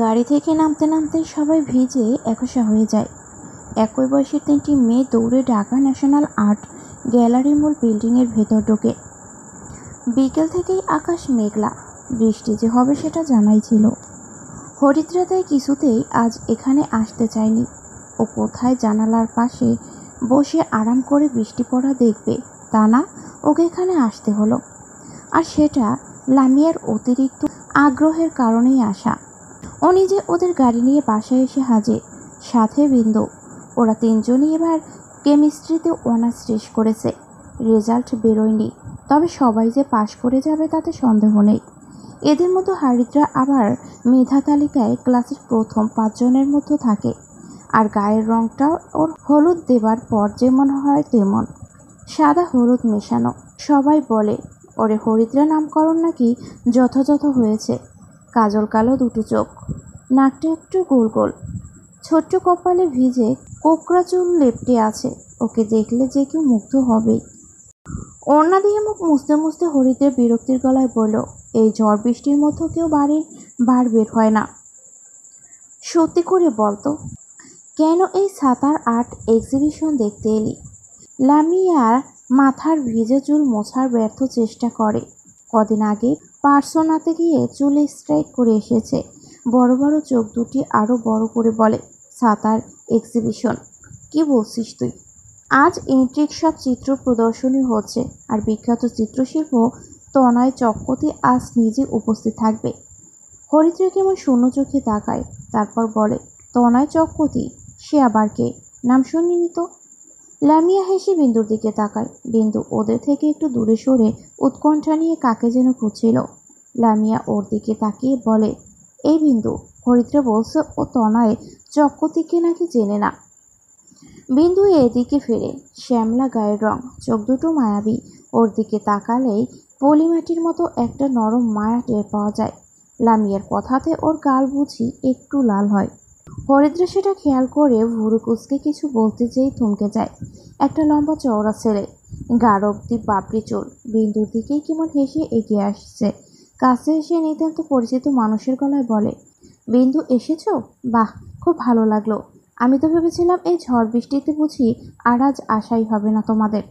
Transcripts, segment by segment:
গাড়ি থেকে নামতে নামতে সবাই ভিজে একসা হয়ে যায়। একই বয়সের 3টি মেয়ে দৌড়ে ঢাকা ন্যাশনাল আর্ট গ্যালারির মূল বিল্ডিংয়ের ভেতর ঢোকে। বিকেল থেকেই আকাশ মেঘলা, বৃষ্টি যে হবে সেটা জানাই ছিল। হরিদ্রা তাই কিছুতেই আজ এখানে আসতে চায়নি। ও কোথায় জানালার পাশে বসে আরাম করে বৃষ্টি পড়া দেখবে তা না, ওকে এখানে আসতে হলো। আর সেটা লামিয়ার অতিরিক্ত আগ্রহের কারণেই আসা। ও নিজে ওদের গাড়ি নিয়ে বাসায় এসে হাজির, সাথে বিন্দু। ওরা তিনজনই এবার কেমিস্ট্রিতে অনার্স শেষ করেছে। রেজাল্ট বেরোয়নি, তবে সবাই যে পাশ করে যাবে তাতে সন্দেহ নেই। এদের মতো হরিদ্রা আবার মেধা তালিকায় ক্লাসের প্রথম 5 জনের মধ্যে থাকে। আর গায়ের রংটাও ওর হলুদ দেবার পর যেমন হয় তেমন, সাদা হলুদ মেশানো। সবাই বলে ওরে হরিদ্রা নামকরণ নাকি যথাযথ হয়েছে। কাজল কালো দুটো চোখ, নাকটা একটু গোল গোল, ছোট্ট কপালে ভিজে কোকড়া চুল লেপ্টে আছে। ওকে দেখলে যে কেউ মুগ্ধ হবেই। ওড়না দিয়ে মুখ মুছতে মুছতে হরিদ্রা বিরক্তির গলায় বলল, এই ঝড় বৃষ্টির মধ্যে কেউ বাড়ির বার বের হয় না। সত্যি করে বলতো, কেন এই সাঁতার আর্ট এক্সিবিশন দেখতে এলি? লামিয়ার মাথার ভিজে চুল মোছার ব্যর্থ চেষ্টা করে। কদিন আগে পার্সোনাতে গিয়ে চুলে স্ট্রাইক করে এসেছে। বড় বড় চোখ দুটি আরও বড় করে বলে, সাঁতার এক্সিবিশন? কি বলছিস তুই? আজ ইন্ট্রিক সব চিত্র প্রদর্শনী হচ্ছে, আর বিখ্যাত চিত্রশিল্প তনয় চক্রবর্তী আজ নিজে উপস্থিত থাকবে। হরিদ্রা কেমন শূন্য চোখে তাকায়, তারপর বলে, তনয় চক্রবর্তী? সে আবার কে? নাম শুনিনি তো। লামিয়া হেসে বিন্দুর দিকে তাকায়। বিন্দু ওদের থেকে একটু দূরে সরে উৎকণ্ঠা নিয়ে কাকে যেন খুঁজছিল। লামিয়া ওর দিকে তাকিয়ে বলে, এই বিন্দু, হরিদ্রা বলছে ও তনয় চক্রবর্তীকে নাকি চেনে না। বিন্দু এদিকে ফেরে, শ্যামলা গায়ের রং, চোখ দুটো মায়াবী। ওর দিকে তাকালেই পলিমাটির মতো একটা নরম মায়া টের পাওয়া যায়। লামিয়ার কথাতে ওর গাল বুঝি একটু লাল হয়। হরিদ্রা সেটা খেয়াল করে ভুরু কুচকে কিছু বলতে যেই থমকে যায়। একটা লম্বা চওড়া ছেলে, গাঢ় অব্দি বাবরি চুল, বিন্দুর দিকেই কেমন হেসে এগিয়ে আসছে। কাছে এসে নিতান্ত পরিচিত মানুষের গলায় বলে, বিন্দু এসেছো? বাহ, খুব ভালো লাগলো। আমি তো ভেবেছিলাম এই ঝড় বৃষ্টিতে বুঝি আর আজ আশাই হবে না তোমাদের।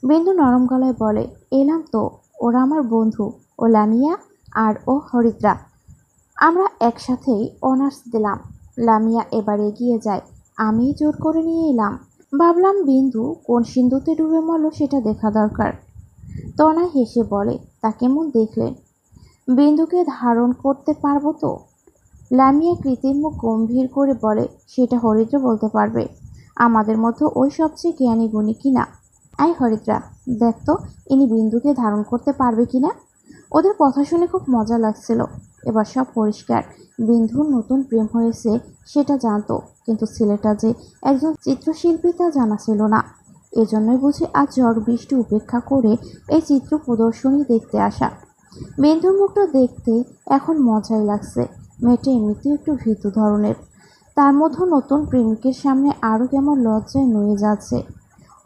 বিন্দু নরম গলায় বলে, এলাম তো। ওরা আমার বন্ধু, ও লামিয়া আর ও হরিদ্রা। আমরা একসাথেই অনার্স দিলাম। লামিয়া এবার এগিয়ে যায়, আমি জোর করে নিয়ে এলাম। ভাবলাম বিন্দু কোন সিন্ধুতে ডুবে মরল সেটা দেখা দরকার। তনয় হেসে বলে, তা কেমন দেখলেন? বিন্দুকে ধারণ করতে পারবো তো? লামিয়া কৃত্রিম মুখ গম্ভীর করে বলে, সেটা হরিদ্রা বলতে পারবে। আমাদের মধ্যে ওই সবচেয়ে জ্ঞানী গুণী কিনা। আই হরিদ্রা, দেখ তো ইনি বিন্দুকে ধারণ করতে পারবে কিনা। ওদের কথা শুনে খুব মজা লাগছিল। এবার সব পরিষ্কার। বিন্দুর নতুন প্রেম হয়েছে সেটা জানতো, কিন্তু ছেলেটা যে একজন চিত্রশিল্পী তা জানা ছিল না। এজন্যই বুঝি আজ ঝড় বৃষ্টি উপেক্ষা করে এই চিত্র প্রদর্শনী দেখতে আসা। বিন্দুর মুখটা দেখতে এখন মজাই লাগছে। মেয়েটা এমনিতেও একটু ভীতু ধরনের, তার মধ্যে নতুন প্রেমিকের সামনে আরও কেমন লজ্জায় নুয়ে যাচ্ছে।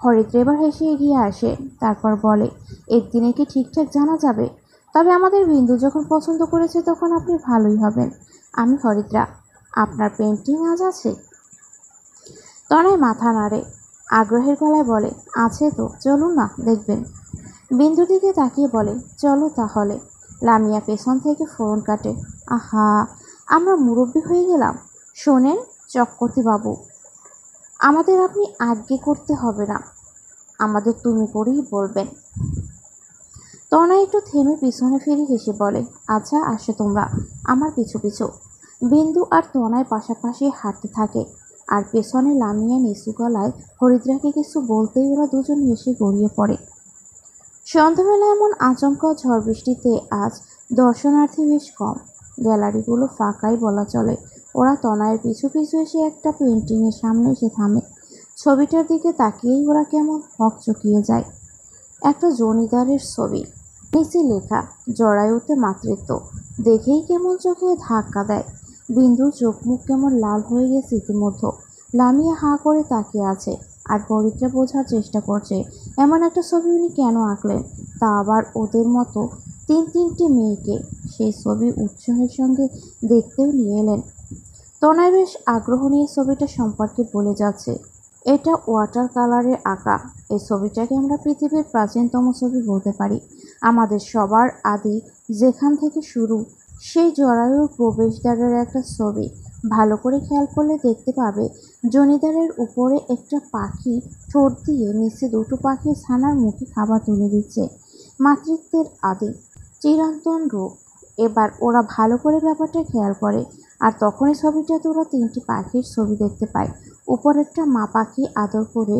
হরিদ্রা এবার হেসে এগিয়ে আসে, তারপর বলে, একদিনে কি ঠিকঠাক জানা যাবে? তবে আমাদের বিন্দু যখন পছন্দ করেছে তখন আপনি ভালোই হবেন। আমি হরিদ্রা, আপনার পেন্টিং আজ আছে? তনয় মাথা নাড়ে, আগ্রহের গলায় বলে, আছে তো, চলুন না দেখবেন। বিন্দুর দিকে তাকিয়ে বলে, চলো তাহলে। লামিয়া পেছন থেকে ফোন কাটে, আহা, আমরা মুরব্বী হয়ে গেলাম। শোনেন চক্রবর্তী বাবু, আমাদের আপনি আজ্ঞে করতে হবে না, আমাদের তুমি করেই বলবেন। তনয় একটু থেমে পিছনে ফিরে হেসে বলে, আচ্ছা আসো তোমরা আমার পিছু পিছু। বিন্দু আর তনয় পাশাপাশি হাঁটতে থাকে, আর পেছনে লামিয়া নিচু গলায় হরিদ্রাকে কিছু বলতেই ওরা দুজন হেসে গড়িয়ে পড়ে। সন্ধ্যাবেলা এমন আচমকা ঝড় বৃষ্টিতে আজ দর্শনার্থী বেশ কম। গ্যালারিগুলো ফাঁকাই বলা চলে। ওরা তনয়ের পিছু পিছু এসে একটা পেন্টিংয়ের সামনে এসে থামে। ছবিটার দিকে তাকিয়েই ওরা কেমন হকচকিয়ে যায়। একটা জমিদারের ছবি, নিচে লেখা, জরায়ুতে মাতৃত্ব। দেখেই কেমন চোখে ধাক্কা দেয়। বিন্দুর চোখ মুখ কেমন লাল হয়ে গেছে ইতিমধ্যে। লামিয়া হাঁ করে তাকিয়ে আছে, আর হরিদ্রা বোঝার চেষ্টা করছে এমন একটা ছবি উনি কেন আঁকলেন, তা আবার ওদের মতো তিনটে মেয়েকে। সেই ছবি উৎসাহের সঙ্গে দেখতেও নিয়ে এলেন। তনয় বেশ আগ্রহ নিয়ে ছবিটা সম্পর্কে বলে যাচ্ছে। এটা ওয়াটার কালারে আঁকা। এই ছবিটাকে আমরা পৃথিবীর প্রাচীনতম ছবি বলতে পারি। আমাদের সবার আদি যেখান থেকে শুরু, সেই জরায়ুর প্রবেশদ্বারের একটা ছবি। ভালো করে খেয়াল করলে দেখতে পাবে জনিদারের উপরে একটা পাখি ঠোঁট দিয়ে নিচে দুটো পাখির ছানার মুখে খাবার তুলে দিচ্ছে। মাতৃত্বের আদি চিরন্তন রূপ। এবার ওরা ভালো করে ব্যাপারটা খেয়াল করে, আর তখনই ছবিটাতে ওরা তিনটি পাখির ছবি দেখতে পায়। উপরেরটা মা পাখি আদর করে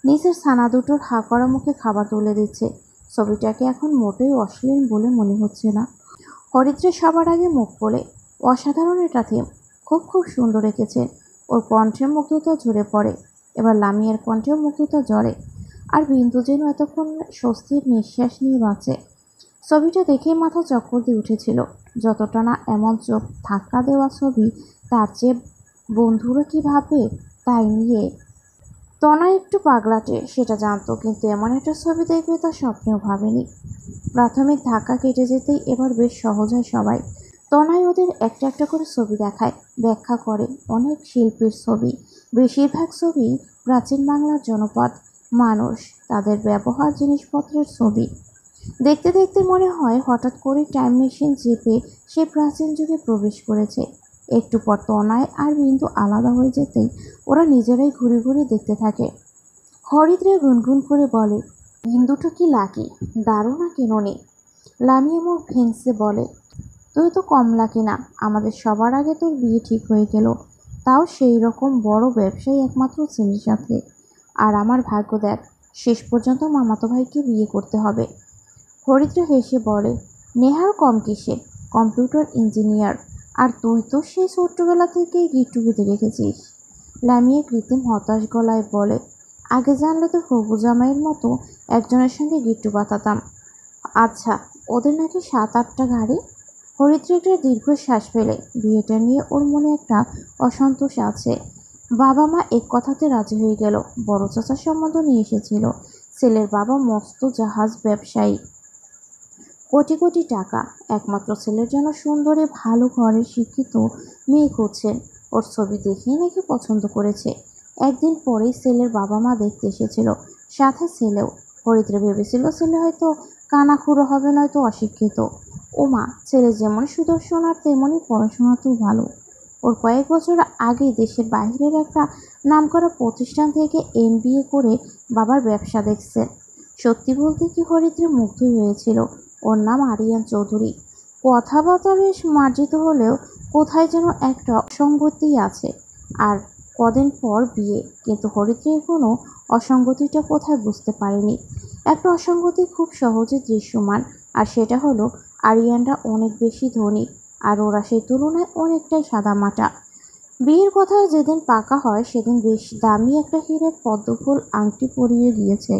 নিচের ছানা দুটোর হা করা মুখে খাবার তুলে দিচ্ছে। ছবিটাকে এখন মোটেই অশ্লীল বলে মনে হচ্ছে না। হরিদ্রে সবার আগে মুখ বলে, অসাধারণ এটা থিম, খুব খুব সুন্দর এঁকেছে। ওর কণ্ঠে মুগ্ধতা ঝরে পড়ে। এবার লামিয়ার কণ্ঠেও মুগ্ধতা ঝরে, আর বিন্দু যেন এতক্ষণ স্বস্তির নিঃশ্বাস নিয়ে বাঁচে। ছবিটা দেখেই মাথা চক্কর দিয়ে উঠেছিল। যতটা না এমন চোখ ধাক্কা দেওয়া ছবি, তার চেয়ে বন্ধুরা কী ভাববে তাই নিয়ে তনয় একটু পাগলাটে, সেটা জানতো, কিন্তু এমন একটা ছবি দেখবে তা স্বপ্নেও ভাবেনি। প্রাথমিক ধাক্কা কেটে যেতেই এবার বেশ সহজ হয় সবাই। তনয় ওদের একটা একটা করে ছবি দেখায়, ব্যাখ্যা করে। অনেক শিল্পীর ছবি, বেশিরভাগ ছবি প্রাচীন বাংলার জনপদ, মানুষ, তাদের ব্যবহার, জিনিসপত্রের ছবি। দেখতে দেখতে মনে হয় হঠাৎ করে টাইম মেশিন চেপে সে প্রাচীন যুগে প্রবেশ করেছে। একটু পর তনয় আর বিন্দু আলাদা হয়ে যেতেই ওরা নিজেরাই ঘুরে ঘুরে দেখতে থাকে। হরিদ্রে গুনগুন করে বলে, বিন্দুটা কি লাকি, দারুণ কেন নেই। লামিয়ে মুখ ভেঙসে বলে, তুই তো কম লাকি না, আমাদের সবার আগে তোর বিয়ে ঠিক হয়ে গেল, তাও সেই রকম বড় ব্যবসায়ী একমাত্র ছেলের সাথে। আর আমার ভাগ্য দেখ, শেষ পর্যন্ত মামাতো ভাইকে বিয়ে করতে হবে। হরিদ্র হেসে বলে, নেহার কম কিসে, কম্পিউটার ইঞ্জিনিয়ার, আর তুই তো সেই ছোট্টবেলা থেকেই গিট্টু বেঁধে রেখেছিস। লামিয়ে কৃত্রিম হতাশ গলায় বলে, আগে জানলে তো হবু জামাইয়ের মতো একজনের সঙ্গে গিট্টু বাঁধাতাম। আচ্ছা, ওদের নাকি 7-8টা গাড়ি। হরিদ্র একটা দীর্ঘশ্বাস ফেলে। বিয়েটা নিয়ে ওর মনে একটা অসন্তোষ আছে। বাবা মা এক কথাতে রাজি হয়ে গেল। বড় চাচার সম্বন্ধ নিয়ে এসেছিল। ছেলের বাবা মস্ত জাহাজ ব্যবসায়ী, কোটি কোটি টাকা। একমাত্র ছেলের জন্য সুন্দরী ভালো ঘরের শিক্ষিত মেয়ে খুঁজছেন। ওর ছবি দেখেই নাকি পছন্দ করেছে। একদিন পরেই ছেলের বাবা মা দেখতে এসেছিল, সাথে ছেলেও। হরিদ্র ভেবেছিল ছেলে হয়তো কানাখুড়ো হবে, নয়তো অশিক্ষিত। ও মা, ছেলে যেমন সুদর্শন আর তেমনই পড়াশোনাতেও ভালো। ওর কয়েক বছর আগে দেশের বাইরের একটা নামকরা প্রতিষ্ঠান থেকে MBA করে বাবার ব্যবসা দেখছে। সত্যি বলতে কি, হরিদ্রে মুগ্ধ হয়েছিল। ওর নাম আরিয়ান চৌধুরী। কথাবার্তা বেশ মার্জিত হলেও কোথায় যেন একটা অসঙ্গতি আছে। আর কদিন পর বিয়ে, কিন্তু হরিদ্রে এখনও অসঙ্গতিটা কোথায় বুঝতে পারেনি। একটা অসঙ্গতি খুব সহজে দৃশ্যমান, আর সেটা হলো আরিয়ানরা অনেক বেশি ধনী, আর ওরা সেই তুলনায় অনেকটাই সাদামাটা। বিয়ের কথা যেদিন পাকা হয় সেদিন বেশ দামি একটা হীরের পদ্মফুল আংটি পরিয়ে দিয়েছে।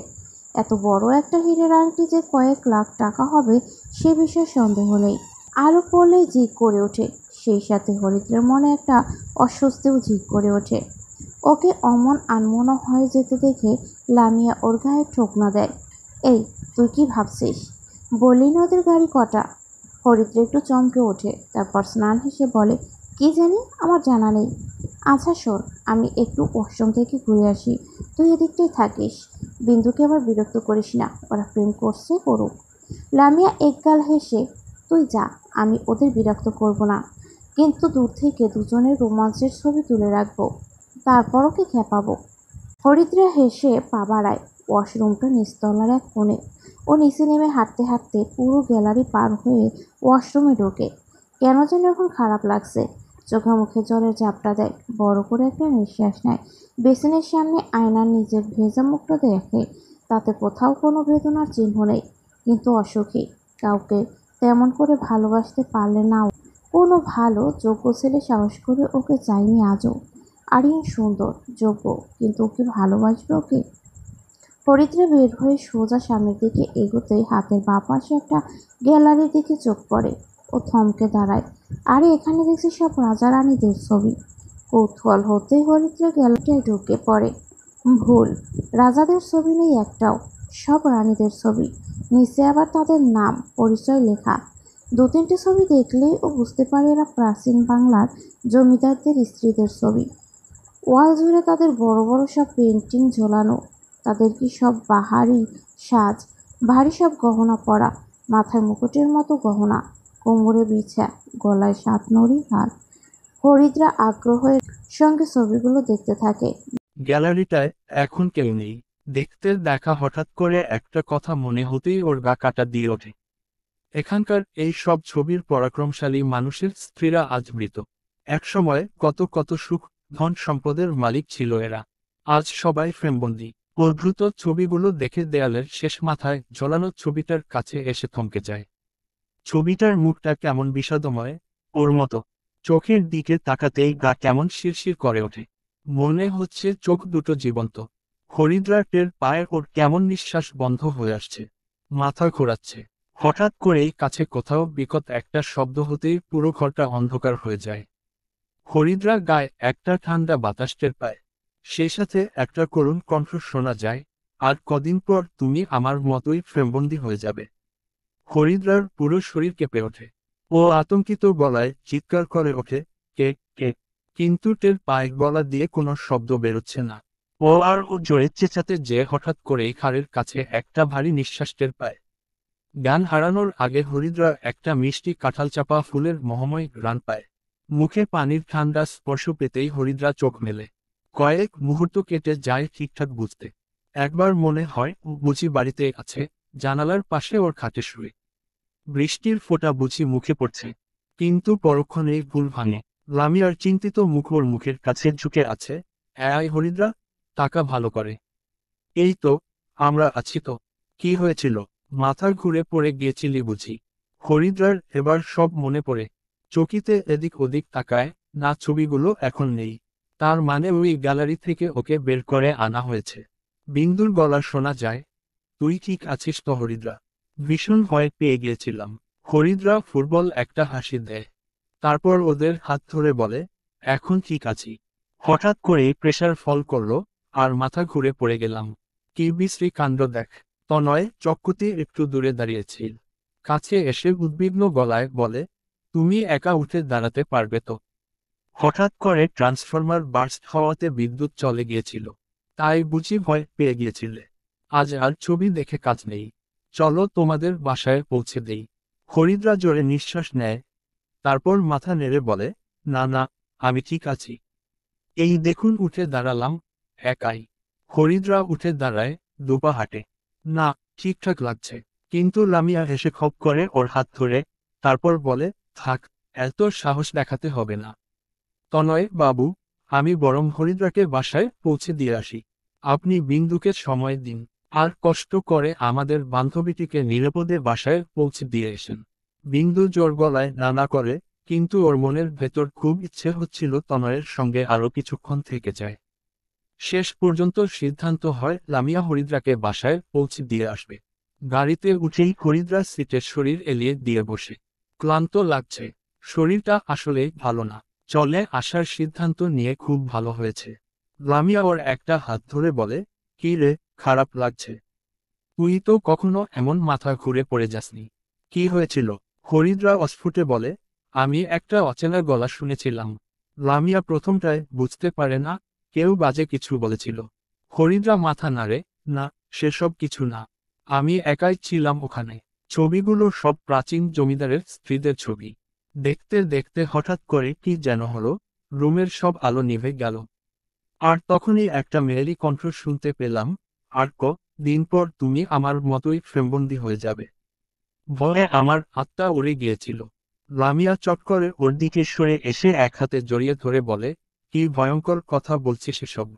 এত বড় একটা হীরের আংটি যে কয়েক লাখ টাকা হবে সে বিষয়ে সন্দেহ নেই। আলো পড়লেই ঝিক করে ওঠে, সেই সাথে হরিদ্রের মনে একটা অস্বস্তিও ঝিক করে ওঠে। ওকে অমন আনমনা হয়ে যেতে দেখে লামিয়া ওর গায়ে ঠোকনা দেয়। এই, তুই কি ভাবছিস? বললি না ওদের গাড়ি কটা? হরিদ্র একটু চমকে ওঠে, তারপর স্নান হেসে বলে, কি জানি, আমার জানা নেই। আচ্ছা শোন, আমি একটু ওয়াশরুম থেকে ঘুরে আসি, তুই এদিকটাই থাকিস। বিন্দুকে আবার বিরক্ত করিস না, ওরা প্রেম করছে করুক। লামিয়া একগাল হেসে, তুই যা, আমি ওদের বিরক্ত করব না, কিন্তু দূর থেকে দুজনের রোমাঞ্চের ছবি তুলে রাখবো, তারপর ওকে খেপাবো। হরিদ্রা হেসে পা বাড়ায়। ওয়াশরুমটা নিচতলার এক কোণে। ও নিচে নেমে হাঁটতে হাঁটতে পুরো গ্যালারি পার হয়ে ওয়াশরুমে ঢোকে। কেন যেন এখন খারাপ লাগছে। চোখে মুখে জলের ঝাপটা দেয়, বড় করে একটা নিঃশ্বাস নেয়। বেসিনের সামনে আয়নার নিজের ভেজা মুখটা দেখে। তাতে কোথাও কোনো বেদনার চিহ্ন নেই, কিন্তু অসুখী। কাউকে তেমন করে ভালোবাসতে পারলে না, কোনো ভালো যোগ্য ছেলে সাহস করে ওকে চায়নি আজও। আরিয়ান সুন্দর, যোগ্য, কিন্তু ওকে ভালোবাসবে ওকে? হরিদ্রে বের হয়ে সোজা সামনের দিকে এগোতেই হাতের বাঁ পাশে একটা গ্যালারির দিকে চোখ পড়ে। ও থমকে দাঁড়ায়। আরে, এখানে দেখছি সব রাজা রানীদের ছবি। কৌতূহল হতেই হরিদ্রে গ্যালারিটায় ঢুকে পড়ে। ভুল, রাজাদের ছবি নেই একটাও, সব রানীদের ছবি। নিচে আবার তাদের নাম পরিচয় লেখা। দু তিনটে ছবি দেখলেই ও বুঝতে পারে এরা প্রাচীন বাংলার জমিদারদের স্ত্রীদের ছবি। ওয়াল জুড়ে তাদের বড় বড় সব পেন্টিং ঝোলানো। তাদের কি সব বাহারি সাজ, ভারী সব গহনা পরা, মাথায় মুকুটের মতো গহনা, কোমরে বিছা, গলায় 7 নড়ি হার। হরিদ্রা আগ্রহের সঙ্গে ছবিগুলো দেখতে থাকে। গ্যালারিটায় এখন কেউ নেই। দেখতে দেখা হঠাৎ করে একটা কথা মনে হতেই ওর গা কাটা দিয়ে ওঠে। এখানকার এই সব ছবির পরাক্রমশালী মানুষের স্ত্রীরা আজ মৃত। একসময় কত কত সুখ, ধন সম্পদের মালিক ছিল এরা। আজ সবাই ফ্রেমবন্দি। অদ্ভুত ছবিগুলো দেখে দেয়ালের শেষ মাথায় ঝোলানো ছবিটার কাছে এসে থমকে যায়। ছবিটার মুখটা কেমন বিষাদময়, ওর মতো। চোখের দিকে তাকাতেই গা কেমন শিরশির করে ওঠে। মনে হচ্ছে চোখ দুটো জীবন্ত। হরিদ্রার টের পায়ে ওর কেমন নিঃশ্বাস বন্ধ হয়ে আসছে। মাথা ঘোরাচ্ছে। হঠাৎ করেই কাছে কোথাও বিকট একটা শব্দ হতেই পুরো ঘরটা অন্ধকার হয়ে যায়। হরিদ্রা গায়ে একটা ঠান্ডা বাতাস টের পায়। সেই সাথে একটা করুণ কণ্ঠ শোনা যায়, আর কদিন পর তুমি আমার মতোই ফ্রেমবন্দি হয়ে যাবে। হরিদ্রার পুরো শরীর কেঁপে ওঠে। ও আতঙ্কিত গলায় চিৎকার করে ওঠে, কে কে? কিন্তু টের পায়ে গলা দিয়ে কোনো শব্দ বেরোচ্ছে না। ও জোরে চেঁচাতে যে হঠাৎ করেই ঘাড়ের কাছে একটা ভারী নিঃশ্বাস টের পায়। জ্ঞান হারানোর আগে হরিদ্রা একটা মিষ্টি কাঁঠাল চাপা ফুলের মহময় ঘ্রাণ পায়। মুখে পানির ঠান্ডা স্পর্শ পেতেই হরিদ্রা চোখ মেলে। কয়েক মুহূর্ত কেটে যায় ঠিকঠাক বুঝতে। একবার মনে হয় ও বুঝি বাড়িতে আছে, জানালার পাশে ওর খাটে শুয়ে। বৃষ্টির ফোঁটা বুঝি মুখে পড়ছে। কিন্তু পরক্ষণেই ভুল ভাঙে। লামিয়ার চিন্তিত মুখ ওর মুখের কাছে ঝুঁকে আছে। হরিদ্রা, টাকা ভালো করে। এই তো, আমরা আছি তো। কি হয়েছিল? মাথা ঘুরে পড়ে গিয়েছিলি বুঝি? হরিদ্রার এবার সব মনে পড়ে। চকিতে এদিক ওদিক তাকায়, না ছবিগুলো এখন নেই। তার মানে ওই গ্যালারি থেকে ওকে বের করে আনা হয়েছে। বিন্দুর গলা শোনা যায়, তুই ঠিক আছিস তো হরিদ্রা? ভীষণ ভয় পেয়ে গিয়েছিলাম। হরিদ্রা ফুটবল একটা হাসি দেয়। তারপর ওদের হাত ধরে বলে, এখন ঠিক আছি। হঠাৎ করে প্রেসার ফল করলো, আর মাথা ঘুরে পড়ে গেলাম। কি বিশ্রী কাণ্ড দেখ। তনয় চক্ষুতে একটু দূরে দাঁড়িয়েছিল। কাছে এসে উদ্বিগ্ন গলায় বলে, তুমি একা উঠে দাঁড়াতে পারবে তো? হঠাৎ করে ট্রান্সফরমার বার্স্ট হওয়াতে বিদ্যুৎ চলে গিয়েছিল। তাই বুঝি ভয় পেয়ে গিয়েছিলে। আজ আর ছবি দেখে কাজ নেই। চলো তোমাদের বাসায় পৌঁছে দেই। হরিদ্রা জোরে নিঃশ্বাস নেয়। তারপর মাথা নেড়ে বলে, না না, আমি ঠিক আছি। এই দেখুন উঠে দাঁড়ালাম, একাই। হরিদ্রা উঠে দাঁড়ায়, দুপা হাঁটে। না, ঠিকঠাক লাগছে। কিন্তু লামিয়া হেসে খপ করে ওর হাত ধরে, তারপর বলে, থাক, এত সাহস দেখাতে হবে না। তনয় বাবু, আমি বরং হরিদ্রাকে বাসায় পৌঁছে দিয়ে আসি। আপনি বিন্দুকে সময় দিন, আর কষ্ট করে আমাদের বান্ধবীটিকে নিরাপদে বাসায় পৌঁছে দিয়ে এসেন। বিন্দু জোর গলায় না করে, কিন্তু ওর মনের ভেতর খুব ইচ্ছে হচ্ছিল তনয়ের সঙ্গে আরো কিছুক্ষণ থেকে যায়। শেষ পর্যন্ত সিদ্ধান্ত হয় লামিয়া হরিদ্রাকে বাসায় পৌঁছে দিয়ে আসবে। গাড়িতে উঠেই হরিদ্রা সিটে শরীর এলিয়ে দিয়ে বসে। ক্লান্ত লাগছে। শরীরটা আসলে ভালো না। চলে আসার সিদ্ধান্ত নিয়ে খুব ভালো হয়েছে। লামিয়া ওর একটা হাত ধরে বলে, কি রে, খারাপ লাগছে? তুই তো কখনো এমন মাথা ঘুরে পড়ে যাসনি। কি হয়েছিল? হরিদ্রা অস্ফুটে বলে, আমি একটা অচেনা গলা শুনেছিলাম। লামিয়া প্রথমটায় বুঝতে পারে না, কেউ বাজে কিছু বলেছিল। হরিদ্রা মাথা নাড়ে, না, সেসব কিছু না। আমি একাই ছিলাম ওখানে। ছবিগুলো সব প্রাচীন জমিদারের স্ত্রীদের ছবি। দেখতে দেখতে হঠাৎ করে কি যেন হলো, রুমের সব আলো নিভে গেল। আর তখনই একটা মেয়েলি কণ্ঠ শুনতে পেলাম, আর দিন পর তুমি আমার মতোই ফ্রেমবন্দি হয়ে যাবে। ভয়ে আমার হাতটা উড়ে গিয়েছিল। লামিয়া চট করে ওর দিকে সরে এসে এক হাতে জড়িয়ে ধরে বলে, কি ভয়ঙ্কর কথা বলছিস এসব?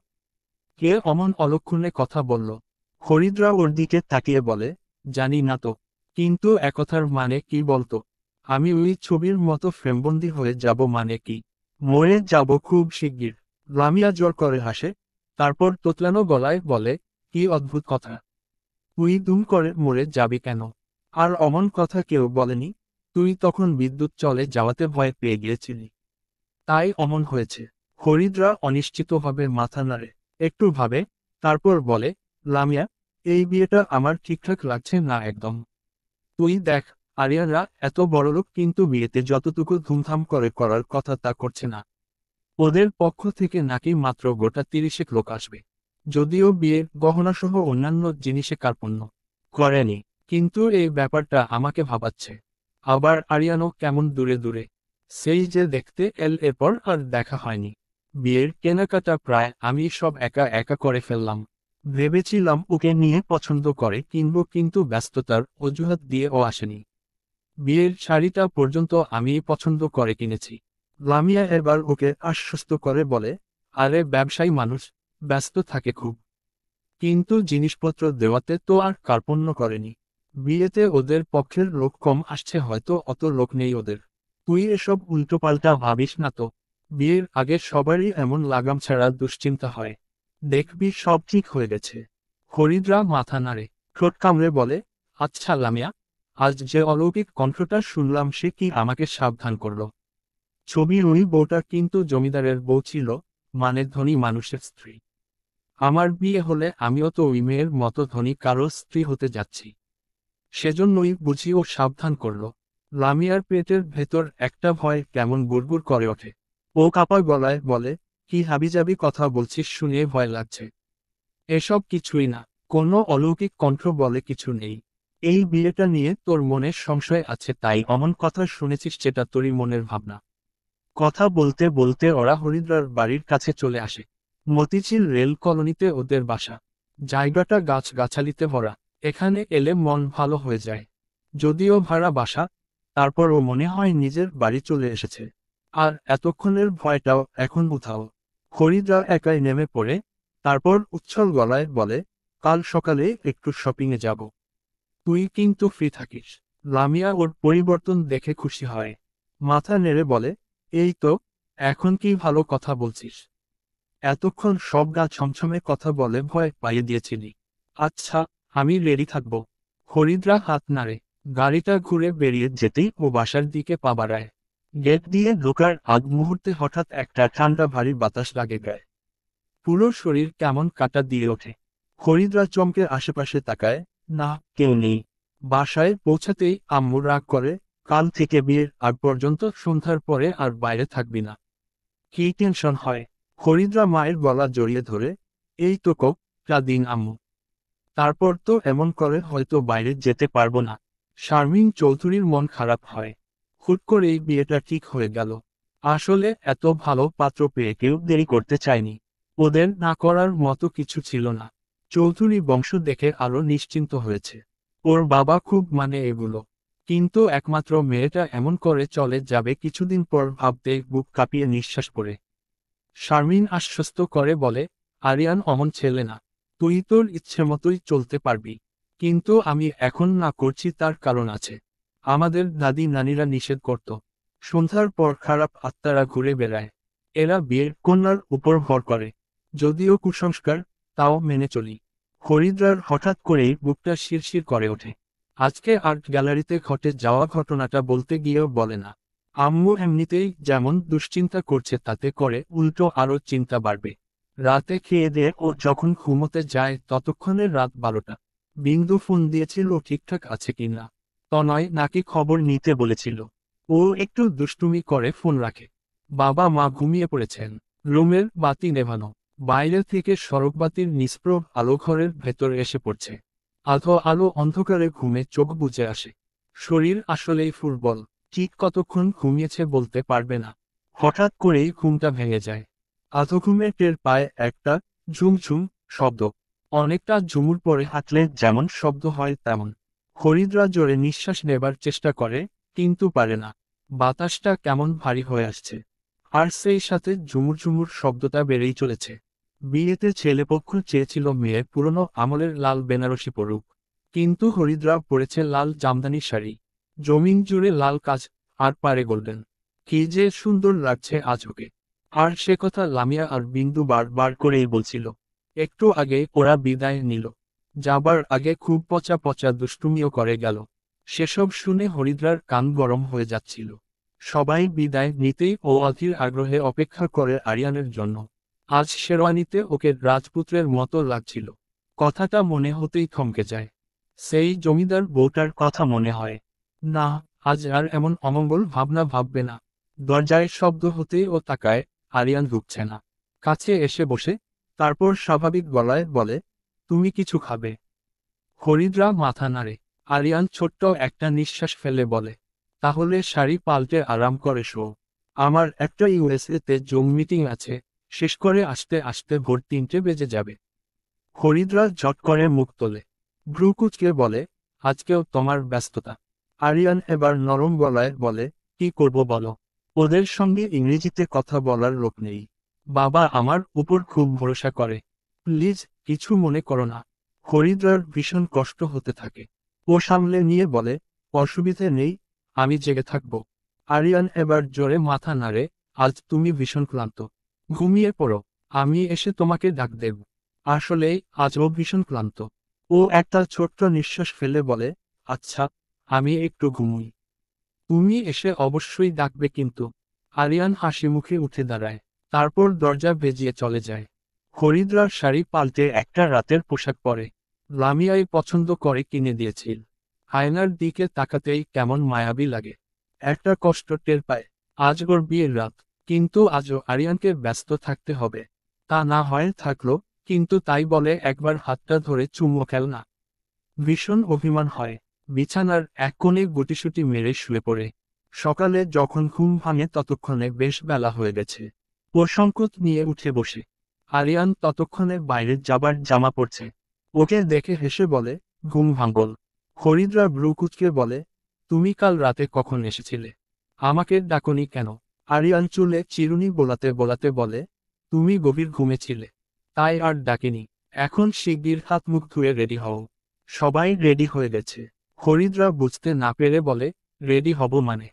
কে অমন অলক্ষণে কথা বলল? হরিদ্রা ওর দিকে তাকিয়ে বলে, জানি না তো। কিন্তু একথার মানে কি বলতো? আমি ওই ছবির মতো ফ্রেমবন্দি হয়ে যাব মানে কি? মরে যাব খুব শিগগির। লামিয়া জোর করে হাসে। তারপর তোতলানো গলায় বলে, কি অদ্ভুত কথা। তুই দুম করে মরে যাবি কেন? আর অমন কথা কেউ বলেনি। তুই তখন বিদ্যুৎ চলে যাওয়াতে ভয় পেয়ে গিয়েছিলি। তাই অমন হয়েছে। হরিদ্রা অনিশ্চিতভাবে মাথা নাড়ে। একটু ভাবে, তারপর বলে, লামিয়া, এই বিয়েটা আমার ঠিকঠাক লাগছে না একদম। তুই দেখ, আরিয়ানরা এত বড়লোক কিন্তু বিয়েতে যতটুকু ধুমধাম করে করার কথা তা করছে না। ওদের পক্ষ থেকে নাকি মাত্র গোটা 30 লোক আসবে, যদিও বিয়ের গহনাসহ অন্যান্য জিনিসে কার্পণ্য করেনি। কিন্তু এই ব্যাপারটা আমাকে ভাবাচ্ছে। আবার আরিয়ানও কেমন দূরে দূরে, সেই যে দেখতে এরপর আর দেখা হয়নি। বিয়ের কেনাকাটা প্রায় আমি সব একা একা করে ফেললাম। ভেবেছিলাম ওকে নিয়ে পছন্দ করে কিনবো, কিন্তু ব্যস্ততার অজুহাত দিয়ে ও আসেনি। বিয়ের শাড়িটা পর্যন্ত আমিই পছন্দ করে কিনেছি। লামিয়া এবার ওকে আশ্বস্ত করে বলে, আরে ব্যবসায়ী মানুষ, ব্যস্ত থাকে খুব। কিন্তু জিনিসপত্র দেওয়াতে তো আর কার্পণ্য করেনি। বিয়েতে ওদের পক্ষের লোক কম আসছে, হয়তো অত লোক নেই ওদের। তুই এসব উল্টোপাল্টা ভাবিস না তো। বিয়ের আগে সবারই এমন লাগাম ছাড়া দুশ্চিন্তা হয়। দেখবি সব ঠিক হয়ে গেছে। খরিদরা মাথা নাড়ে, ঠোঁট কামড়ে বলে, আচ্ছা লামিয়া, আজ যে অলৌকিক কণ্ঠটা শুনলাম সে কি আমাকে সাবধান করলো? ছবির ওই বউটা কিন্তু জমিদারের বউ ছিল, মানে ধনী মানুষের স্ত্রী। আমার বিয়ে হলে আমিও তো ওই মেয়ের মতো ধনী কারো স্ত্রী হতে যাচ্ছি। সেজন্যই বুঝি ও সাবধান করল। লামিয়ার পেটের ভেতর একটা ভয় কেমন বুড়বুড় করে ওঠে। ও কাঁপা গলায় বলে, কি হাবিজাবি কথা বলছিস, শুনে ভয় লাগছে। এসব কিছুই না, কোনো অলৌকিক কণ্ঠ বলে কিছু নেই। এই বিয়েটা নিয়ে তোর মনে সংশয় আছে, তাই অমন কথা শুনেছিস, যেটা তোরই মনের ভাবনা। কথা বলতে বলতে ওরা হরিদ্রার বাড়ির কাছে চলে আসে। মতিঝিল রেল কলোনিতে ওদের বাসা। জায়গাটা গাছ-গাছালিতে ভরা। এখানে এলে মন ভালো হয়ে যায়। যদিও ভাড়া বাসা, তারপরও মনে হয় নিজের বাড়ি চলে এসেছে। আর এতক্ষণের ভয়টাও এখন উধাও। হরিদ্রা একাই নেমে পড়ে, তারপর উচ্ছল গলায় বলে, কাল সকালে একটু শপিংয়ে যাব। তুই কিন্তু ফ্রি থাকিস? লামিয়া ওর পরিবর্তন দেখে খুশি হয়। মাথা নেড়ে বলে, এই তো, এখন কি ভালো কথা বলছিস। এতক্ষণ সব গা ছমছমে কথা বলে ভয় পাইয়ে দিয়েছিলি। আচ্ছা, আমি রেডি থাকবো। হরিদ্রা হাত নাড়ে। গাড়িটা ঘুরে বেরিয়ে যেতেই ও বাসার দিকে পা বাড়ায়। গেট দিয়ে ঢোকার আগ মুহূর্তে হঠাৎ একটা ঠান্ডা ভারী বাতাস লাগে গায়ে। পুরো শরীর কেমন কাঁটা দিয়ে ওঠে। হরিদ্রা চমকে আশেপাশে তাকায়, না, কেউ নেই। বাসায় পৌঁছাতেই আম্মু রাগ করে, কাল থেকে বিয়ের আগ পর্যন্ত সন্ধ্যার পরে আর বাইরে থাকবি না। কি টেনশন হয়? হরিদ্রা মায়ের গলা জড়িয়ে ধরে, এই তো কটা দিন আম্মু, তারপর তো এমন করে হয়তো বাইরে যেতে পারবো না। শারমিন চৌধুরীর মন খারাপ হয়। হুট করেই বিয়েটা ঠিক হয়ে গেল। আসলে এত ভালো পাত্র পেয়ে কেউ দেরি করতে চায়নি। ওদের না করার মতো কিছু ছিল না। চৌধুরী বংশ দেখে আরো নিশ্চিন্ত হয়েছে। ওর বাবা খুব মানে এগুলো। কিন্তু একমাত্র মেয়েটা এমন করে চলে যাবে কিছুদিন পর ভাবতে বুক কাঁপিয়ে নিঃশ্বাস পড়ে। শারমিন আশ্বস্ত করে বলে, আরিয়ান অমন ছেলে না। তুই তোর ইচ্ছে মতোই চলতে পারবি। কিন্তু আমি এখন না করছি তার কারণ আছে। আমাদের দাদি নানিরা নিষেধ করত। সন্ধ্যার পর খারাপ আত্মারা ঘুরে বেড়ায়। এরা বিয়ের কন্যার উপর ভর করে। যদিও কুসংস্কার, তাও মেনে চলি। হরিদ্রার হঠাৎ করেই বুকটা শিরশির করে ওঠে। আজকে আর্ট গ্যালারিতে ঘটে যাওয়া ঘটনাটা বলতে গিয়েও বলে না। আম্মু এমনিতেই যেমন দুশ্চিন্তা করছে, তাতে করে উল্টো আরো চিন্তা বাড়বে। রাতে খেয়ে দিয়ে ও যখন ঘুমোতে যায় ততক্ষণে রাত 12টা। বিন্দু ফোন দিয়েছিল ঠিকঠাক আছে কিনা। তনয় নাকি খবর নিতে বলেছিল। ও একটু দুষ্টুমি করে ফোন রাখে। বাবা মা ঘুমিয়ে পড়েছেন। রুমের বাতি নেভানো। বাইরে থেকে সড়কবাতির নিষ্প্রভ আলো ঘরের ভেতর এসে পড়ছে। আধো আলো অন্ধকারে ঘুমে চোখ বুজে আসে। শরীর আসলেই ফুরবল। ঠিক কতক্ষণ ঘুমিয়েছে বলতে পারবে না। হঠাৎ করেই ঘুমটা ভেঙে যায়। আধো ঘুমে টের পায় একটা ঝুমঝুম শব্দ। অনেকটা ঝুমুর পরে হাঁটলে যেমন শব্দ হয় তেমন। হরিদ্রা জোরে নিঃশ্বাস নেবার চেষ্টা করে, কিন্তু পারে না। বাতাসটা কেমন ভারী হয়ে আসছে। আর সেই সাথে ঝুমুর ঝুমুর শব্দটা বেড়েই চলেছে। বিয়েতে ছেলেপক্ষ চেয়েছিল মেয়ে পুরনো আমলের লাল বেনারসি পরুক। কিন্তু হরিদ্রা পরেছে লাল জামদানি শাড়ি। জমিন জুড়ে লাল কাজ, আর পারে গোল্ডেন। কি যে সুন্দর লাগছে আজ ওকে। আর সে কথা লামিয়া আর বিন্দু বার করেই বলছিল। একটু আগে ওরা বিদায় নিল। যাবার আগে খুব পচা পচা দুষ্টুমিও করে গেল। সেসব শুনে হরিদ্রার কান গরম হয়ে যাচ্ছিল। সবাই বিদায় নিতেই ও অধীর আগ্রহে অপেক্ষা করে আরিয়ানের জন্য। আজ শেরওয়ানিতে ওকে রাজপুত্রের মতো লাগছিল। কথাটা মনে হতেই থমকে যায়। সেই জমিদার বউটার কথা মনে হয়। না, আজ আর এমন অমঙ্গল ভাবনা ভাববে না। দরজায় শব্দ হতেই ও তাকায়, আরিয়ান ঢুকছে না। কাছে এসে বসে, তারপর স্বাভাবিক গলায় বলে, তুমি কিছু খাবে? হরিদ্রা মাথা নাড়ে। আরিয়ান ছোট্ট একটা নিঃশ্বাস ফেলে বলে, তাহলে শাড়ি পাল্টে আরাম করে শো। আমার একটা ইউএসএ-তে জুম মিটিং আছে, শেষ করে আসতে আসতে ভোর 3টে বেজে যাবে। হরিদ্রা ঝট করে মুখ তোলে। ভ্রু কুঁচকে বলে, আজকেও তোমার ব্যস্ততা? আরিয়ান এবার নরম গলায় বলে, কি করব বলো? ওদের সঙ্গে ইংরেজিতে কথা বলার লোক নেই। বাবা আমার উপর খুব ভরসা করে। প্লিজ কিছু মনে করো না। হরিদ্রার ভীষণ কষ্ট হতে থাকে। ও সামলে নিয়ে বলে, অসুবিধে নেই, আমি জেগে থাকব। আরিয়ান এবার জোরে মাথা নাড়ে, আজ তুমি ভীষণ ক্লান্ত। ঘুমিয়ে পড়ো, আমি এসে তোমাকে ডাক দেব। আসলেই আজও ভীষণ ক্লান্ত। ও একটা ছোট্ট নিঃশ্বাস ফেলে বলে, আচ্ছা, আমি একটু ঘুমুই। তুমি এসে অবশ্যই ডাকবে কিন্তু। আরিয়ান হাসি মুখে উঠে দাঁড়ায়, তারপর দরজা ভেজিয়ে চলে যায়। হরিদ্রার শাড়ি পাল্টে একটা রাতের পোশাক পরে। লামিয়াই পছন্দ করে কিনে দিয়েছিল। আয়নার দিকে তাকাতেই কেমন মায়াবী লাগে। একটা কষ্ট টের পায়। আজ ওর বিয়ের রাত, কিন্তু আজও আরিয়ানকে ব্যস্ত থাকতে হবে। তা না হয় থাকলো, কিন্তু তাই বলে একবার হাতটা ধরে চুমো খেল না। ভীষণ অভিমান হয়। বিছানার এক কোণে গুটিসুটি মেরে শুয়ে পড়ে। সকালে যখন ঘুম ভাঙে ততক্ষণে বেশ বেলা হয়ে গেছে। ও সংকোচ নিয়ে উঠে বসে। আরিয়ান ততক্ষণে বাইরে যাবার জামা পরছে। ওকে দেখে হেসে বলে, ঘুম ভাঙল। হরিদ্রা ভ্রু কুঁচকে বলে, তুমি কাল রাতে কখন এসেছিলে? আমাকে ডাকনি কেন? আরিয়ান চুলে চিরুনি বোলাতে বোলাতে বলে, তুমি গভীর ঘুমেছিলে, তাই আর ডাকিনি। এখন শিগগির হাত মুখ ধুয়ে রেডি হও। সবাই রেডি হয়ে গেছে। হরিদ্রা বুঝতে না পেরে বলে, রেডি হব মানে?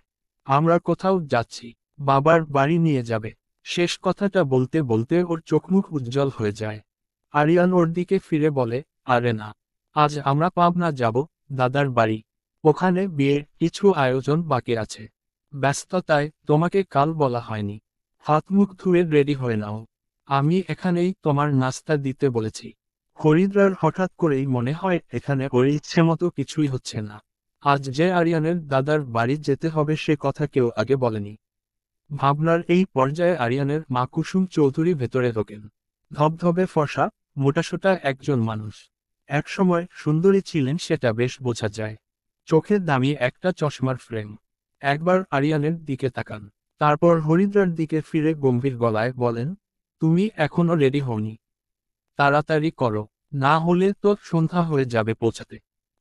আমরা কোথাও যাচ্ছি। বাবার বাড়ি নিয়ে যাবে। শেষ কথাটা বলতে বলতে ওর চোখমুখ উজ্জ্বল হয়ে যায়। আরিয়ান ওর দিকে ফিরে বলে, আরে না, আজ আমরা পাবনা যাব, দাদার বাড়ি। ওখানে বিয়ের কিছু আয়োজন বাকি আছে। ব্যস্ততায় তোমাকে কাল বলা হয়নি। হাত মুখ ধুয়ে রেডি হয়ে নাও। আমি এখানেই তোমার নাস্তা দিতে বলেছি। হরিদ্রার হঠাৎ করেই মনে হয় এখানে ওর ইচ্ছে মতো কিছুই হচ্ছে না। আজ যে আরিয়ানের দাদার বাড়ি যেতে হবে সে কথা কেউ আগে বলেনি। ভাবনার এই পর্যায়ে আরিয়ানের মা কুসুম চৌধুরী ভেতরে ঢোকেন। ধবধবে ফর্সা, মোটাসোটা একজন মানুষ। একসময় সুন্দরী ছিলেন সেটা বেশ বোঝা যায়। চোখে দামি একটা চশমার ফ্রেম। একবার আরিয়ানের দিকে তাকান, তারপর হরিদ্রার দিকে ফিরে গম্ভীর গলায় বলেন, তুমি এখনো রেডি হওনি? তাড়াতাড়ি করো, না হলে তো সন্ধ্যা হয়ে যাবে পৌঁছাতে।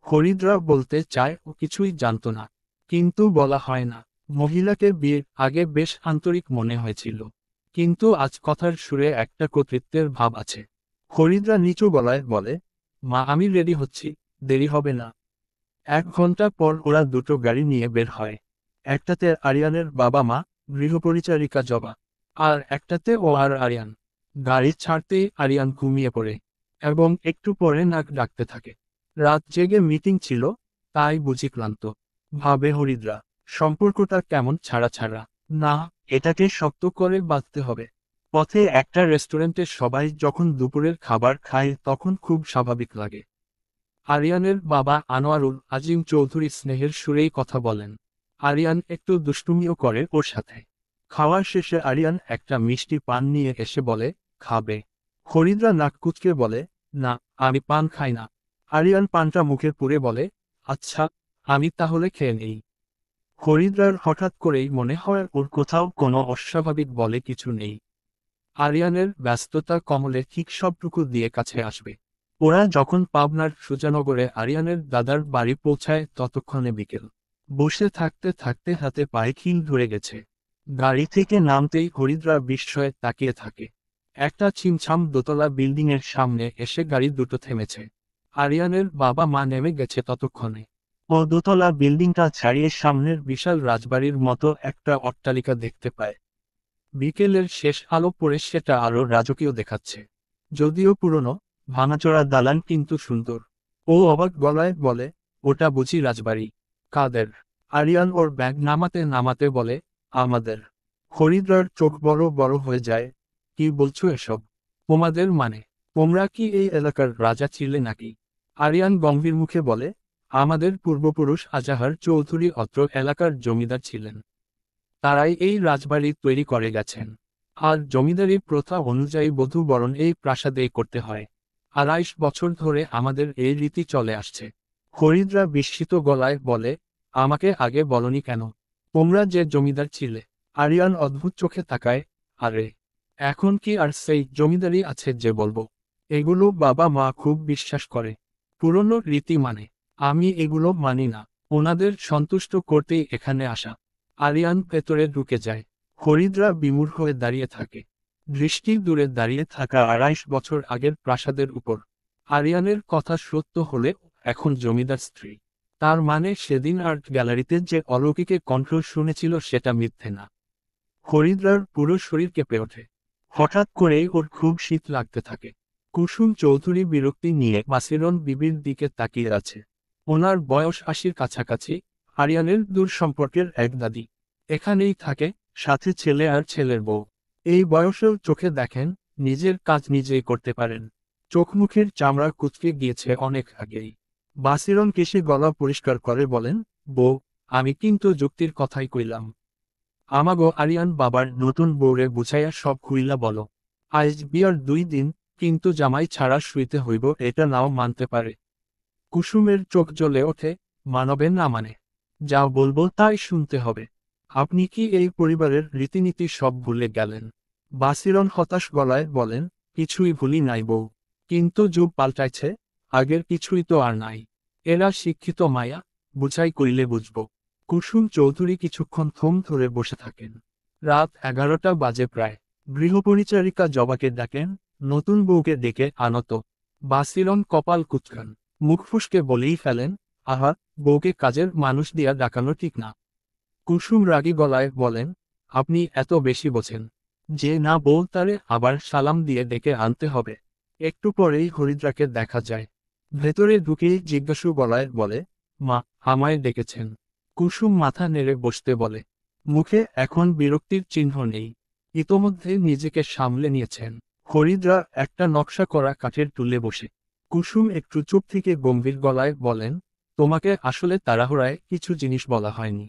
হরিদ্রা বলতে চায় ও কিছুই জানতো না, কিন্তু বলা হয় না। মহিলাকে বিয়ের আগে বেশ আন্তরিক মনে হয়েছিল, কিন্তু আজ কথার সুরে একটা কর্তৃত্বের ভাব আছে। হরিদ্রা নিচু গলায় বলে, মা আমি রেডি হচ্ছি, দেরি হবে না। 1 ঘন্টা পর ওরা দুটো গাড়ি নিয়ে বের হয়। একটাতে আরিয়ানের বাবা মা, গৃহপরিচারিকা জবা, আর একটাতে ও আর আরিয়ান। গাড়ি ছাড়তেই আরিয়ান ঘুমিয়ে পড়ে এবং একটু পরে নাক ডাকতে থাকে। রাত জেগে মিটিং ছিল, তাই বুঝি ক্লান্ত। ভাবে হরিদ্রা, সম্পর্কটা কেমন ছাড়া ছাড়া। না, এটাকে শক্ত করে বাঁধতে হবে। পথে একটা রেস্টুরেন্টে সবাই যখন দুপুরের খাবার খায় তখন খুব স্বাভাবিক লাগে। আরিয়ানের বাবা আনোয়ারুল আজিম চৌধুরী স্নেহের সুরেই কথা বলেন। আরিয়ান একটু দুষ্টুমিও করে ওর সাথে। খাওয়ার শেষে আরিয়ান একটা মিষ্টি পান নিয়ে এসে বলে, খাবে? হরিদ্রা নাক কুঁচকে বলে, না, আমি পান খাই না। আরিয়ান পানটা মুখে পুরে বলে, আচ্ছা, আমি তাহলে খেয়ে নেই। হরিদ্রার হঠাৎ করেই মনে হয় ওর কোথাও কোনো অস্বাভাবিক বলে কিছু নেই। আরিয়ানের ব্যস্ততা কমলে ঠিক সবটুকু দিয়ে কাছে আসবে। ওরা যখন পাবনার সুজানগরে আরিয়ানের দাদার বাড়ি পৌঁছায় ততক্ষণে বিকেল। বসে থাকতে থাকতে হাতে পায়ে খিল ধরে গেছে। গাড়ি থেকে নামতেই হরিদ্রা বিস্ময়ে তাকিয়ে থাকে। একটা ছিমছাম দোতলা বিল্ডিংয়ের সামনে এসে গাড়ি দুটো থেমেছে। আরিয়ানের বাবা মা নেমে গেছে ততক্ষণে। ও দোতলা বিল্ডিংটা ছাড়িয়ে সামনের বিশাল রাজবাড়ির মতো একটা অট্টালিকা দেখতে পায়। বিকেলের শেষ আলো পড়ে সেটা আরো রাজকীয় দেখাচ্ছে। যদিও পুরনো, ভাঙাচোরা দালান কিন্তু সুন্দর। ও অবাক গলায় বলে, ওটা বুঝি রাজবাড়ি? কাদের? আরিয়ান ওর ব্যাগ নামাতে নামাতে বলে, আমাদের। হরিদ্রার চোখ বড় বড় হয়ে যায়। কি বলছো এসব? তোমাদের মানে? তোমরা কি এই এলাকার রাজা ছিলে নাকি? আরিয়ান গম্ভীর মুখে বলে, আমাদের পূর্বপুরুষ আজাহার চৌধুরী অত্র এলাকার জমিদার ছিলেন। তারাই এই রাজবাড়ি তৈরি করে গেছেন। আর জমিদারি প্রথা অনুযায়ী বধূ বরণ এই প্রাসাদেই করতে হয়। ২৫ বছর ধরে আমাদের এই রীতি চলে আসছে। হরিদ্রা বিস্মিত গলায় বলে, আমাকে আগে বলনি কেন? তোমরা যে জমিদার ছিলে। আরিয়ান অদ্ভুত চোখে তাকায়, আরে এখন কি আর সেই জমিদারি আছে যে বলবো? এগুলো বাবা মা খুব বিশ্বাস করে, পুরনো রীতি মানে। আমি এগুলো মানি না। ওনাদের সন্তুষ্ট করতেই এখানে আসা। আরিয়ান ভেতরে ঢুকে যায়। হরিদ্রা বিমূঢ় হয়ে দাঁড়িয়ে থাকে, দৃষ্টি দূরে দাঁড়িয়ে থাকা ২৫ বছর আগের প্রাসাদের উপর। আরিয়ানের কথা সত্য হলে এখন জমিদার স্ত্রী। তার মানে সেদিন আর্ট গ্যালারিতে যে অলৌকিকে কণ্ঠ শুনেছিল সেটা মিথ্যে না। হরিদ্রার পুরো শরীর কেঁপে ওঠে। হঠাৎ করেই ওর খুব শীত লাগতে থাকে। কুসুম চৌধুরী বিরক্তি নিয়ে মাসিরন বিবির দিকে তাকিয়ে আছে। ওনার বয়স ৮০-র কাছাকাছি, আরিয়ানের দূর সম্পর্কের এক দাদি। এখানেই থাকে, সাথে ছেলে আর ছেলের বউ। এই বয়সেও চোখে দেখেন, নিজের কাজ নিজেই করতে পারেন। চোখ মুখের চামড়া কুঁচকে গিয়েছে অনেক আগেই। বাসিরন কেশে গলা পরিষ্কার করে বলেন, বউ, আমি কিন্তু যুক্তির কথাই কইলাম। আমাগো আরিয়ান বাবার নতুন বউরে বুঝাইয়া সব খুইলা বলো। আজ বিয়ার ২ দিন, কিন্তু জামাই ছাড়া শুইতে হইব এটা নাও মানতে পারে। কুসুমের চোখ জ্বলে ওঠে, মানবে না মানে? যা বলবো তাই শুনতে হবে। আপনি কি এই পরিবারের রীতিনীতি সব ভুলে গেলেন? বাসিরন হতাশ গলায় বলেন, কিছুই ভুলি নাই বউ। কিন্তু যুগ পাল্টাইছে, আগের কিছুই তো আর নাই। এরা শিক্ষিত মায়া, বুঝাই কইলে বুঝব। কুসুম চৌধুরী কিছুক্ষণ থম ধরে বসে থাকেন। রাত ১১টা বাজে প্রায়। গৃহপরিচারিকা জবাকে ডাকেন, নতুন বউকে ডেকে আনত। বাসিরন কপাল কুচকান, মুখ ফুসকে বলেই ফেলেন, আহা, বউকে কাজের মানুষ দিয়া ডাকানো ঠিক না। কুসুম রাগী গলায় বলেন, আপনি এত বেশি বোঝেন। যে না বউ তারে আবার সালাম দিয়ে ডেকে আনতে হবে। একটু পরেই হরিদ্রাকে দেখা যায়। ভেতরে ঢুকেই জিজ্ঞাসু গলায় বলে, মা, আমায় ডেকেছেন? কুসুম মাথা নেড়ে বসতে বলে। মুখে এখন বিরক্তির চিহ্ন নেই। ইতোমধ্যে নিজেকে সামলে নিয়েছেন। হরিদ্রা একটা নকশা করা কাঠের টুলে বসে। কুসুম একটু চুপ থেকে গম্ভীর গলায় বলেন, তোমাকে আসলে তাড়াহুড়ায় কিছু জিনিস বলা হয়নি।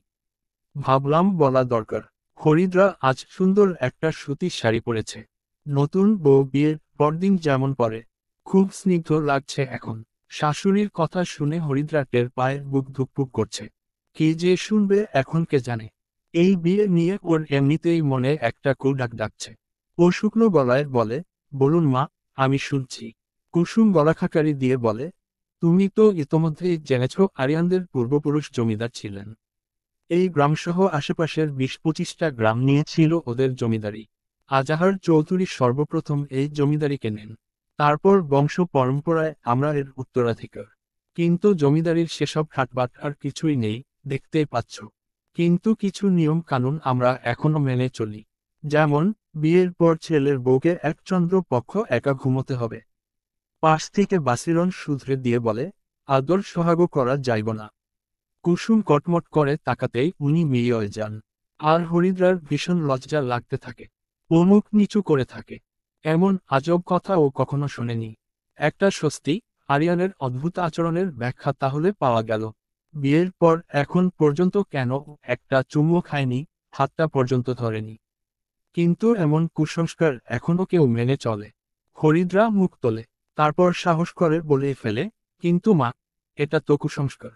ভাবলাম বলা দরকার। হরিদ্রা আজ সুন্দর একটা সুতির শাড়ি পরেছে। নতুন বউ বিয়ের পরদিন যেমন পরে, খুব স্নিগ্ধ লাগছে এখন। শাশুড়ির কথা শুনে হরিদ্রা টের পায়ের বুক ধুকপুক করছে। কি যে শুনবে এখন কে জানে। এই বিয়ে নিয়ে ওর এমনিতেই মনে একটা কুডাক ডাকছে। ও শুকনো গলায় বলে, বলুন মা, আমি শুনছি। কুসুম গলাখাকারি দিয়ে বলে, তুমি তো ইতোমধ্যেই জেনেছ আরিয়ানদের পূর্বপুরুষ জমিদার ছিলেন। এই গ্রামসহ আশেপাশের ২০-২৫টা গ্রাম নিয়ে ছিল ওদের জমিদারি। আজাহার চৌধুরী সর্বপ্রথম এই জমিদারিকে নেন। তারপর বংশ পরম্পরায় আমরা এর উত্তরাধিকার। কিন্তু জমিদারির সেসব ঠাটবাট আর কিছুই নেই, দেখতেই পাচ্ছ। কিন্তু কিছু নিয়ম কানুন আমরা এখনো মেনে চলি। যেমন, বিয়ের পর ছেলের বউকে এক চন্দ্র পক্ষ একা ঘুমোতে হবে। পাশ থেকে বাসিরন শুধরে দিয়ে বলে, আদর সোহাগও করা যাইব না। কুসুম কটমট করে তাকাতেই উনি মিলিয়ে যান। আর হরিদ্রার ভীষণ লজ্জা লাগতে থাকে। ও মুখ নিচু করে থাকে। এমন আজব কথা ও কখনো শোনেনি। একটা স্বস্তি, আরিয়ানের অদ্ভুত আচরণের ব্যাখ্যা তাহলে পাওয়া গেল। বিয়ের পর এখন পর্যন্ত কেন একটা চুমু খায়নি, হাতটা পর্যন্ত ধরেনি। কিন্তু এমন কুসংস্কার এখনো কেউ মেনে চলে? হরিদ্রা মুখ তোলে, তারপর সাহস করে বলে ফেলে, কিন্তু মা, এটা তো কুসংস্কার।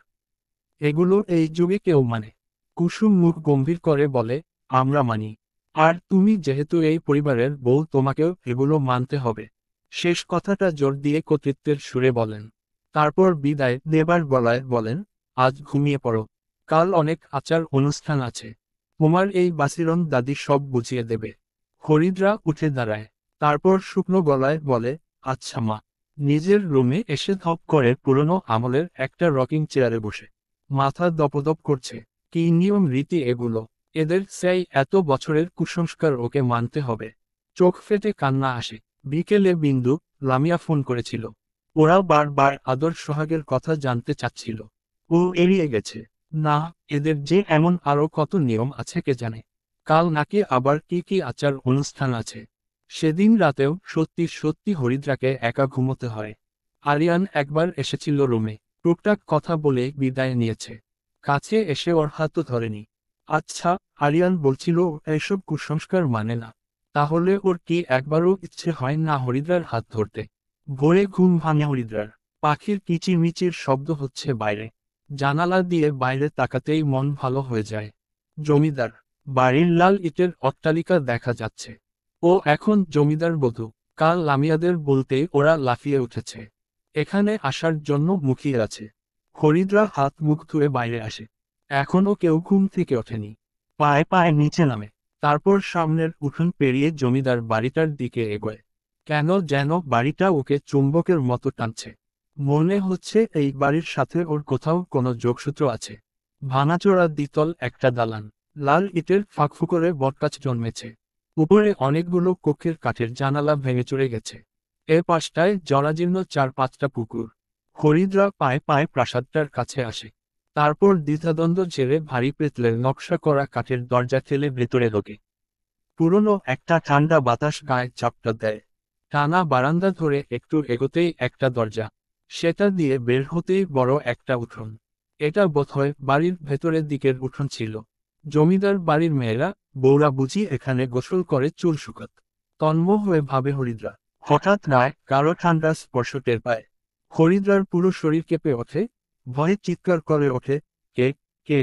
এগুলো এই যুগে কেউ মানে? কুসুম মুখ গম্ভীর করে বলে, আমরা মানি। আর তুমি যেহেতু এই পরিবারের বউ, তোমাকেও এগুলো মানতে হবে। শেষ কথাটা জোর দিয়ে কর্তৃত্বের সুরে বলেন। তারপর বিদায় দেবার গলায় বলেন, আজ ঘুমিয়ে পড়ো। কাল অনেক আচার অনুষ্ঠান আছে। তোমার এই বাসিরন দাদি সব বুঝিয়ে দেবে। হরিদ্রা উঠে দাঁড়ায়। তারপর শুকনো গলায় বলে, আচ্ছা মা। নিজের রুমে এসে ধপ করে পুরনো আমলের একটা রকিং চেয়ারে বসে মাথা দপদপ করছে। কি নিয়ম রীতি এগুলো! এদের সেই এত বছরের কুসংস্কার ওকে মানতে হবে। চোখ ফেটে কান্না আসে। বিকেলে বিন্দু, লামিয়া ফোন করেছিল। ওরা বারবার আদর সোহাগের কথা জানতে চাচ্ছিল। ও এড়িয়ে গেছে। না, এদের যে এমন আরো কত নিয়ম আছে কে জানে। কাল নাকি আবার কি কি আচার অনুষ্ঠান আছে। সেদিন রাতেও সত্যি সত্যি হরিদ্রাকে একা ঘুমোতে হয়। আরিয়ান একবার এসেছিল রুমে। টুকটাক কথা বলে বিদায় নিয়েছে। কাছে এসে ওর হাতও ধরেনি। আচ্ছা, আরিয়ান বলছিল এসব কুসংস্কার মানে না। তাহলে ওর কি একবারও ইচ্ছে হয় না হরিদ্রার হাত ধরতে? ভোরে ঘুম ভাঙে হরিদ্রার। পাখির কিচিরমিচির শব্দ হচ্ছে বাইরে। জানালা দিয়ে বাইরে তাকাতেই মন ভালো হয়ে যায়। জমিদার বাড়ির লাল ইটের অট্টালিকা দেখা যাচ্ছে। ও এখন জমিদার বধূ। কাল লামিয়াদের বলতেই ওরা লাফিয়ে উঠেছে। এখানে আসার জন্য মুখিয়ে আছে। হরিদ্রা হাত মুখ ধুয়ে বাইরে আসে। এখনো কেউ ঘুম থেকে ওঠেনি। পায়ে পায়ে নিচে নামে। তারপর সামনের উঠোন পেরিয়ে জমিদার বাড়িটার দিকে এগোয়। কেন যেন বাড়িটা ওকে চুম্বকের মতো টানছে। মনে হচ্ছে এই বাড়ির সাথে ওর কোথাও কোনো যোগসূত্র আছে। ভাঙাচোরা দ্বিতল একটা দালান। লাল ইটের ফাঁকফুকরে বটগাছ জন্মেছে। উপরে অনেকগুলো কক্ষের কাঠের জানালা ভেঙে চড়ে গেছে। এ পাশটায় জরাজীর্ণ 4-5টা পুকুর। হরিদ্রা পায়ে পায়ে প্রাসাদটার কাছে আসে। তারপর দ্বিধাদ্বন্দ্ব ঝেড়ে ভারী পেতলের নকশা করা কাঠের দরজা ঠেলে ভেতরে ঢোকে। পুরনো একটা ঠান্ডা বাতাস গায়ে চাপটা দেয়। টানা বারান্দা ধরে একটু এগোতেই একটা দরজা। সেটা দিয়ে বের হতেই বড় একটা উঠোন। এটা বোধহয় বাড়ির ভেতরের দিকের উঠোন ছিল। জমিদার বাড়ির মেয়েরা, বউরা বুঝি এখানে গোসল করে চুল শুকাত। তন্ময় হয়ে ভাবে হরিদ্রা। হঠাৎ রায় কারো ঠান্ডা স্পর্শ টের পায়। হরিদ্রার পুরো শরীর কেঁপে ওঠে। ভয়ে চিৎকার করে ওঠে, কে কে?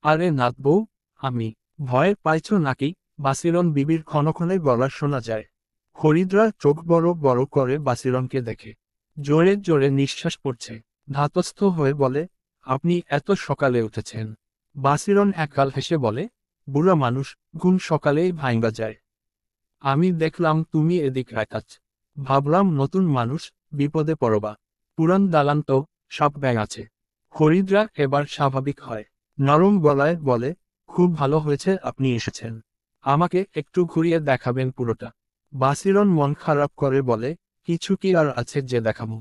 আরে নাথ বউ, আমি। ভয় পাইছো নাকি? বাসিরন বিবির ক্ষণক্ষণে গলা শোনা যায়। হরিদ্রা চোখ বড় বড় করে বাসিরনকে দেখে। জোরে জোরে নিঃশ্বাস পড়ছে। ধাতস্থ হয়ে বলে, আপনি এত সকালে উঠেছেন? বাসিরন একগাল হেসে বলে, বুড়া মানুষ, ঘুম সকালেই ভাঙবা যায়। আমি দেখলাম তুমি এদিক রাখাচ্ছ। ভাবলাম নতুন মানুষ, বিপদে পড়বা। পুরান দালান তো, সব ব্যাগ আছে। হরিদ্রা এবার স্বাভাবিক হয়। নরম গলায় বলে, খুব ভালো হয়েছে আপনি এসেছেন। আমাকে একটু ঘুরিয়ে দেখাবেন পুরোটা? বাসিরন মন খারাপ করে বলে, কিছু কি আর আছে যে দেখাবো?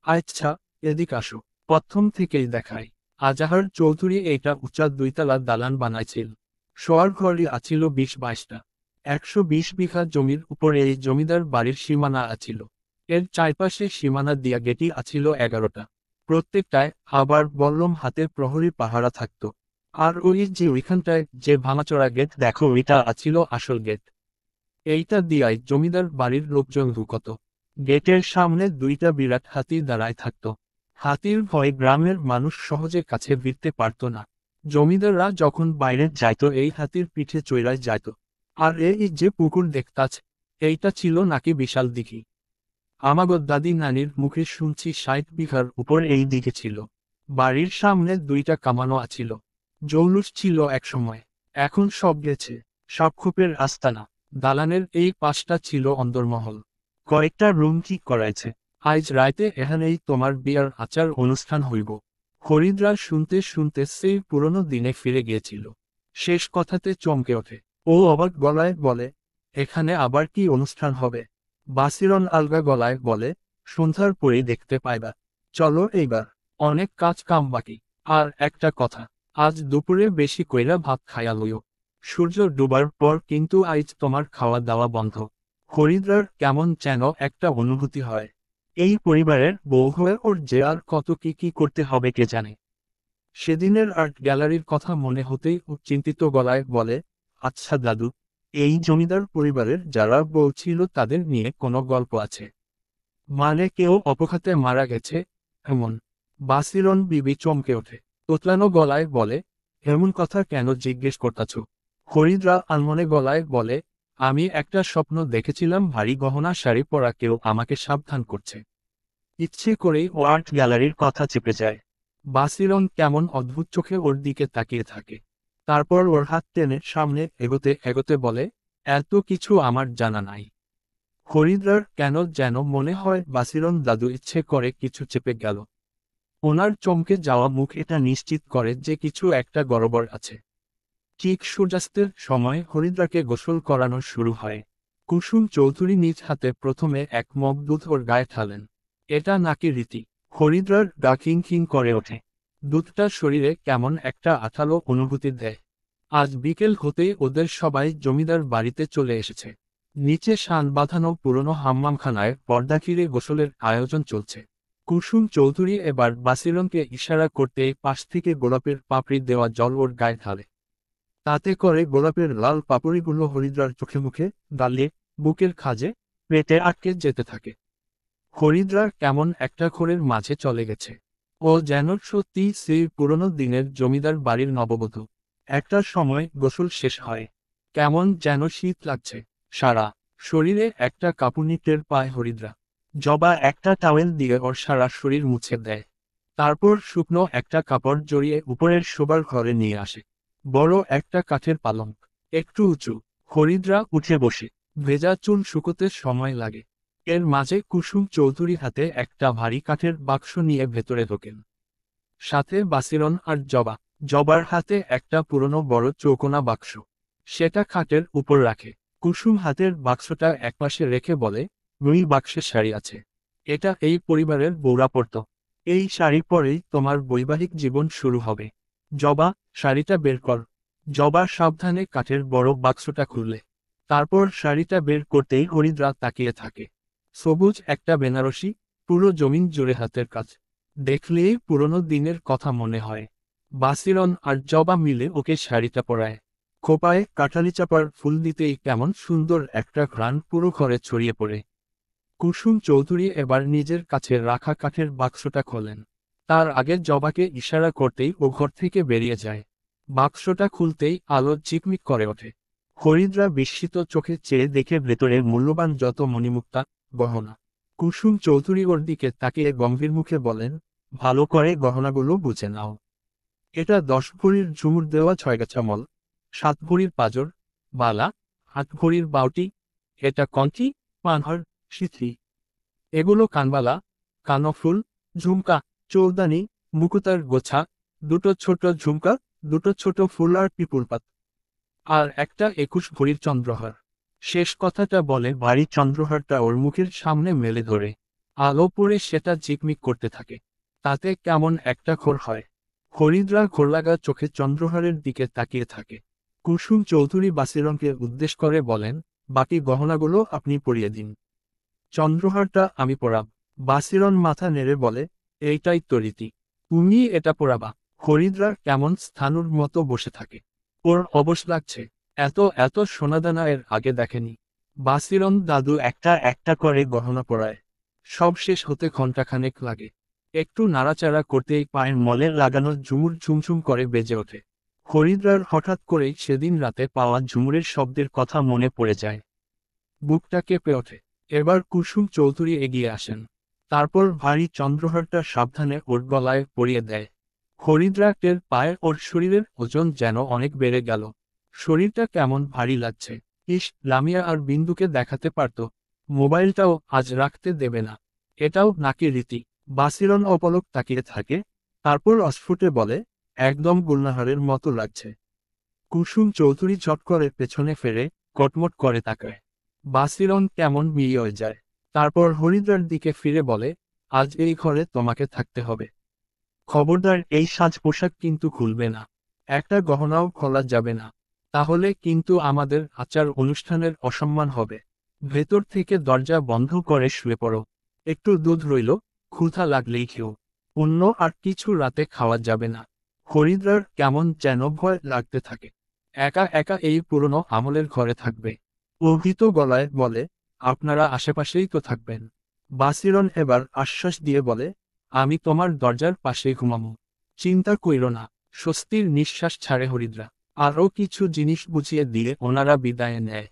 আচ্ছা, এদিক আসো। প্রথম থেকেই দেখাই। আজাহার চৌধুরী এইটা উঁচা 2 তলা দালান বানাইছিল। শোয়ার ঘরই আছিল 20-22টা। 120 বিঘা জমির উপরে এই জমিদার বাড়ির সীমানা আছিল। এর চারপাশে সীমানা দিয়া গেটি আছিল 11টা। প্রত্যেকটায় আবার বল্লম হাতে প্রহরী পাহারা থাকত। আর ওই যে ওইখানটায় যে ভাঙাচোরা গেট দেখো, ওইটা আছিল আসল গেট। এইটা দিয়াই জমিদার বাড়ির লোকজন ঢুকত। গেটের সামনে 2টা বিরাট হাতি দাঁড়ায় থাকত। হাতির ভয়ে গ্রামের মানুষ সহজে কাছে ভিড়তে পারত না। জমিদাররা যখন বাইরে যাইত এই হাতির পিঠে চৈরায় যাইত। আর এই যে পুকুর দেখতাছ, এইটা ছিল নাকি বিশাল দিঘি। আমাগো দাদি নানির মুখে শুনছি 60 বিঘার উপর এই দিকে ছিল। বাড়ির সামনে 2টা কামানো আছিল। জৌলুস ছিল একসময়। এখন সব গেছে। সাপখোপের আস্তানা। দালানের এই পাশটা ছিল অন্দরমহল। কয়েকটা রুম ঠিক করাইছে। আজ রাইতে এখানেই তোমার বিয়ার আচার অনুষ্ঠান হইব। হরিদ্রা শুনতে শুনতে সেই পুরনো দিনে ফিরে গিয়েছিল। শেষ কথাতে চমকে ওঠে। ও অবাক গলায় বলে, এখানে আবার কি অনুষ্ঠান হবে? বাসিরন আলগা গলায় বলে, সন্ধ্যার পরেই দেখতে পাইবা। চলো এইবার, অনেক কাজ কাম বাকি। আর একটা কথা, আজ দুপুরে বেশি কইরা ভাত খাইয়া লইও। সূর্য ডুবার পর কিন্তু আজ তোমার খাওয়া দাওয়া বন্ধ। হরিদ্রার কেমন যেন একটা অনুভূতি হয়। এই পরিবারের বউ হয়ে ওর যে আর কত কি কি করতে হবে কে জানে। সেদিনের আর্ট গ্যালারির কথা মনে হতেই ও চিন্তিত গলায় বলে, আচ্ছা দাদু, এই জমিদার পরিবারের যারা বউ ছিল তাদের নিয়ে কোনো গল্প আছে? মানে কেউ অপঘাতে মারা গেছে, এমন? বাসিরন বিবি চমকে ওঠে। তোতলানো গলায় বলে, এমন কথা কেন জিজ্ঞেস করতাছ? হরিদ্রা আনমনে গলায় বলে, আমি একটা স্বপ্ন দেখেছিলাম ভারী গহনা শাড়ি পরা কেউ আমাকে সাবধান করছে। ইচ্ছে করেই ও আর্ট গ্যালারির কথা চেপে যায়। বাসিরন কেমন অদ্ভুত চোখে ওর দিকে তাকিয়ে থাকে। তারপর ওর হাত টেনে সামনে এগোতে এগোতে বলে, এত কিছু আমার জানা নাই। হরিদ্রার কেন যেন মনে হয় বাসিরন দাদু ইচ্ছে করে কিছু চেপে গেল। ওনার চমকে যাওয়া মুখ এটা নিশ্চিত করে যে কিছু একটা গড়বড় আছে। ঠিক সূর্যাস্তের সময় হরিদ্রাকে গোসল করানো শুরু হয়। কুসুম চৌধুরী নিজ হাতে প্রথমে এক মগ দুধ ওর গায়ে ঢালেন। এটা নাকি রীতি। হরিদ্রার গা খিং খিং করে ওঠে। দুধটা শরীরে কেমন একটা আঠালো অনুভূতি দেয়। আজ বিকেল হতেই ওদের সবাই জমিদার বাড়িতে চলে এসেছে। নিচে শান বাঁধানো পুরনো হাম্মামখানায় পর্দা ঘিরে গোসলের আয়োজন চলছে। কুসুম চৌধুরী এবার বাসিরনকে ইশারা করতেই পাশ থেকে গোলাপের পাপড়ি দেওয়া জল ওর গায়ে ঢালে। তাতে করে গোলাপের লাল পাপড়িগুলো হরিদ্রার চোখে মুখে, গালে, বুকের খাঁজে, পেটে আটকে যেতে থাকে। হরিদ্রা কেমন একটা ঘোরের মাঝে চলে গেছে। ও যেন সত্যি সেই পুরনো দিনের জমিদার বাড়ির নববধূ। একটা সময় গোসল শেষ হয়, কেমন যেন শীত লাগছে সারা শরীরে, একটা কাঁপুনি টের পায় হরিদ্রা। জবা একটা টাওয়েল দিয়ে ওর সারা শরীর মুছে দেয়, তারপর শুকনো একটা কাপড় জড়িয়ে উপরের শোবার ঘরে নিয়ে আসে। বড় একটা কাঠের পালঙ্ক, একটু উঁচু। হরিদ্রা উঠে বসে। ভেজা চুল শুকোতে সময় লাগে। এর মাঝে কুসুম চৌধুরী হাতে একটা ভারী কাঠের বাক্স নিয়ে ভেতরে ঢোকেন। সাথে বাসিরন আর জবা। জবার হাতে একটা পুরনো বড় চৌকোনা বাক্স, সেটা খাটের উপর রাখে। কুসুম হাতের বাক্সটা একপাশে রেখে বলে, রুই বাক্সে শাড়ি আছে, এটা এই পরিবারের বউরা পরত। এই শাড়ি পরেই তোমার বৈবাহিক জীবন শুরু হবে। জবা, শাড়িটা বের কর। জবা সাবধানে কাঠের বড় বাক্সটা খুললে। তারপর শাড়িটা বের করতেই হরিদ্রা তাকিয়ে থাকে। সবুজ একটা বেনারসি, পুরো জমিন জুড়ে হাতের কাজ। দেখলেই পুরনো দিনের কথা মনে হয়। বাসিরন আর জবা মিলে ওকে শাড়িটা পরায়। খোপায় কাঁঠালি চাপার ফুল দিতেই কেমন সুন্দর একটা ঘ্রাণ পুরো ঘরে ছড়িয়ে পড়ে। কুসুম চৌধুরী এবার নিজের কাছে রাখা কাঠের বাক্সটা খোলেন। তার আগে জবাকে ইশারা করতেই ও ঘর থেকে বেরিয়ে যায়। বাক্সটা খুলতেই আলো ঝিকমিক করে ওঠে। হরিদ্রা বিস্মিত চোখে চেয়ে দেখে ভেতরে মূল্যবান যত মণিমুক্তা, গহনা। কুসুম চৌধুরী ওর দিকে তাকিয়ে গম্ভীর মুখে বলেন, ভালো করে গহনাগুলো বুঝে নাও। এটা 10 ভরির ঝুমুর দেওয়া 6 গাছা মল, 7 ভরির পাজর, বালা, 8 ভরির বাউটি, এটা কঞ্চি, পানহর, সিথি। এগুলো কানবালা, কানফুল, ঝুমকা, চৌদানি, মুকুতার গোছা, দুটো ছোট ঝুমকা, দুটো ছোট ফুল আর পিপুলপাত, আর একটা 21 ভরির চন্দ্রহার। শেষ কথাটা বলে ভারী চন্দ্রহারটা ওর মুখের সামনে মেলে ধরে। আলো পড়ে সেটা ঝিকমিক করতে থাকে। তাতে কেমন একটা ঘোর হয়। হরিদ্রা ঘোরলাগা চোখে চন্দ্রহারের দিকে তাকিয়ে থাকে। কুসুম চৌধুরী বাসিরনকে উদ্দেশ করে বলেন, বাকি গহনাগুলো আপনি পরিয়ে দিন, চন্দ্রহারটা আমি পরাব। বাসিরন মাথা নেড়ে বলে, এইটাই তো রীতি, তুমি এটা পরাবা। হরিদ্রার কেমন স্থানুর মতো বসে থাকে। ওর অবশ লাগছে। এত এত সোনাদানা এর আগে দেখেনি। বাসিরন দাদু একটা একটা করে গহনা পরায়। সব শেষ হতে ঘণ্টাখানেক লাগে। একটু নাড়াচাড়া করতেই পায়ের মলে লাগানো ঝুমুর ঝুমঝুম করে বেজে ওঠে। হরিদ্রার হঠাৎ করেই সেদিন রাতে পাওয়া ঝুমুরের শব্দের কথা মনে পড়ে যায়। বুকটা কেঁপে ওঠে। এবার কুসুম চৌধুরী এগিয়ে আসেন। তারপর ভারী চন্দ্রহারটা সাবধানে ওর গলায় পরিয়ে দেয়। হরিদ্রা টের পায় ওর শরীরের ওজন যেন অনেক বেড়ে গেল। শরীরটা কেমন ভারী লাগছে। ইস, লামিয়া আর বিন্দুকে দেখাতে পারত। মোবাইলটাও আজ রাখতে দেবে না। এটাও নাকি রীতি। বাসিরন অপলক তাকিয়ে থাকে, তারপর অস্ফুটে বলে, একদম গুলনাহারের মতো লাগছে। কুসুম চৌধুরী ঝট করে পেছনে ফেরে, কটমট করে তাকায়। বাসিরন কেমন মিলিয়ে যায়। তারপর হরিদ্রার দিকে ফিরে বলে, আজ এই ঘরে তোমাকে থাকতে হবে। খবরদার এই সাজ পোশাক কিন্তু খুলবে না। একটা গহনাও খোলা যাবে না। তাহলে কিন্তু আমাদের আচার অনুষ্ঠানের অসম্মান হবে। ভেতর থেকে দরজা বন্ধ করে শুয়ে পড়ো। একটু দুধ রইল, ক্ষুধা লাগলেই খেও। অন্য আর কিছু রাতে খাওয়া যাবে না। হরিদ্রার কেমন যেন ভয় লাগতে থাকে। একা একা এই পুরনো আমলের ঘরে থাকবে। অভিত গলায় বলে, আপনারা আশেপাশেই তো থাকবেন। বাসিরন এবার আশ্বাস দিয়ে বলে, আমি তোমার দরজার পাশেই ঘুমামো। চিন্তা কইরো না। স্বস্তির নিঃশ্বাস ছাড়ে হরিদ্রা। আরও কিছু জিনিস বুঝিয়ে দিয়ে ওনারা বিদায় নেয়।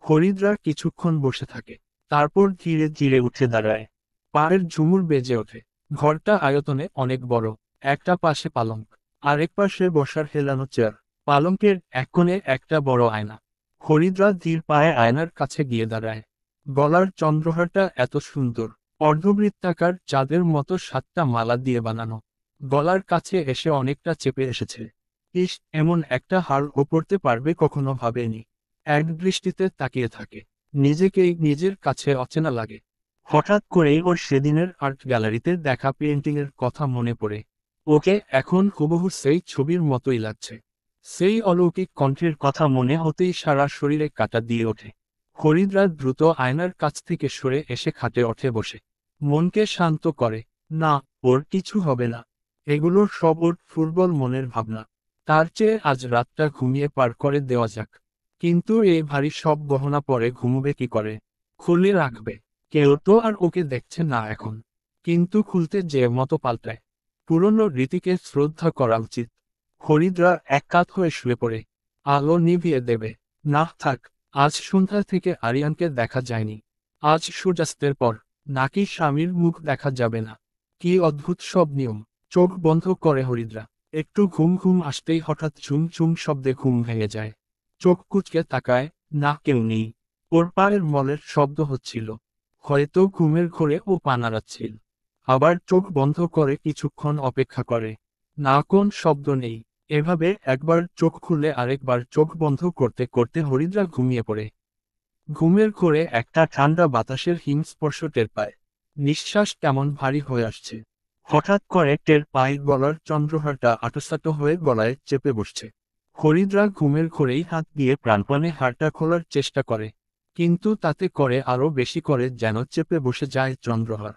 হরিদ্রা কিছুক্ষণ বসে থাকে। তারপর ধীরে ধীরে উঠে দাঁড়ায়। পায়ের ঝুমুর বেজে ওঠে। ঘরটা আয়তনে অনেক বড়। একটা পাশে পালঙ্ক, আরেক পাশে বসার হেলানো চেয়ার। পালঙ্কের এক কোণে একটা বড় আয়না। হরিদ্রা ধীর পায়ে আয়নার কাছে গিয়ে দাঁড়ায়। গলার চন্দ্রহারটা এত সুন্দর, অর্ধবৃত্তাকার চাঁদের মতো 7টা মালা দিয়ে বানানো। গলার কাছে এসে অনেকটা চেপে এসেছে। ইস, এমন একটা হার ও পড়তে পারবে কখনো ভাবেনি। এক দৃষ্টিতে তাকিয়ে থাকে। নিজেকেই নিজের কাছে অচেনা লাগে। হঠাৎ করেই ওর সেদিনের আর্ট গ্যালারিতে দেখা পেইন্টিংয়ের কথা মনে পড়ে। ওকে এখন হুবহু সেই ছবির মতোই লাগছে। সেই অলৌকিক কণ্ঠের কথা মনে হতেই সারা শরীরে কাঁটা দিয়ে ওঠে। হরিদ্রা দ্রুত আয়নার কাছ থেকে সরে এসে খাটে ওঠে বসে। মনকে শান্ত করে। না, ওর কিছু হবে না। এগুলোর সব ওর ফুটবল মনের ভাবনা। তার চেয়ে আজ রাতটা ঘুমিয়ে পার করে দেওয়া যাক। কিন্তু এই ভারী সব গহনা পরে ঘুমোবে কি করে? খুলে রাখবে। কেউ তো আর ওকে দেখছে না এখন। কিন্তু খুলতে যে মতো পাল্টায়। পুরনো রীতিকে শ্রদ্ধা করা উচিত। হরিদ্রা এক কাত হয়ে শুয়ে পড়ে। আলো নিভিয়ে দেবে। না থাক, আজ সন্ধ্যা থেকে আরিয়ানকে দেখা যায়নি। আজ সূর্যাস্তের পর নাকি স্বামীর মুখ দেখা যাবে না। কি অদ্ভুত সব নিয়ম। চোখ বন্ধ করে হরিদ্রা। একটু ঘুম ঘুম আসতেই হঠাৎ ঝুম ঝুম শব্দে ঘুম ভেঙে যায়। চোখ কুঁচকে তাকায়, না কেউ নেই। ওর পায়ের মলের শব্দ হচ্ছিল। হয়তো ঘুমের ঘোরে ও পা নাড়াচ্ছিল। আবার চোখ বন্ধ করে কিছুক্ষণ অপেক্ষা করে। না, কোন শব্দ নেই। এভাবে একবার চোখ খুলে আরেকবার চোখ বন্ধ করতে করতে হরিদ্রা ঘুমিয়ে পড়ে। ঘুমের ঘোরে একটা ঠান্ডা বাতাসের হিমস্পর্শ টের পায়। নিঃশ্বাস কেমন ভারী হয়ে আসছে। হঠাৎ করে টের পায় গলার চন্দ্রহারটা আঁটসাঁটো হয়ে গলায় চেপে বসছে। হরিদ্রা ঘুমের ঘোরেই হাত দিয়ে প্রাণপণে হাড়টা খোলার চেষ্টা করে। কিন্তু তাতে করে আরো বেশি করে যেন চেপে বসে যায় চন্দ্রহার।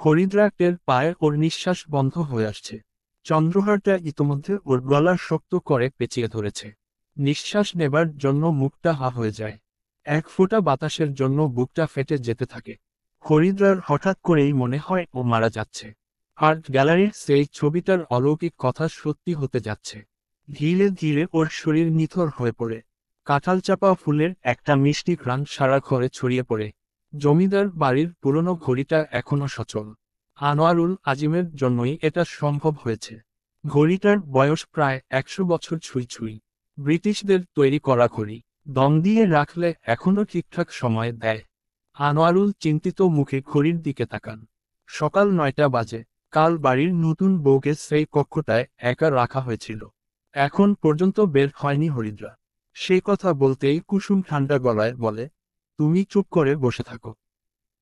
হরিদ্রা টের পায় ওর নিঃশ্বাস বন্ধ হয়ে আসছে। চন্দ্রহারটা ইতোমধ্যে ওর গলা শক্ত করে পেঁচিয়ে ধরেছে। নিঃশ্বাস নেবার জন্য মুখটা হা হয়ে যায়। এক ফোঁটা বাতাসের জন্য বুকটা ফেটে যেতে থাকে। হরিদ্রার হঠাৎ করেই মনে হয় ও মারা যাচ্ছে। আর্ট গ্যালারির সেই ছবিটার অলৌকিক কথা সত্যি হতে যাচ্ছে। ধীরে ধীরে ওর শরীর নিথর হয়ে পড়ে। কাঁঠাল চাপা ফুলের একটা মিষ্টি ঘ্রাণ সারা ঘরে ছড়িয়ে পড়ে। জমিদার বাড়ির পুরনো ঘড়িটা এখনো সচল। আনোয়ারুল আজিমের জন্যই এটা সম্ভব হয়েছে। ঘড়িটার বয়স প্রায় 100 বছর ছুঁই ছুঁই। ব্রিটিশদের তৈরি করা ঘড়ি। দম দিয়ে রাখলে এখনো ঠিকঠাক সময় দেয়। আনোয়ারুল চিন্তিত মুখে ঘড়ির দিকে তাকান। সকাল 9টা বাজে। কাল বাড়ির নতুন বউকে সেই কক্ষটায় একা রাখা হয়েছিল। এখন পর্যন্ত বের হয়নি হরিদ্রা। সেই কথা বলতেই কুসুম ঠান্ডা গলায় বলে, তুমি চুপ করে বসে থাকো।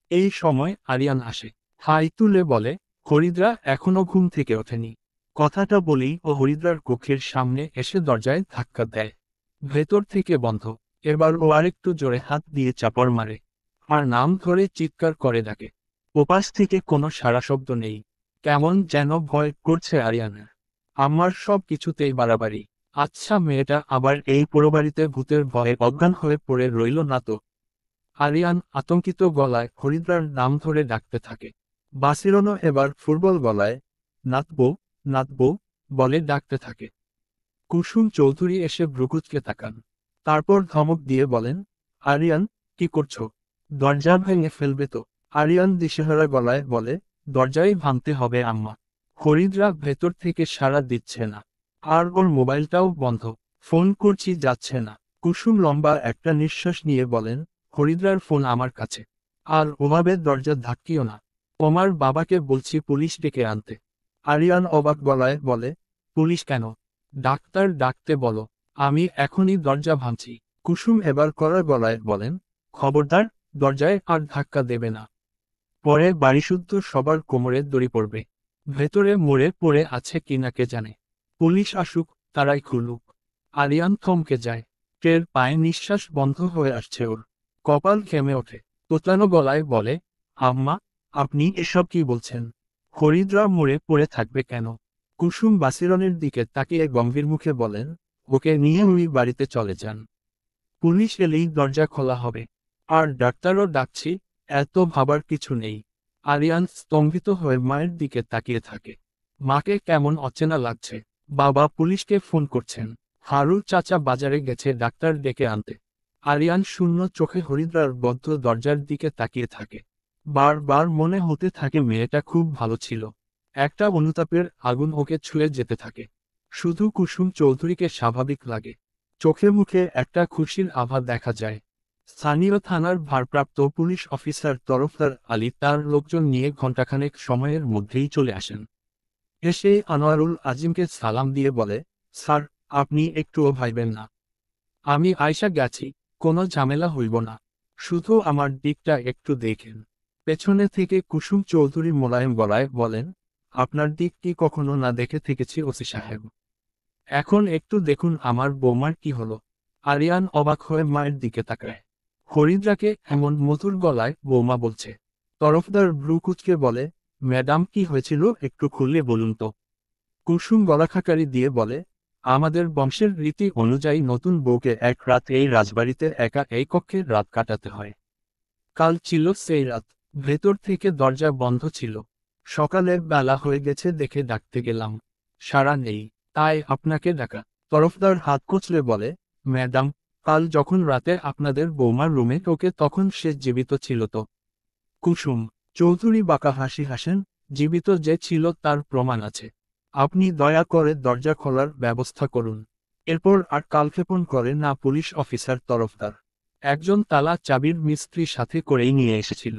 এই সময় আরিয়ান আসে। হাই তুলে বলে, হরিদ্রা এখনো ঘুম থেকে ওঠেনি। কথাটা বলেই ও হরিদ্রার কক্ষের সামনে এসে দরজায় ধাক্কা দেয়। ভেতর থেকে বন্ধ। এবার ও আরেকটু জোরে হাত দিয়ে চাপড় মারে। আর নাম ধরে চিৎকার করে ডাকে। ওপাশ থেকে কোনো সাড়া শব্দ নেই। কেমন যেন ভয় করছে আরিয়ানের। আমার সব কিছুতেই বাড়াবাড়ি। আচ্ছা, মেয়েটা আবার এই পোড়োবাড়িতে ভূতের ভয়ে অজ্ঞান হয়ে পড়ে রইল না তো? আরিয়ান আতঙ্কিত গলায় হরিদ্রার নাম ধরে ডাকতে থাকে। বাসিরনও এবার ফুটবল গলায়, নাতবো, নাতবো বলে ডাকতে থাকে। কুসুম চৌধুরী এসে ভ্রুকুচকে তাকান। তারপর ধমক দিয়ে বলেন, আরিয়ান, কি করছো? দরজা ভেঙে ফেলবে তো? আরিয়ান দিশেহারা গলায় বলে, দরজাই ভাঙতে হবে আম্মা। হরিদ্রা ভেতর থেকে সাড়া দিচ্ছে না। আর ওর মোবাইলটাও বন্ধ। ফোন করছি, যাচ্ছে না। কুসুম লম্বা একটা নিঃশ্বাস নিয়ে বলেন, হরিদ্রার ফোন আমার কাছে। আর ওভাবে দরজা ধাক্কিও না। তোমার বাবাকে বলছি পুলিশ ডেকে আনতে। আরিয়ান অবাক গলায় বলে, পুলিশ কেন? ডাক্তার ডাকতে বলো। আমি এখনই দরজা ভাঙছি। কুসুম এবার কড়া গলায় বলেন, খবরদার, দরজায় আর ধাক্কা দেবে না। পরে বাড়িশুদ্ধ সবার কোমরে দড়ি পড়বে। ভেতরে মরে পড়ে আছে কিনা কে জানে। পুলিশ আসুক, তারাই খুলুক। আরিয়ান থমকে যায়। টের পায়ে নিঃশ্বাস বন্ধ হয়ে আসছে ওর। কপাল ঘেমে ওঠে। তোতলানো গলায় বলে, আম্মা, আপনি এসব কি বলছেন? হরিদ্রা মরে পড়ে থাকবে কেন? কুসুম বাসিরনের দিকে তাকিয়ে গম্ভীর মুখে বলেন, ওকে নিয়ে উনি বাড়িতে চলে যান। পুলিশ এলেই দরজা খোলা হবে। আর ডাক্তারও ডাকছি, এত ভাবার কিছু নেই। আরিয়ান স্তম্ভিত হয়ে মায়ের দিকে তাকিয়ে থাকে। মাকে কেমন অচেনা লাগছে। বাবা পুলিশকে ফোন করছেন। হারু চাচা বাজারে গেছে ডাক্তার ডেকে আনতে। আরিয়ান শূন্য চোখে হরিদ্রার বদ্ধ দরজার দিকে তাকিয়ে থাকে। বারবার মনে হতে থাকে মেয়েটা খুব ভালো ছিল। একটা অনুতাপের আগুন ওকে ছুঁয়ে যেতে থাকে। শুধু কুসুম চৌধুরীকে স্বাভাবিক লাগে। চোখে মুখে একটা খুশির আভা দেখা যায়। স্থানীয় থানার ভারপ্রাপ্ত পুলিশ অফিসার তরফদার আলী তার লোকজন নিয়ে ঘণ্টাখানেক সময়ের মধ্যেই চলে আসেন। এসে আনোয়ারুল আজিমকে সালাম দিয়ে বলে, স্যার, আপনি একটুও ভাইবেন না। আমি আয়শা গেছি, কোনো ঝামেলা হইব না। শুধু আমার দিকটা একটু দেখেন। পেছনে থেকে কুসুম চৌধুরী মোলায়েম গলায় বলেন, আপনার দিক কি কখনো না দেখে থেকেছি ওসি সাহেব। এখন একটু দেখুন আমার বৌমার কি হলো। আরিয়ান অবাক হয়ে মায়ের দিকে তাকায়। হরিদ্রাকে এমন মধুর গলায় বৌমা বলছে। তরফদার ভ্রু কুঁচকে বলে, ম্যাডাম, কি হয়েছিল একটু খুললে বলুন তো। কুসুম গলাখাকারি দিয়ে বলে, আমাদের বংশের রীতি অনুযায়ী নতুন বউকে এক রাত এই রাজবাড়িতে একা এই কক্ষে রাত কাটাতে হয়। কাল ছিল সেই রাত। ভেতর থেকে দরজা বন্ধ ছিল। সকালের বেলা হয়ে গেছে দেখে ডাকতে গেলাম, সাড়া নেই, তাই আপনাকে ডাকা। তরফদার হাত কচলে বলে, ম্যাডাম, কাল যখন রাতে আপনাদের বৌমার রুমে ঢোকে তখন সে জীবিত ছিল তো? কুসুম চৌধুরী বাঁকা হাসি হাসেন, জীবিত যে ছিল তার প্রমাণ আছে। আপনি দয়া করে দরজা খোলার ব্যবস্থা করুন। এরপর আর কালক্ষেপণ করে না পুলিশ অফিসার তরফদার। একজন তালা চাবির মিস্ত্রি সাথে করেই নিয়ে এসেছিল।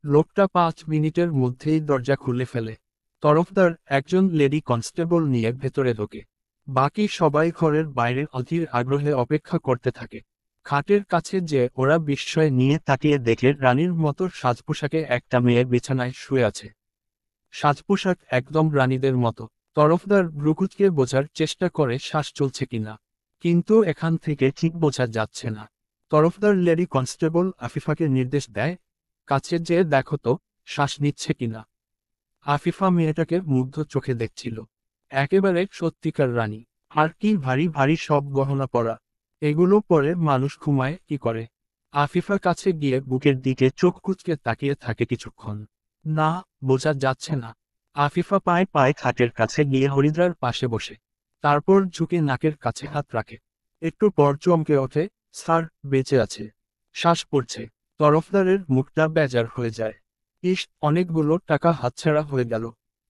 লোকটা 5 মিনিটের মধ্যেই দরজা খুলে ফেলে। তরফদার একজন লেডি কনস্টেবল নিয়ে ভেতরে ঢোকে। বাকি সবাই ঘরের বাইরে অধীর আগ্রহে অপেক্ষা করতে থাকে। খাটের কাছে যে ওরা বিস্ময় নিয়ে তাকিয়ে দেখে রানীর মতো সাজপোশাকে একটা মেয়ে বিছানায় শুয়ে আছে। সাজপোশাক একদম রানীদের মতো। তরফদার ভ্রুকুচকে বোঝার চেষ্টা করে শ্বাস চলছে কিনা, কিন্তু এখান থেকে ঠিক বোঝা যাচ্ছে না। তরফদার লেডি কনস্টেবল আফিফাকে নির্দেশ দেয়, কাছে যেয়ে দেখো তো শ্বাস নিচ্ছে কিনা। আফিফা মেয়েটাকে মুগ্ধ চোখে দেখছিল। একেবারে সত্যিকার রানী। আর কি ভারী ভারী সব গহনা পরা। এগুলো পরে মানুষ ঘুমায় কি করে? আফিফা কাছে গিয়ে বুকের দিকে চোখ কুচকে তাকিয়ে থাকে কিছুক্ষণ। না, বোঝা যাচ্ছে না। আফিফা পায়ে পায়ে খাটের কাছে গিয়ে হরিদ্রার পাশে বসে। তারপর ঝুঁকে নাকের কাছে হাত রাখে। একটু পর চমকে ওঠে, স্যার, বেঁচে আছে। শ্বাস পড়ছে। তরফদারের মুখটা বেজার হয়ে যায়। ইস, অনেকগুলো টাকা হাতছাড়া হয়ে গেল।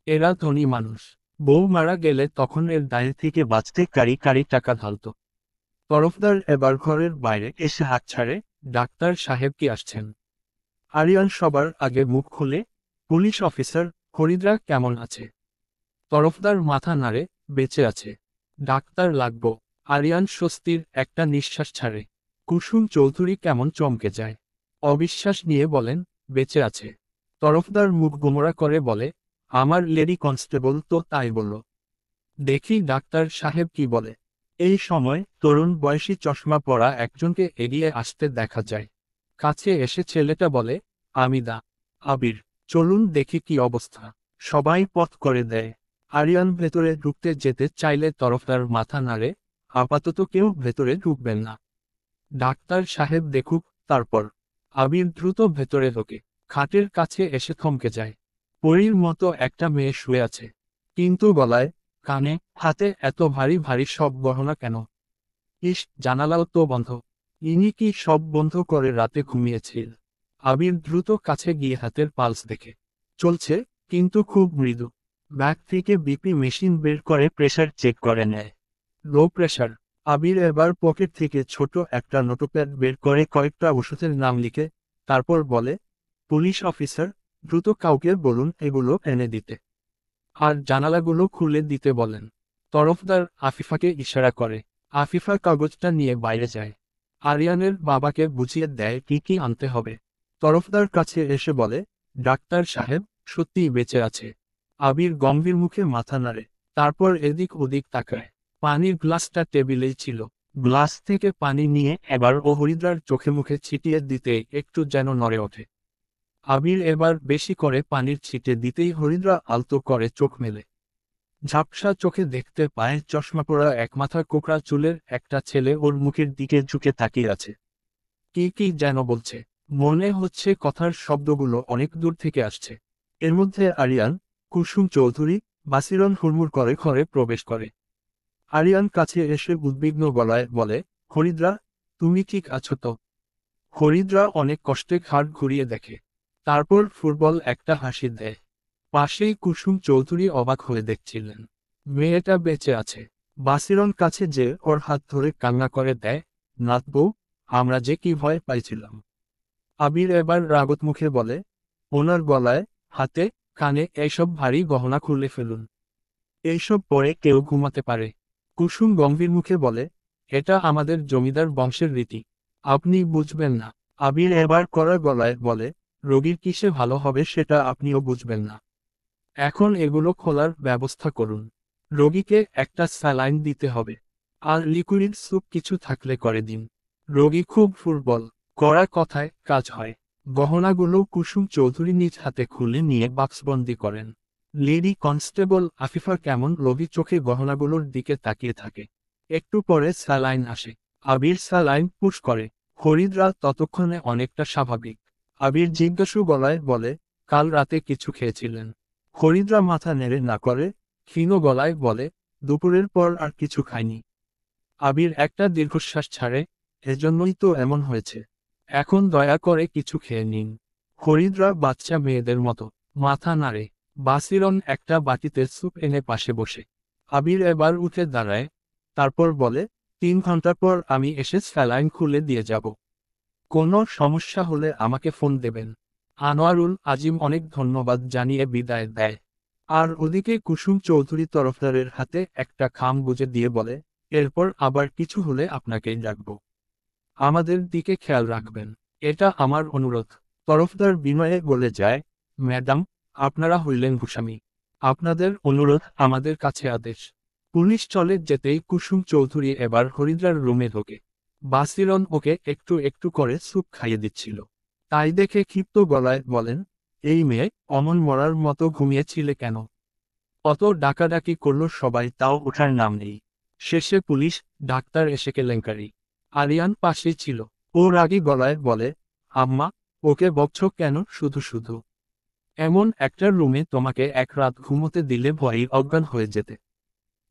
এরা ধনী মানুষ। বউ মারা গেলে তখন এর দায় থেকে বাঁচতে কারি কারি টাকা ঢালত। তরফদার এবার ঘরের বাইরে এসে হাত ছাড়ে, ডাক্তার সাহেব কি আসছেন? আরিয়ান সবার আগে মুখ খুলে, পুলিশ অফিসার, হরিদ্রা কেমন আছে? তরফদার মাথা নাড়ে, বেঁচে আছে। ডাক্তার লাগবো। আরিয়ান স্বস্তির একটা নিঃশ্বাস ছাড়ে। কুসুম চৌধুরী কেমন চমকে যায়। অবিশ্বাস নিয়ে বলেন, বেঁচে আছে। তরফদার মুখ গোমরা করে বলে, আমার লেডি কনস্টেবল তো তাই বলল। দেখি ডাক্তার সাহেব কি বলে। এই সময় তরুণ বয়সী চশমা পরা একজনকে এগিয়ে আসতে দেখা যায়। কাছে এসে ছেলেটা বলে, আমিদা, আবির, চলুন দেখি কি অবস্থা। সবাই পথ করে দেয়। আরিয়ান ভেতরে ঢুকতে যেতে চাইলে তরফদার মাথা নাড়ে, আপাতত কেউ ভেতরে ঢুকবেন না। ডাক্তার সাহেব দেখুক, তারপর। আবির দ্রুত ভেতরে ঢোকে। খাটের কাছে এসে থমকে যায়। পরীর মতো একটা মেয়ে শুয়ে আছে। কিন্তু গলায়, কানে, হাতে এত ভারী ভারী সব গহনা কেন? ইস, জানালাও তো বন্ধ। ইনি কি সব বন্ধ করে রাতে ঘুমিয়েছিল? আবির দ্রুত কাছে গিয়ে হাতের পালস দেখে। চলছে, কিন্তু খুব মৃদু। ব্যাগ থেকে বিপি মেশিন বের করে প্রেসার চেক করে নেয়। Low pressure. আবির এবার পকেট থেকে ছোট একটা নোটপ্যাড বের করে কয়েকটা ওষুধের নাম লিখে, তারপর বলে, পুলিশ অফিসার, দ্রুত কাউকে বলুন এগুলো এনে দিতে। আর জানালাগুলো খুলে দিতে বলেন। তরফদার আফিফাকে ইশারা করে। আফিফা কাগজটা নিয়ে বাইরে যায়। আরিয়ানের বাবাকে বুঝিয়ে দেয় কি কি আনতে হবে। তরফদার কাছে এসে বলে, ডাক্তার সাহেব, সত্যিই বেঁচে আছে। আবির গম্ভীর মুখে মাথা নাড়ে। তারপর এদিক ওদিক তাকায়। পানির গ্লাসটা টেবিলেই ছিল। গ্লাস থেকে পানি নিয়ে এবার ও হরিদ্রার চোখে মুখে ছিটিয়ে দিতে একটু যেন নড়ে ওঠে। আবির এবার বেশি করে পানির ছিটে দিতেই হরিদ্রা আলতো করে চোখ মেলে। ঝাপসা চোখে দেখতে পায় চশমা পরা একমাথা কোকড়া চুলের একটা ছেলে ওর মুখের দিকে ঝুঁকে তাকিয়ে আছে। কি কি যেন বলছে। মনে হচ্ছে কথার শব্দগুলো অনেক দূর থেকে আসছে। এর মধ্যে আরিয়ান, কুসুম চৌধুরী, বাসিরন হুড়মুড় করে ঘরে প্রবেশ করে। আরিয়ান কাছে এসে উদ্বিগ্ন গলায় বলে, হরিদ্রা, তুমি ঠিক আছো তো? হরিদ্রা অনেক কষ্টে ঘাড় ঘুরিয়ে দেখে। তারপর ফুটবল একটা হাসি দেয়। পাশেই কুসুম চৌধুরী অবাক হয়ে দেখছিলেন। মেয়েটা বেঁচে আছে। বাসিরন কাছে যে ওর হাত ধরে কান্না করে দেয়, নাথ বউ, আমরা যে কি ভয় পাইছিলাম। আবির এবার রাগত মুখে বলে, ওনার গলায়, হাতে, কানে এইসব ভারী গহনা খুলে ফেলুন। এইসব পরে কেউ ঘুমাতে পারে? কুসুম গম্ভীর মুখে বলে, এটা আমাদের জমিদার বংশের রীতি। আপনি বুঝবেন না। আবির এবার কড়া গলায় বলে, রোগীর কিসে ভালো হবে সেটা আপনিও বুঝবেন না। এখন এগুলো খোলার ব্যবস্থা করুন। রোগীকে একটা স্যালাইন দিতে হবে। আর লিকুইড স্যুপ কিছু থাকলে করে দিন। রোগী খুব দুর্বল। কড়া কথায় কাজ হয়। গহনাগুলো কুসুম চৌধুরী নিজ হাতে খুলে নিয়ে বাক্সবন্দি করেন। লেডি কনস্টেবল আফিফা কেমন লোভী চোখে গহনাগুলোর দিকে তাকিয়ে থাকে। একটু পরে স্যালাইন আসে। আবির স্যালাইন পুশ করে। হরিদ্রা ততক্ষণে অনেকটা স্বাভাবিক। আবির জিজ্ঞাসু গলায় বলে, কাল রাতে কিছু খেয়েছিলেন? হরিদ্রা মাথা নেড়ে না করে, ক্ষীণ গলায় বলে, দুপুরের পর আর কিছু খাইনি। আবির একটা দীর্ঘশ্বাস ছাড়ে, এজন্যই তো এমন হয়েছে। এখন দয়া করে কিছু খেয়ে নিন। হরিদ্রা বাচ্চা মেয়েদের মতো মাথা নাড়ে। বাসিরন একটা বাটিতে স্যুপ এনে পাশে বসে। আবির এবার উঠে দাঁড়ায়, তারপর বলে, 3 ঘন্টা পর আমি এসে স্যালাইন খুলে দিয়ে যাব। কোনো সমস্যা হলে আমাকে ফোন দেবেন। আনোয়ারুল আজিম অনেক ধন্যবাদ জানিয়ে বিদায় দেয়। আর ওদিকে কুসুম চৌধুরী তরফদারের হাতে একটা খাম গুজে দিয়ে বলে, এরপর আবার কিছু হলে আপনাকেই ডাকব। আমাদের দিকে খেয়াল রাখবেন, এটা আমার অনুরোধ। তরফদার বিনয়ে বলে যায়, ম্যাডাম, আপনারা হইলেন ভূস্বামী। আপনাদের অনুরোধ আমাদের কাছে আদেশ। পুলিশ চলে যেতেই কুসুম চৌধুরী এবার হরিদ্রার রুমে ঢোকে। বাসিরন ওকে একটু একটু করে স্যুপ খাইয়ে দিচ্ছিল। তাই দেখে ক্ষিপ্ত গলায় বলেন, এই মেয়ে অমন মরার মতো ঘুমিয়েছিলে কেন? অত ডাকাডাকি করল সবাই, তাও ওঠার নাম নেই। শেষে পুলিশ, ডাক্তার এসে কেলেঙ্কারি। আরিয়ান পাশেই ছিল। ও রাগী গলায় বলে, আম্মা, ওকে বকছো কেন শুধু শুধু? এমন একটা রুমে তোমাকে এক রাত ঘুমোতে দিলে ভয়ই অজ্ঞান হয়ে যেতে।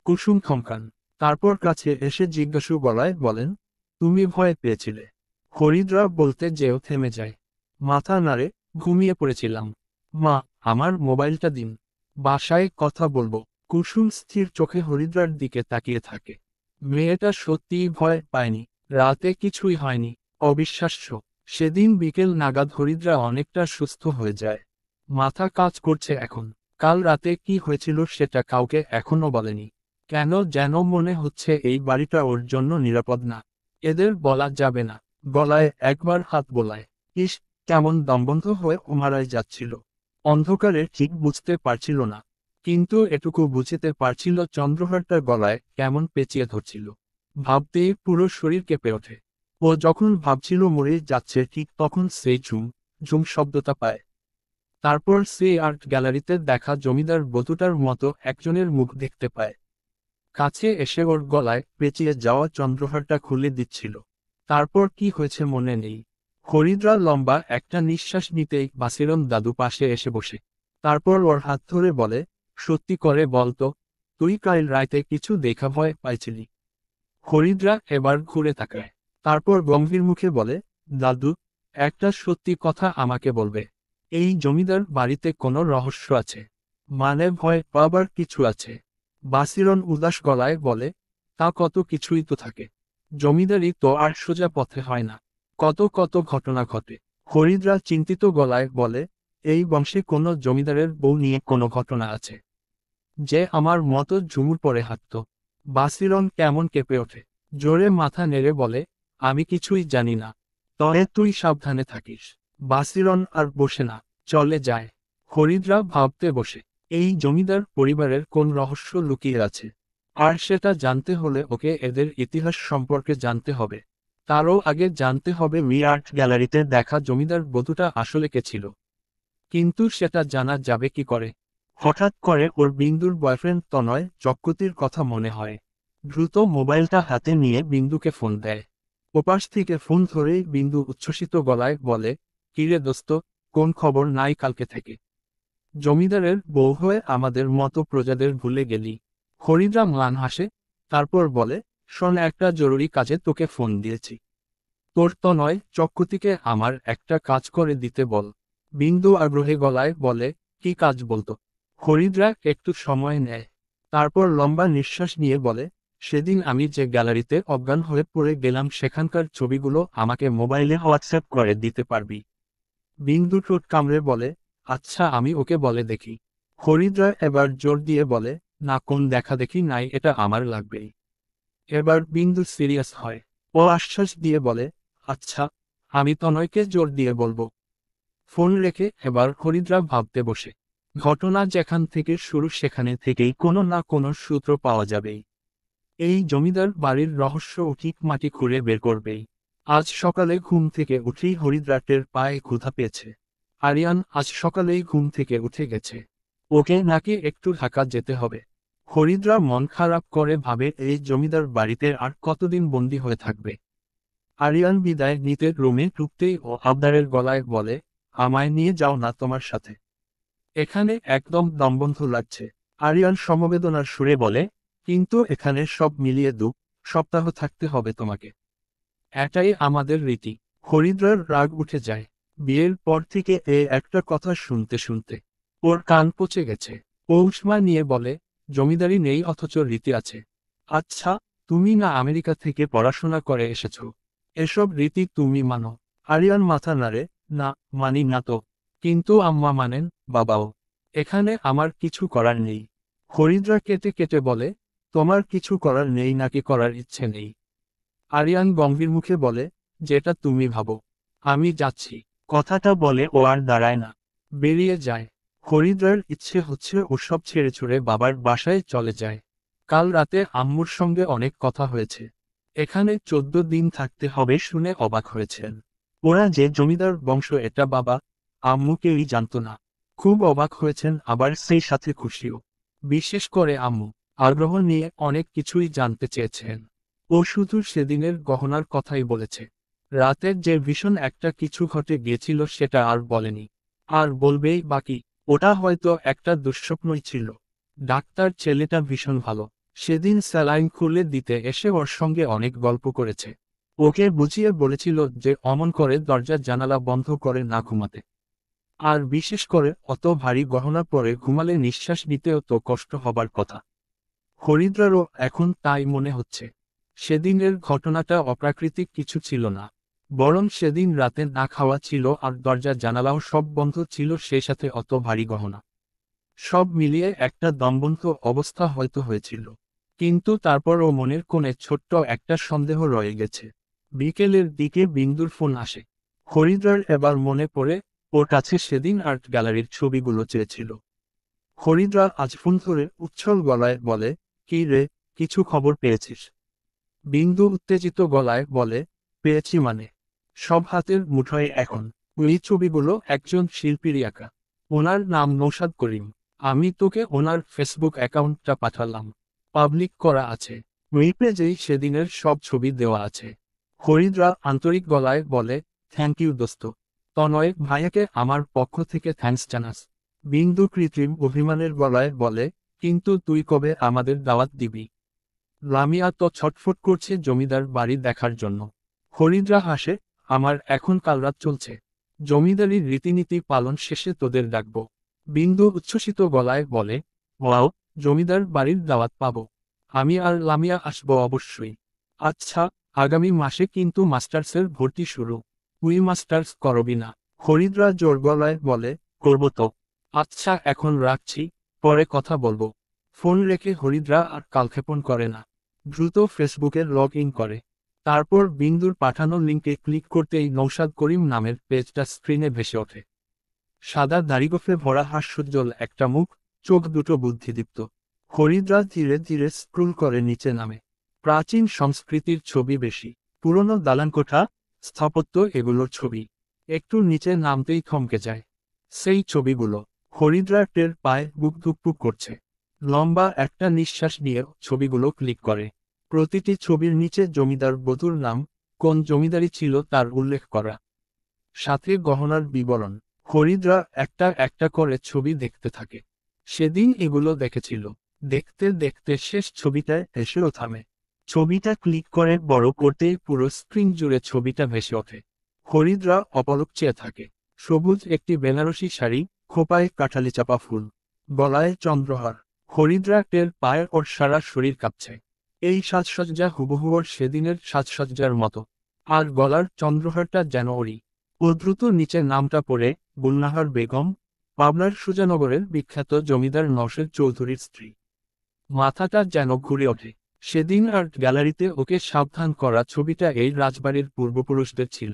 কুসুম থমকান। তারপর কাছে এসে জিজ্ঞাসু গলায় বলেন, তুমি ভয় পেয়েছিলে? হরিদ্রা বলতে যেও থেমে যায়। মাথা নাড়ে, ঘুমিয়ে পড়েছিলাম। মা, আমার মোবাইলটা দিন, বাসায় কথা বলবো। কুসুম স্থির চোখে হরিদ্রার দিকে তাকিয়ে থাকে। মেয়েটা সত্যিই ভয় পায়নি। রাতে কিছুই হয়নি। অবিশ্বাস্য। সেদিন বিকেল নাগাদ হরিদ্রা অনেকটা সুস্থ হয়ে যায়। মাথা কাজ করছে এখন। কাল রাতে কি হয়েছিল সেটা কাউকে এখনো বলেনি। কেন যেন মনে হচ্ছে এই বাড়িটা ওর জন্য নিরাপদ না। এদের বলা যাবে না। গলায় একবার হাত বোলায়। ইস, কেমন দমবন্ধ হয়ে ও মারাই যাচ্ছিল। অন্ধকারে ঠিক বুঝতে পারছিল না, কিন্তু এটুকু বুঝতে পারছিল চন্দ্রহারটা গলায় কেমন পেঁচিয়ে ধরছিল। ভাবতেই পুরো শরীর কেঁপে ওঠে। ও যখন ভাবছিল মরে যাচ্ছে ঠিক তখন সেই ঝুম ঝুম শব্দটা পায়। তারপর সে আর্ট গ্যালারিতে দেখা জমিদার বধূটার মতো একজনের মুখ দেখতে পায়। কাছে এসে ওর গলায় পেঁচিয়ে যাওয়া চন্দ্রহারটা খুলে দিচ্ছিল। তারপর কি হয়েছে মনে নেই। হরিদ্রা লম্বা একটা নিঃশ্বাস নিতেই বাসিরন দাদু পাশে এসে বসে। তারপর ওর হাত ধরে বলে, সত্যি করে বলতো, তুই কাল রাতে কিছু দেখা ভয় পাইছিলি? হরিদ্রা এবার ঘুরে তাকায়। তারপর গম্ভীর মুখে বলে, দাদু, একটা সত্যি কথা আমাকে বলবে। এই জমিদার বাড়িতে কোনো রহস্য আছে? মানে ভয় পাবার কিছু আছে? বাসিরন উদাস গলায় বলে, তা কত কিছুই তো থাকে। জমিদারি তো আর সোজা পথে হয় না। কত কত ঘটনা ঘটে। হরিদ্রা চিন্তিত গলায় বলে, এই বংশে কোনো জমিদারের বউ নিয়ে কোনো ঘটনা আছে? যে আমার মতো ঝুমুর পরে হাঁটত। বাসিরন কেমন কেঁপে ওঠে। জোরে মাথা নেড়ে বলে, আমি কিছুই জানি না। তবে তুই সাবধানে থাকিস। বাসিরন আর বসে না, চলে যায়। হরিদ্রা ভাবতে বসে, এই জমিদার পরিবারের কোন রহস্য লুকিয়ে আছে। আর সেটা জানতে হলে ওকে এদের ইতিহাস সম্পর্কে জানতে হবে। তারও আগে জানতে হবে মি আর্ট গ্যালারিতে দেখা জমিদার বধূটা আসলে কে ছিল। কিন্তু সেটা জানা যাবে কি করে? হঠাৎ করে ওর বিন্দুর বয়ফ্রেন্ড তনয় চক্রবর্তীর কথা মনে হয়। দ্রুত মোবাইলটা হাতে নিয়ে বিন্দুকে ফোন দেয়। ওপাশ থেকে ফোন ধরেই বিন্দু উচ্ছ্বসিত গলায় বলে, কিরে দোস্ত, কোন খবর নাই কালকে থেকে? জমিদারের বউ হয়ে আমাদের মতো প্রজাদের ভুলে গেলি? হরিদ্রা ম্লান হাসে। তারপর বলে, শোন, একটা জরুরি কাজে তোকে ফোন দিয়েছি। তোর তনয় চক্রবর্তীকে আমার একটা কাজ করে দিতে বল। বিন্দু আগ্রহী গলায় বলে, কি কাজ বলতো? হরিদ্রা একটু সময় নেয়। তারপর লম্বা নিঃশ্বাস নিয়ে বলে, সেদিন আমি যে গ্যালারিতে অজ্ঞান হয়ে পড়ে গেলাম সেখানকার ছবিগুলো আমাকে মোবাইলে হোয়াটসঅ্যাপ করে দিতে পারবি? বিন্দু ঠোঁট কামড়ে বলে, আচ্ছা, আমি ওকে বলে দেখি। হরিদ্রা এবার জোর দিয়ে বলে, না, কোন দেখা দেখি নাই, এটা আমার লাগবেই। এবার বিন্দু সিরিয়াস হয়। ও আশ্বাস দিয়ে বলে, আচ্ছা, আমি তনয়কে জোর দিয়ে বলবো। ফোন রেখে এবার হরিদ্রা ভাবতে বসে। ঘটনা যেখান থেকে শুরু সেখানে থেকেই কোনো না কোনো সূত্র পাওয়া যাবেই। এই জমিদার বাড়ির রহস্য ঠিক মাটি খুঁড়ে বের করবেই। আজ সকালে ঘুম থেকে উঠেই হরিদ্রাটের পায়ে ক্ষুধা পেয়েছে। আরিয়ান আজ সকালেই ঘুম থেকে উঠে গেছে। ওকে নাকি একটু ঢাকা যেতে হবে। হরিদ্রা মন খারাপ করে ভাবে এই জমিদার বাড়িতে আর কতদিন বন্দি হয়ে থাকবে। আরিয়ান বিদায় নিতে রুমে ঢুকতেই ও আবদারের গলায় বলে, আমায় নিয়ে যাও না তোমার সাথে। এখানে একদম দমবন্ধ লাগছে। আরিয়ান সমবেদনার সুরে বলে, কিন্তু এখানে সব মিলিয়ে 2 সপ্তাহ থাকতে হবে তোমাকে। এটাই আমাদের রীতি। হরিদ্রার রাগ উঠে যায়। বিয়ের পর থেকে একটা কথা শুনতে শুনতে ওর কান পচে গেছে। ও উষ্মা নিয়ে বলে, জমিদারি নেই অথচ রীতি আছে। আচ্ছা, তুমি না আমেরিকা থেকে পড়াশোনা করে এসেছো, এসব রীতি তুমি মানো? আরিয়ান মাথা নাড়ে, না, মানি না তো। কিন্তু আম্মা মানেন, বাবাও। এখানে আমার কিছু করার নেই। হরিদ্রা কেটে কেটে বলে, তোমার কিছু করার নেই নাকি করার ইচ্ছে নেই? আরিয়ান গম্ভীর মুখে বলে, যেটা তুমি ভাবো। আমি যাচ্ছি। কথাটা বলে ও আর দাঁড়ায় না, বেরিয়ে যায়। হরিদ্রার ইচ্ছে হচ্ছে ওসব ছেড়ে ছুড়ে বাবার বাসায় চলে যায়। কাল রাতে আম্মুর সঙ্গে অনেক কথা হয়েছে। এখানে 14 দিন থাকতে হবে শুনে অবাক হয়েছেন। ওরা যে জমিদার বংশ এটা বাবা আম্মু কেউই জানত না। খুব অবাক হয়েছেন, আবার সেই সাথে খুশিও। বিশেষ করে আম্মু আগ্রহ নিয়ে অনেক কিছুই জানতে চেয়েছেন। ও শুধু সেদিনের গহনার কথাই বলেছে। রাতের যে ভীষণ একটা কিছু ঘটে গিয়েছিল সেটা আর বলেনি। আর বলবেই বাকি। ওটা হয়তো একটা দুঃস্বপ্নই ছিল। ডাক্তার ছেলেটা ভীষণ ভালো। সেদিন স্যালাইন খুলে দিতে এসে ওর সঙ্গে অনেক গল্প করেছে। ওকে বুঝিয়ে বলেছিল যে অমন করে দরজার জানালা বন্ধ করে না ঘুমাতে। আর বিশেষ করে অত ভারী গহনা পরে ঘুমালে নিঃশ্বাস নিতেও তো কষ্ট হবার কথা। হরিদ্রারও এখন তাই মনে হচ্ছে। সেদিনের ঘটনাটা অপ্রাকৃতিক কিছু ছিল না, বরং সেদিন রাতে না খাওয়া ছিল আর দরজা জানালাও সব বন্ধ ছিল, সেই সাথে অত ভারী গহনা। সব মিলিয়ে একটা দমবন্ধ অবস্থা হয়তো হয়েছিল। কিন্তু তারপরও মনের কোণে ছোট্ট একটা সন্দেহ রয়ে গেছে। বিকেলের দিকে বিন্দুর ফোন আসে। হরিদ্রার এবার মনে পড়ে ওর কাছে সেদিন আর্ট গ্যালারির ছবিগুলো চেয়েছিল। হরিদ্রা আজ ফোন ধরে উচ্ছল গলায় বলে, কি রে, কিছু খবর পেয়েছিস? বিন্দু উত্তেজিত গলায় বলে, পেয়েছি মানে? সব হাতের মুঠোয় এখন। ওই ছবিগুলো একজন শিল্পীরই আঁকা। ওনার নাম নৌশাদ করিম। আমি তোকে ওনার ফেসবুক অ্যাকাউন্টটা পাঠালাম, পাবলিক করা আছে। ওই পেজেই সেদিনের সব ছবি দেওয়া আছে। হরিদ্রা আন্তরিক গলায় বলে, থ্যাংক ইউ দোস্ত। তনয় ভাইয়াকে আমার পক্ষ থেকে থ্যাঙ্কস জানাস। বিন্দু কৃত্রিম অভিমানের গলায় বলে, কিন্তু তুই কবে আমাদের দাওয়াত দিবি? লামিয়া তো ছটফট করছে জমিদার বাড়ি দেখার জন্য। হরিদ্রা হাসে, আমার এখন কালরাত চলছে। জমিদারির রীতিনীতি পালন শেষে তোদের ডাকব। বিন্দু উচ্ছ্বসিত গলায় বলে, ওয়াও, জমিদার বাড়ির দাওয়াত পাবো। আমি আর লামিয়া আসবো অবশ্যই। আচ্ছা, আগামী মাসে কিন্তু মাস্টার্সের ভর্তি শুরু। তুই মাস্টার্স করবি না? হরিদ্রা জোর গলায় বলে, করব তো। আচ্ছা, এখন রাখছি, পরে কথা বলবো। ফোন রেখে হরিদ্রা আর কালক্ষেপণ করে না। দ্রুত ফেসবুকে লগ ইন করে। তারপর বিন্দুর পাঠানো লিঙ্কে ক্লিক করতেই নৌশাদ করিম নামের পেজটা স্ক্রিনে ভেসে ওঠে। সাদা দাড়িগোফে ভরা হাস্যোজ্জ্বল একটা মুখ, চোখ দুটো বুদ্ধিদীপ্ত। হরিদ্রা ধীরে ধীরে স্ক্রুল করে নিচে নামে। প্রাচীন সংস্কৃতির ছবি বেশি, পুরনো দালানকোঠা, স্থাপত্য, এগুলোর ছবি। একটু নিচে নামতেই থমকে যায়। সেই ছবিগুলো। হরিদ্রা টের পায়ে বুক ধুকপুক করছে। লম্বা একটা নিঃশ্বাস নিয়ে ছবিগুলো ক্লিক করে। প্রতিটি ছবির নিচে জমিদার বধূর নাম, কোন জমিদারি ছিল তার উল্লেখ করা। সাথে গহনার বিবরণ। হরিদ্রা একটা একটা করে ছবি দেখতে থাকে। সেদিন এগুলো দেখেছিল। দেখতে দেখতে শেষ ছবিটায় এসেও থামে। ছবিটা ক্লিক করে বড় করতেই পুরো স্ক্রিন জুড়ে ছবিটা ভেসে ওঠে। হরিদ্রা অপলক চেয়ে থাকে। সবুজ একটি বেনারসি শাড়ি, খোপায় কাঠালি চাপা ফুল, গলায় চন্দ্রহার। হরিদ্রা টের পায়ে ওর সারা শরীর কাঁপছে। এই সাজসজ্জা হুবহু ওর সেদিনের সাজসজ্জার মতো। আর গলার চন্দ্রহারটা যেন ওরই। ও দ্রুত নিচে নামটা পড়ে, গুলনাহার বেগম, পাবনার সুজানগরের বিখ্যাত জমিদার নওশের চৌধুরীর স্ত্রী। মাথাটা যেন ঘুরে ওঠে। সেদিন আর্ট গ্যালারিতে ওকে সাবধান করা ছবিটা এই রাজবাড়ির পূর্বপুরুষদের ছিল।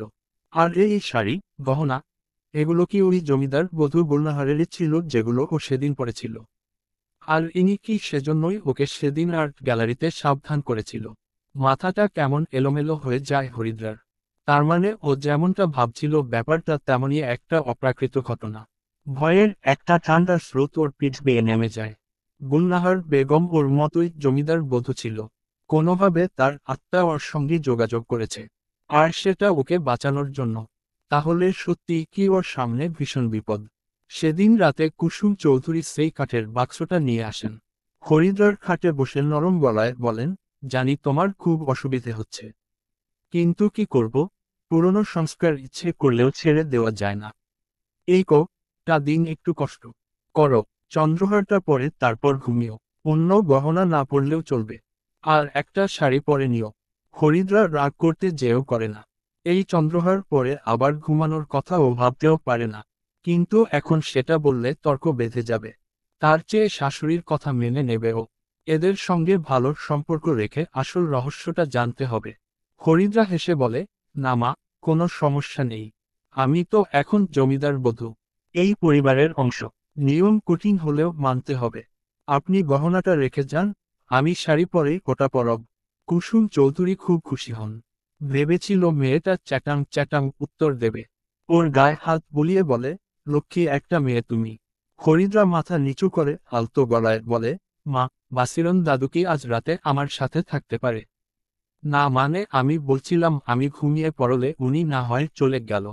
আর এই শাড়ি, গহনা, এগুলো কি ওই জমিদার বধূ গুলনাহারেরই ছিল যেগুলো ও সেদিন পড়েছিল? আর ইনি কি সেজন্যই ওকে সেদিন আর্ট গ্যালারিতে সাবধান করেছিল? মাথাটা কেমন এলোমেলো হয়ে যায় হরিদ্রার। তার মানে ও যেমনটা ভাবছিল ব্যাপারটা তেমনই একটা অপ্রাকৃত ঘটনা। ভয়ের একটা ঠান্ডা স্রোত ওর পিঠ বেয়ে নেমে যায়। গুলনাহার বেগম ওর মতোই জমিদার বধূ ছিল। কোনোভাবে তার আত্মা ওর সঙ্গে যোগাযোগ করেছে, আর সেটা ওকে বাঁচানোর জন্য। তাহলে সত্যি কি ওর সামনে ভীষণ বিপদ? সেদিন রাতে কুসুম চৌধুরী সেই কাঠের বাক্সটা নিয়ে আসেন। হরিদ্রার খাটে বসে নরম গলায় বলেন, জানি তোমার খুব অসুবিধে হচ্ছে, কিন্তু কি করব, পুরনো সংস্কার ইচ্ছে করলেও ছেড়ে দেওয়া যায় না। এই টা দিন একটু কষ্ট করো, চন্দ্রহারটা পরে তারপর ঘুমিও। অন্য গহনা না পরলেও চলবে, আর একটা শাড়ি পরে নিও। হরিদ্রা রাগ করতে যেও করে না। এই চন্দ্রহার পরে আবার ঘুমানোর কথা ও ভাবতেও পারে না, কিন্তু এখন সেটা বললে তর্ক বেঁধে যাবে। তার চেয়ে শাশুড়ির কথা মেনে নেবে ও। এদের সঙ্গে ভালো সম্পর্ক রেখে আসল রহস্যটা জানতে হবে। হরিদ্রা হেসে বলে, না মা, কোনো সমস্যা নেই। আমি তো এখন জমিদার বধূ, এই পরিবারের অংশ। নিয়ম কঠিন হলেও মানতে হবে। আপনি গহনাটা রেখে যান, আমি শাড়ি পরেই ওটা পরব। কুসুম চৌধুরী খুব খুশি হন। ভেবেছিল মেয়েটা চ্যাটাং চ্যাটাং উত্তর দেবে। ওর গায়ে হাত বুলিয়ে বলে, লক্ষ্মী একটা মেয়ে তুমি। হরিদ্রা মাথা নিচু করে আলতো গলায় বলে, মা, বাসিরন দাদু কি আজ রাতে আমার সাথে থাকতে পারে? না মানে আমি বলছিলাম আমি ঘুমিয়ে পড়লে উনি না হয় চলে গেল।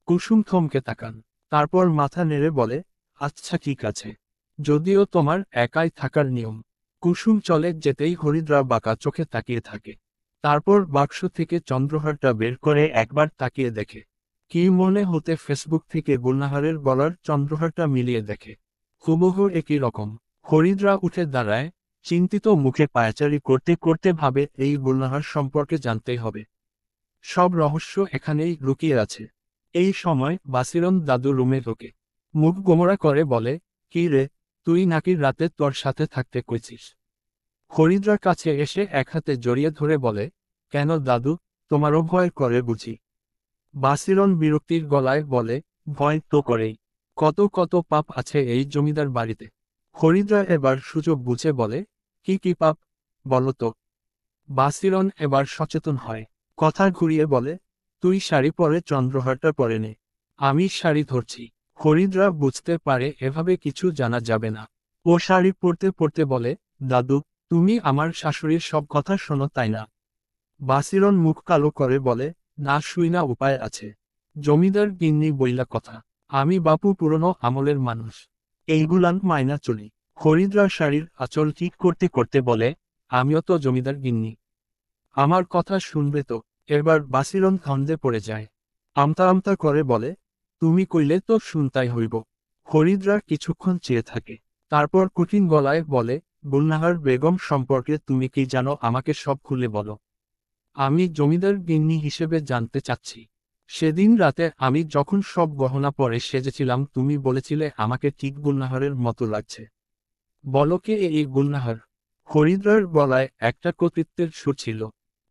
কুসুম থমকে তাকান, তারপর মাথা নেড়ে বলে, আচ্ছা ঠিক আছে, যদিও তোমার একাই থাকার নিয়ম। কুসুম চলে যেতেই হরিদ্রা বাঁকা চোখে তাকিয়ে থাকে। তারপর বাক্স থেকে চন্দ্রহারটা বের করে একবার তাকিয়ে দেখে। কি মনে হতে ফেসবুক থেকে গুলনাহারের গলার চন্দ্রহারটা মিলিয়ে দেখে, হুবহু একই রকম। হরিদ্রা উঠে দাঁড়ায়, চিন্তিত মুখে পায়চারি করতে করতে ভাবে এই গুলনাহার সম্পর্কে জানতেই হবে। সব রহস্য এখানেই লুকিয়ে আছে। এই সময় বাসিরন দাদু রুমে ঢোকে। মুখ গোমরা করে বলে, কি রে, তুই নাকি রাতে তোর সাথে থাকতে কইছিস? হরিদ্রার কাছে এসে এক হাতে জড়িয়ে ধরে বলে, কেন দাদু, তোমারও ভয় করে বুঝি? বাসিরন বিরক্তির গলায় বলে, ভয় তো করেই। কত কত পাপ আছে এই জমিদার বাড়িতে। হরিদ্রা এবার সুযোগ বুঝে বলে, কি কি পাপ, বলো তো। বাসিরন এবার সচেতন হয়। কথা ঘুরিয়ে বলে, তুই শাড়ি পরে চন্দ্রহারটা পরে নে, আমি শাড়ি ধরছি। হরিদ্রা বুঝতে পারে এভাবে কিছু জানা যাবে না। ও শাড়ি পরতে পরতে বলে, দাদু, তুমি আমার শাশুড়ির সব কথা শোনো তাই না? বাসিরন মুখ কালো করে বলে, না শুই না উপায় আছে। জমিদার গিন্নি বইলা কথা, আমি বাপু পুরনো আমলের মানুষ, এইগুলান মাইনা চলি। হরিদ্রা শাড়ির আঁচল ঠিক করতে করতে বলে, আমিও তো জমিদার গিন্নি, আমার কথা শুনবে তো? এবার বাসিরন ধন্দে পড়ে যায়। আমতা আমতা করে বলে, তুমি কইলে তো শুনতাই হইব। হরিদ্রা কিছুক্ষণ চেয়ে থাকে, তারপর কঠিন গলায় বলে, গুলনাহার বেগম সম্পর্কে তুমি কি জানো, আমাকে সব খুলে বলো। আমি জমিদার গিন্নি হিসেবে জানতে চাচ্ছি। সেদিন রাতে আমি যখন সব গহনা পরে সেজেছিলাম তুমি বলেছিলে আমাকে ঠিক গুলনাহারের মতো লাগছে। বলো কে এই গুলনাহার? হরিদ্রার গলায় একটা কর্তৃত্বের সুর ছিল।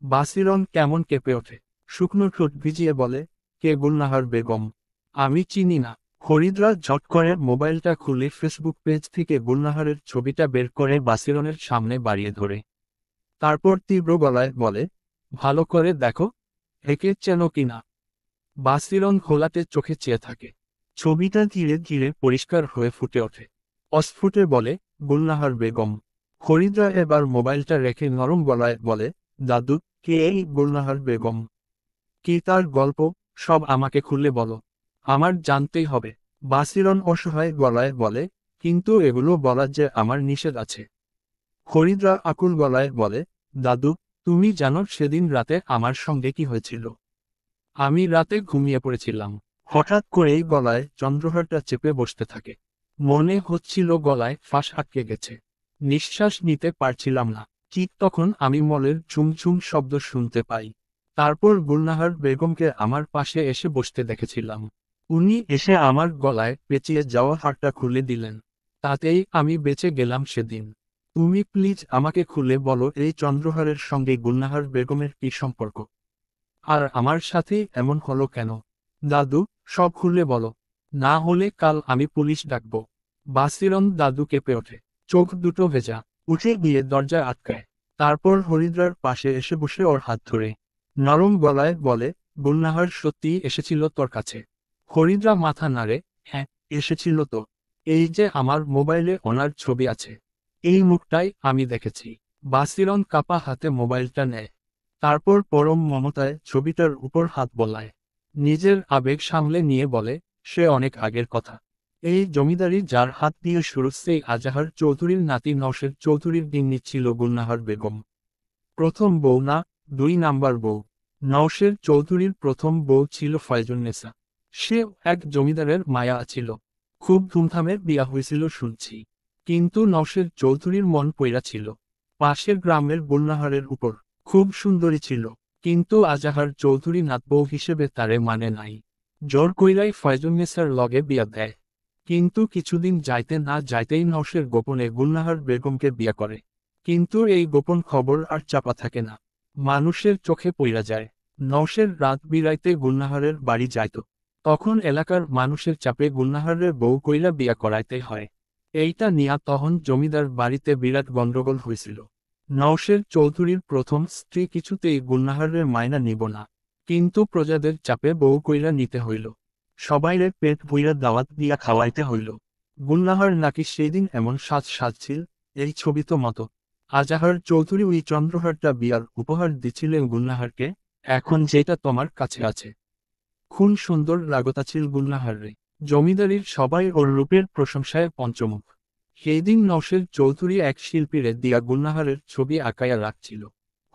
বাসিরন কেমন কেঁপে ওঠে, শুকনো ঠোঁট ভিজিয়ে বলে, কে গুলনাহার বেগম? আমি চিনি না। হরিদ্রা ঝট করে মোবাইলটা খুলে ফেসবুক পেজ থেকে গুলনাহারের ছবিটা বের করে বাসিরনের সামনে বাড়িয়ে ধরে। তারপর তীব্র গলায় বলে, ভালো করে দেখো, একে চেনো কিনা। বাসিরন ঘোলাটে চোখে চেয়ে থাকে। ছবিটা ধীরে ধীরে পরিষ্কার হয়ে ফুটে ওঠে। অস্ফুটে বলে, গুলনাহার বেগম। হরিদ্রা এবার মোবাইলটা রেখে নরম গলায় বলে, দাদু, কে এই গুলনাহার বেগম? কি তার গল্প, সব আমাকে খুলে বলো, আমার জানতেই হবে। বাসিরন অসহায় গলায় বলে, কিন্তু এগুলো বলা যে আমার নিষেধ আছে। হরিদ্রা আকুল গলায় বলে, দাদু, তুমি জানো সেদিন রাতে আমার সঙ্গে কি হয়েছিল? আমি রাতে ঘুমিয়ে পড়েছিলাম। হঠাৎ করেই গলায় চন্দ্রহারটা চেপে বসতে থাকে। মনে হচ্ছিল গলায় ফাঁস আটকে গেছে। নিঃশ্বাস নিতে পারছিলাম না। ঠিক তখন আমি মলের ঝুমঝুম শব্দ শুনতে পাই। তারপর গুলনাহার বেগমকে আমার পাশে এসে বসতে দেখেছিলাম। উনি এসে আমার গলায় পেঁচিয়ে যাওয়া হারটা খুলে দিলেন। তাতেই আমি বেঁচে গেলাম সেদিন। তুমি প্লিজ আমাকে খুলে বলো এই চন্দ্রহারের সঙ্গে গুলনাহার বেগমের কি সম্পর্ক? আর আমার সাথে এমন হলো কেন? দাদু, সব খুলে বলো, না হলে কাল আমি পুলিশ ডাকব। বাসিরন দাদু কেঁপে ওঠে, চোখ দুটো ভেজা, উঠে গিয়ে দরজায় আটকায়। তারপর হরিদ্রার পাশে এসে বসে ওর হাত ধরে নরম গলায় বলে, গুলনাহার সত্যিই এসেছিল তোর কাছে? হরিদ্রা মাথা নাড়ে, হ্যাঁ, এসেছিল তো। এই যে আমার মোবাইলে ওনার ছবি আছে। এই মুখটাই আমি দেখেছি। বাসিরন কাপা হাতে মোবাইলটা নেয়। তারপর পরম মমতায় ছবিটার উপর হাত বোলায়। নিজের আবেগ সামলে নিয়ে বলে, সে অনেক আগের কথা। এই জমিদারি যার হাত দিয়ে শুরু সেই আজাহার চৌধুরীর নাতি নওশের চৌধুরীর গিন্নি ছিল গুলনাহার বেগম। প্রথম বউ না, 2 নাম্বার বউ। নওশের চৌধুরীর প্রথম বউ ছিল ফয়জুন্নেসা। সে এক জমিদারের মায়া ছিল। খুব ধুমধামে বিয়া হয়েছিল শুনছি। কিন্তু নওশের চৌধুরীর মন পইড়া ছিল পাশের গ্রামের গুলনাহারের উপর। খুব সুন্দরী ছিল, কিন্তু আজাহার চৌধুরী নাতবউ হিসেবে তারে মানে নাই। জোর কইরাই ফয়জুন্নেসার লগে বিয়া দেয়। কিন্তু কিছুদিন যাইতে না যাইতেই নওশের গোপনে গুলনাহার বেগমকে বিয়া করে। কিন্তু এই গোপন খবর আর চাপা থাকে না, মানুষের চোখে পইড়া যায়। নওশের রাত বিরাইতে গুলনাহারের বাড়ি যাইত। তখন এলাকার মানুষের চাপে গুলনাহারের বউ কইরা বিয়া করাইতে হয়। এইটা নিয়া তখন জমিদার বাড়িতে বিরাট গন্ডগোল হয়েছিল। নওশের চৌধুরীর প্রথম স্ত্রী কিছুতেই গুলনাহারের মায়না নিব না। কিন্তু প্রজাদের চাপে বউ কইরা নিতে হইল। সবাইরে পেট ভইরা দাওয়াত দিয়া খাওয়াইতে হইল। গুলনাহার নাকি সেদিন এমন সাজছিল, এই ছবিতো মতো। আজাহার চৌধুরী ওই চন্দ্রহারটা বিয়ার উপহার দিছিলেন গুলনাহারকে, এখন যেটা তোমার কাছে আছে। খুন সুন্দর লাগতাছিল গুলনাহাররে। জমিদারির সবাই ওর রূপের প্রশংসায় পঞ্চমুখ। সেই দিন নওশের চৌধুরী এক শিল্পীরে দিয়া গুলনাহারের ছবি আঁকাইয়া রাখছিল।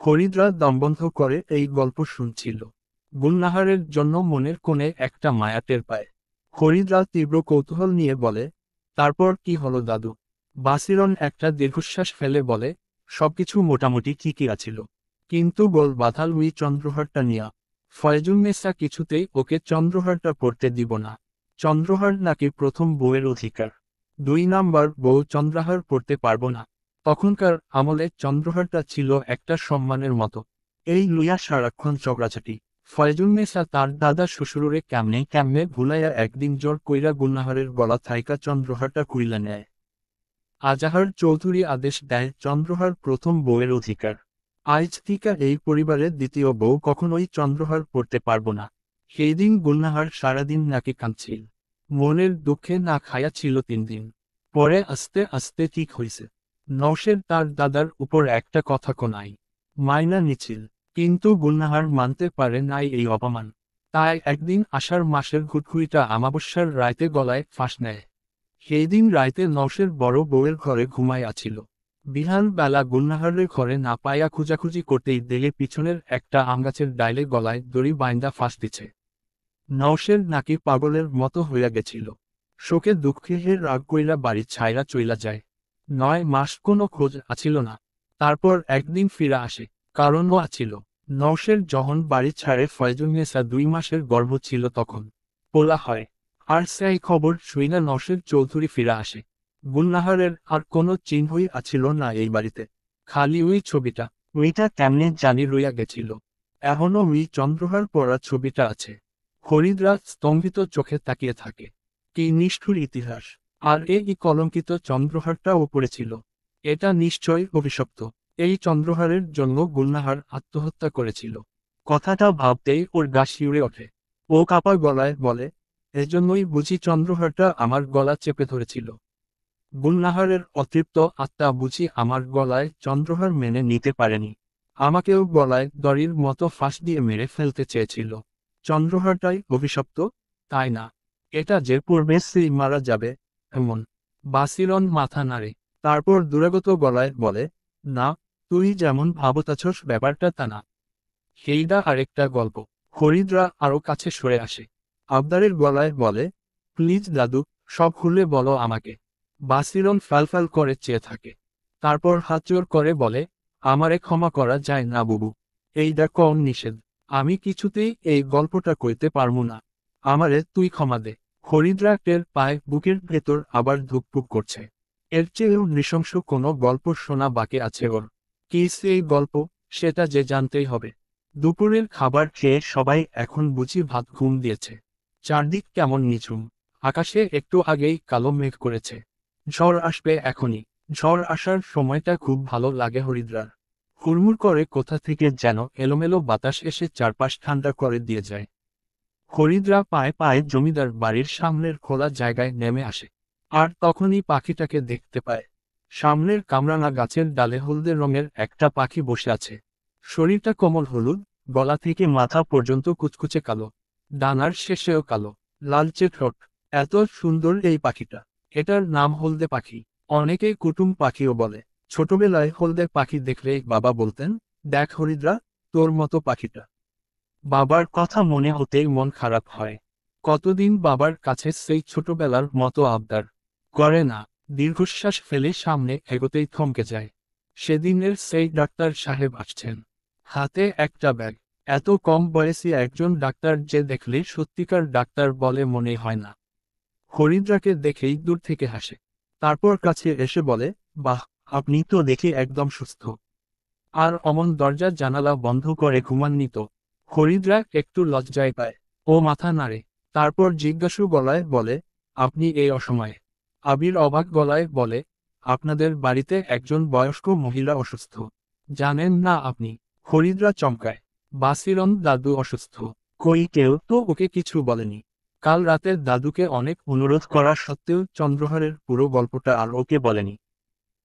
হরিদ্রা দমবন্ধ করে এই গল্প শুনছিল। গুলনাহারের জন্য মনের কোণে একটা মায়া টের পায়। হরিদ্রা তীব্র কৌতূহল নিয়ে বলে, তারপর কি হলো দাদু? বাসিরন একটা দীর্ঘশ্বাস ফেলে বলে, সবকিছু মোটামুটি ঠিকই আছিল। কিন্তু গোল বাধাল উই চন্দ্রহারটা নিয়া। ফয়জুন্নেসা কিছুতেই ওকে চন্দ্রহারটা পরতে দিব না। চন্দ্রহার নাকি প্রথম বউয়ের অধিকার। 2 নাম্বার বউ চন্দ্রহার পরতে পারবো না। তখনকার আমলে চন্দ্রহারটা ছিল একটা সম্মানের মতো। এই লুইয়া সারাক্ষণ ঝগড়াঝাটি। ফয়জুন্নেসা তার দাদা শ্বশুরে কেমনে ভুলাইয়া একদিন জোর কইরা গুলনাহারের গলা থাইকা চন্দ্রহারটা খুইলা নেয়। আজাহার চৌধুরী আদেশ দেয় চন্দ্রহার প্রথম বউয়ের অধিকার। আজ থিকা এই পরিবারের দ্বিতীয় বউ কখনোই চন্দ্রহার পরতে পারব না। সেই দিন গুলনাহার সারাদিন নাকি কাঁদছিল। মনের দুঃখে না খায়া ছিল 3 দিন। পরে আস্তে আস্তে ঠিক হইছে। নওশের তার দাদার উপর একটা কথা কোনাই মাইনা নিছিল। কিন্তু গুলনাহার মানতে পারে নাই এই অপমান। তাই একদিন আষাঢ় মাসের ঘুটঘুরিটা আমাবস্যার রাইতে গলায় ফাঁস নেয়। সেই দিন রাইতে নওশের বড় বউয়ের ঘরে ঘুমাই আছিল। বিহান বেলা গুলনাহারের ঘরে না পাইয়া খুঁজাখুঁজি করতেই দেখে পিছনের একটা আমগাছের ডাইলে গলায় দড়ি বাইন্দা ফাঁস দিছে। নওশের নাকি পাগলের মতো হইয়া গেছিল। শোকে দুঃখে রাগ কইরা বাড়ি ছাইরা চইলা যায়। 9 মাস কোনো খোঁজ আছিল না। তারপর একদিন ফিরা আসে, কারণও আছিল। নওশের যখন বাড়ি ছাড়ে ফয়জুন্নেসা 2 মাসের গর্ভ ছিল তখন। পোলা হয়। আর সেই খবর শুইনা নওশের চৌধুরী ফিরা আসে। গুলনাহারের আর কোনো চিহ্নই আছিল না এই বাড়িতে। খালি ওই ছবিটা। ওইটা কেমনে জানি রইয়া গেছিল। এখনো ওই চন্দ্রহার পরা ছবিটা আছে। হরিদ্রা স্তম্ভিত চোখে তাকিয়ে থাকে। কি নিষ্ঠুর ইতিহাস! আর এই কলঙ্কিত চন্দ্রহারটা ওপরে ছিল। এটা নিশ্চয়ই অভিশপ্ত। এই চন্দ্রহারের জন্য গুলনাহার আত্মহত্যা করেছিল। কথাটা ভাবতেই ওর গা শিউরে ওঠে। ও কাপা গলায় বলে, এজন্যই বুঝি চন্দ্রহারটা আমার গলা চেপে ধরেছিল। গুলনাহারের অতৃপ্ত আত্মা বুঝি আমার গলায় চন্দ্রহার মেনে নিতে পারেনি। আমাকেও গলায় দড়ির মতো ফাঁস দিয়ে মেরে ফেলতে চেয়েছিল। চন্দ্রহারটাই অভিশপ্ত, তাই না? এটা যে পূর্বে সেই মারা যাবে এমন। বাসিরন মাথা নাড়ে। তারপর দুরাগত গলায় বলে, না, তুই যেমন ভাবতাছস ব্যাপারটা তা না। সেইটা আরেকটা গল্প। হরিদ্রা আরো কাছে সরে আসে। আবদারের গলায় বলে, প্লিজ দাদু, সব খুলে বলো আমাকে। বাসিরন ফালফাল করে চেয়ে থাকে। তারপর হাত জোর করে বলে, আমারে ক্ষমা করা যায় না বুবু। এইটা কম নিষেধ। আমি কিছুতেই এই গল্পটা কইতে পারমু না। আমারে তুই ক্ষমা দে। হরিদ্রা টের পায় বুকের ভেতর আবার ধুকপুক করছে। এর চেয়েও নৃশংস কোনো গল্প শোনা বাকি আছে ওর। কি সেই গল্প, সেটা যে জানতেই হবে। দুপুরের খাবার খেয়ে সবাই এখন বুঝি ভাত ঘুম দিয়েছে। চারদিক কেমন নিঝুম। আকাশে একটু আগেই কালো মেঘ করেছে। ঝড় আসবে এখনই। ঝড় আসার সময়টা খুব ভালো লাগে হরিদ্রার। হুড়মুড় করে কোথা থেকে যেন এলোমেলো বাতাস এসে চারপাশ ঠান্ডা করে দিয়ে যায়। হরিদ্রা পায়ে পায়ে জমিদার বাড়ির সামনের খোলা জায়গায় নেমে আসে। আর তখনই পাখিটাকে দেখতে পায়। সামনের কামরাঙা গাছের ডালে হলদে রঙের একটা পাখি বসে আছে। শরীরটা কোমল হলুদ, গলা থেকে মাথা পর্যন্ত কুচকুচে কালো, ডানার শেষেও কালো, লালচে ঠোঁট। এত সুন্দর এই পাখিটা। এটার নাম হলদে পাখি। অনেকেই কুটুম পাখিও বলে। ছোটবেলায় হলদে পাখি দেখলেই বাবা বলতেন, দেখ হরিদ্রা, তোর মতো পাখিটা। বাবার কথা মনে হতেই মন খারাপ হয়। কতদিন বাবার কাছে সেই ছোটবেলার মতো আবদার করে না। দীর্ঘশ্বাস ফেলে সামনে এগোতেই থমকে যায়। সেদিনের সেই ডাক্তার সাহেব আসছেন। হাতে একটা ব্যাগ। এত কম বয়সী একজন ডাক্তার যে দেখলে সত্যিকার ডাক্তার বলে মনে হয় না। হরিদ্রাকে দেখেই দূর থেকে হাসে। তারপর কাছে এসে বলে, বাহ, আপনি তো দেখে একদম সুস্থ। আর অমন দরজার জানালা বন্ধ করে ঘুমাননি তো? হরিদ্রা একটু লজ্জায় পায়। ও মাথা নাড়ে। তারপর জিজ্ঞাসু গলায় বলে, আপনি এই অসময়ে? আবির অবাক গলায় বলে, আপনাদের বাড়িতে একজন বয়স্ক মহিলা অসুস্থ। জানেন না আপনি? হরিদ্রা চমকায়। বাসিরন দাদু অসুস্থ? কই, কেউ তো ওকে কিছু বলেনি। কাল রাতে দাদুকে অনেক অনুরোধ করা সত্ত্বেও চন্দ্রহারের পুরো গল্পটা আর ওকে বলেনি।